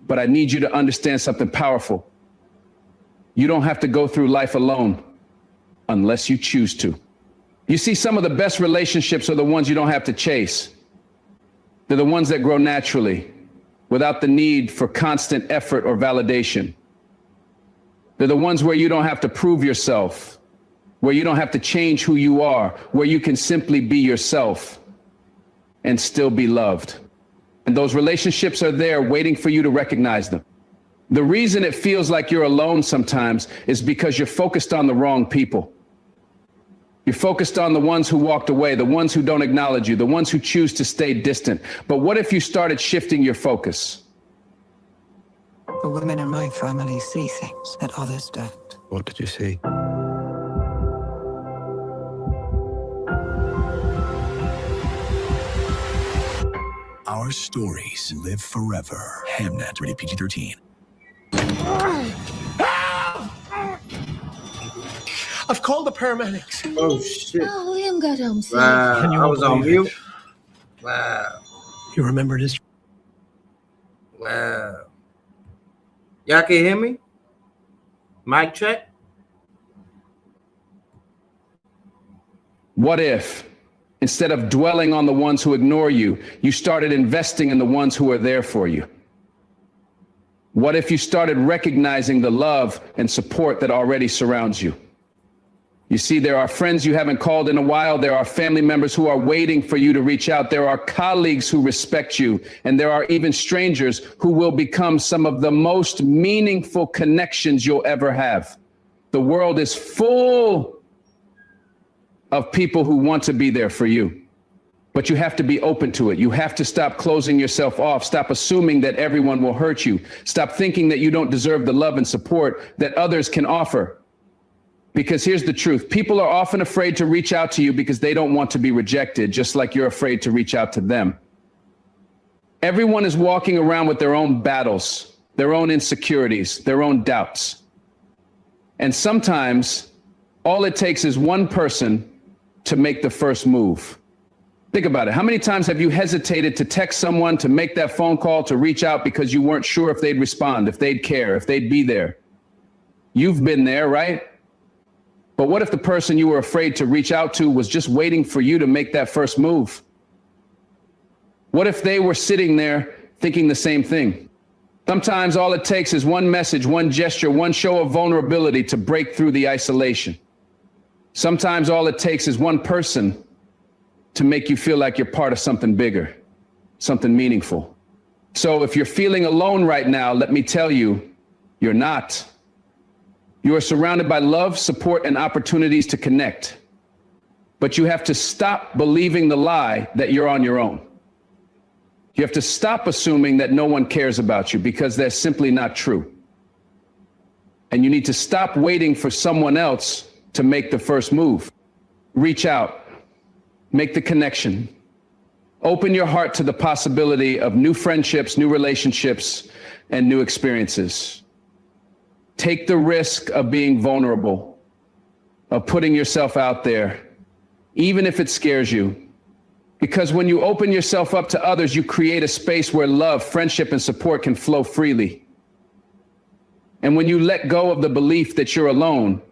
But I need you to understand something powerful. You don't have to go through life alone unless you choose to. You see, some of the best relationships are the ones you don't have to chase. They're the ones that grow naturally, without the need for constant effort or validation. They're the ones where you don't have to prove yourself, where you don't have to change who you are, where you can simply be yourself and still be loved. And those relationships are there waiting for you to recognize them. The reason it feels like you're alone sometimes is because you're focused on the wrong people. You're focused on the ones who walked away, the ones who don't acknowledge you, the ones who choose to stay distant. But what if you started shifting your focus? The women in my family see things that others don't. What did you see? Our stories live forever. Hamnet, rated PG-13. I've called the paramedics. Oh shit! Oh, Liam got home safe. Wow, Can you I was on believe it? mute. Wow, You remember this? wow. Y'all can hear me? Mic check. What if, instead of dwelling on the ones who ignore you, you started investing in the ones who are there for you? What if you started recognizing the love and support that already surrounds you? You see, there are friends you haven't called in a while. There are family members who are waiting for you to reach out. There are colleagues who respect you. And there are even strangers who will become some of the most meaningful connections you'll ever have. The world is full of people who want to be there for you. But you have to be open to it. You have to stop closing yourself off. Stop assuming that everyone will hurt you. Stop thinking that you don't deserve the love and support that others can offer. Because here's the truth. People are often afraid to reach out to you because they don't want to be rejected, just like you're afraid to reach out to them. Everyone is walking around with their own battles, their own insecurities, their own doubts. And sometimes all it takes is one person to make the first move. Think about it. How many times have you hesitated to text someone, to make that phone call, to reach out because you weren't sure if they'd respond, if they'd care, if they'd be there? You've been there, right? But what if the person you were afraid to reach out to was just waiting for you to make that first move? What if they were sitting there thinking the same thing? Sometimes all it takes is one message, one gesture, one show of vulnerability to break through the isolation. Sometimes all it takes is one person to make you feel like you're part of something bigger, something meaningful. So if you're feeling alone right now, let me tell you, you're not. You are surrounded by love, support, and opportunities to connect. But you have to stop believing the lie that you're on your own. You have to stop assuming that no one cares about you, because that's simply not true. And you need to stop waiting for someone else to make the first move. Reach out, make the connection, open your heart to the possibility of new friendships, new relationships, and new experiences. Take the risk of being vulnerable, of putting yourself out there, even if it scares you. Because when you open yourself up to others, you create a space where love, friendship, and support can flow freely. And when you let go of the belief that you're alone,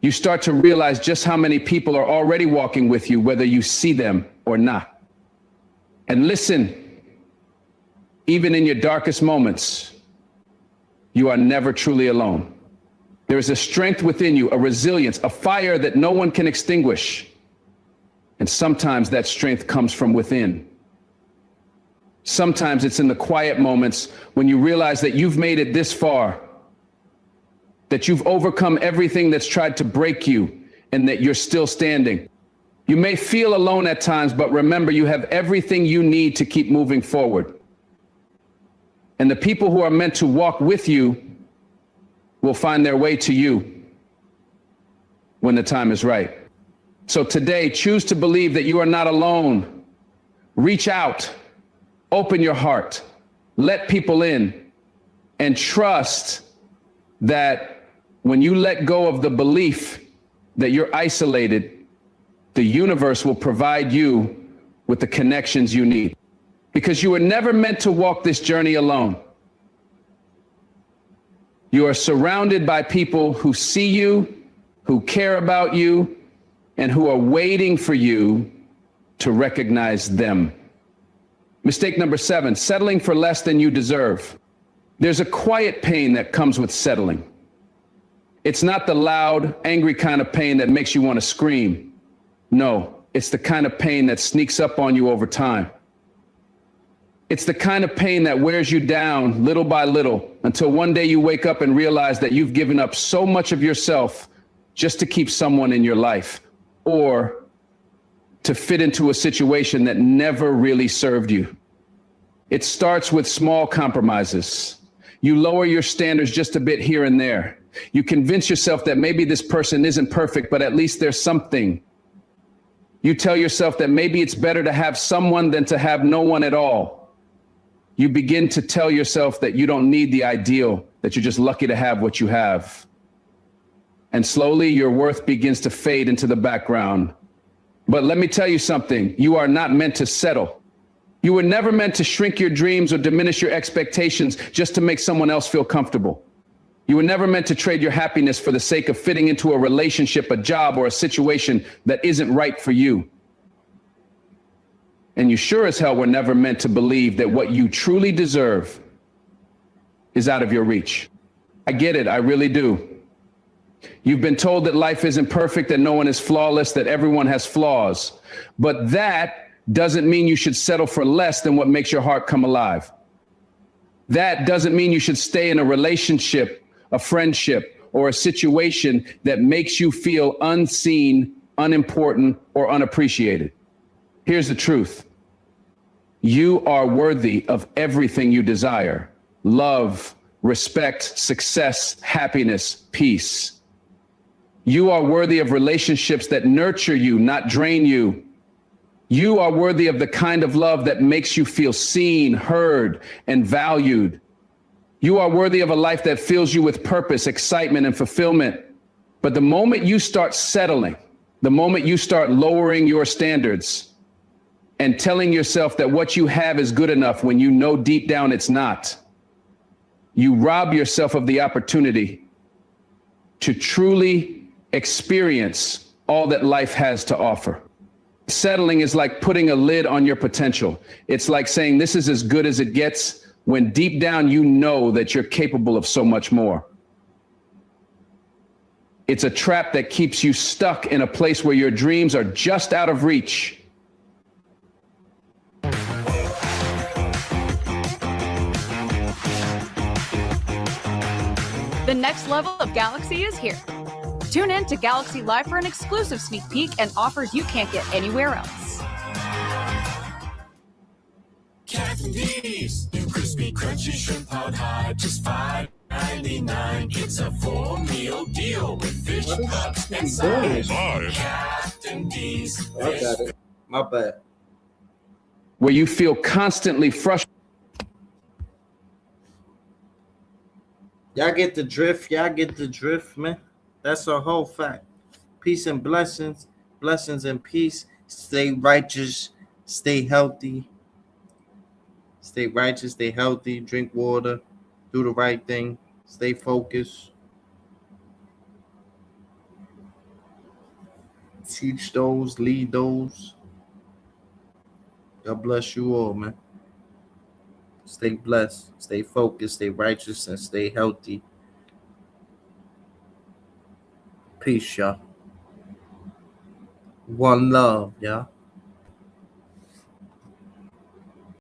you start to realize just how many people are already walking with you, whether you see them or not. And listen, even in your darkest moments, you are never truly alone. There is a strength within you, a resilience, a fire that no one can extinguish. And sometimes that strength comes from within. Sometimes it's in the quiet moments when you realize that you've made it this far, that you've overcome everything that's tried to break you, and that you're still standing. You may feel alone at times, but remember, you have everything you need to keep moving forward. And the people who are meant to walk with you will find their way to you when the time is right. So today, choose to believe that you are not alone. Reach out, open your heart, let people in, and trust that when you let go of the belief that you're isolated, the universe will provide you with the connections you need. Because you were never meant to walk this journey alone. You are surrounded by people who see you, who care about you, and who are waiting for you to recognize them. Mistake number 7, settling for less than you deserve. There's a quiet pain that comes with settling. It's not the loud, angry kind of pain that makes you want to scream. No, it's the kind of pain that sneaks up on you over time. It's the kind of pain that wears you down little by little until one day you wake up and realize that you've given up so much of yourself just to keep someone in your life, or to fit into a situation that never really served you. It starts with small compromises. You lower your standards just a bit here and there. You convince yourself that maybe this person isn't perfect, but at least there's something. You tell yourself that maybe it's better to have someone than to have no one at all. You begin to tell yourself that you don't need the ideal, that you're just lucky to have what you have. And slowly your worth begins to fade into the background. But let me tell you something, you are not meant to settle. You were never meant to shrink your dreams or diminish your expectations just to make someone else feel comfortable. You were never meant to trade your happiness for the sake of fitting into a relationship, a job, or a situation that isn't right for you. And you sure as hell were never meant to believe that what you truly deserve is out of your reach. I get it, I really do. You've been told that life isn't perfect, that no one is flawless, that everyone has flaws. But that doesn't mean you should settle for less than what makes your heart come alive. That doesn't mean you should stay in a relationship, a friendship, or a situation that makes you feel unseen, unimportant, or unappreciated. Here's the truth. You are worthy of everything you desire: love, respect, success, happiness, peace. You are worthy of relationships that nurture you, not drain you. You are worthy of the kind of love that makes you feel seen, heard, and valued. You are worthy of a life that fills you with purpose, excitement, and fulfillment. But the moment you start settling, the moment you start lowering your standards and telling yourself that what you have is good enough when you know deep down it's not, you rob yourself of the opportunity to truly experience all that life has to offer. Settling is like putting a lid on your potential. It's like saying this is as good as it gets when deep down you know that you're capable of so much more. It's a trap that keeps you stuck in a place where your dreams are just out of reach. The next level of Galaxy is here. Tune in to Galaxy Live for an exclusive sneak peek and offers you can't get anywhere else. Captain D's, new crispy, crunchy shrimp pot high, just $5.99. It's a 4-meal deal with fish cups and sides. Captain D's. I got it. My bad. Where you feel constantly frustrated. Y'all get the drift. Y'all get the drift, man. That's a whole fact. Peace and blessings. Blessings and peace. Stay righteous. Stay healthy. Stay righteous. Stay healthy. Drink water. Do the right thing. Stay focused. Teach those. Lead those. God bless you all, man. Stay blessed. Stay focused. Stay righteous. And stay healthy. Peace, y'all. One love, y'all.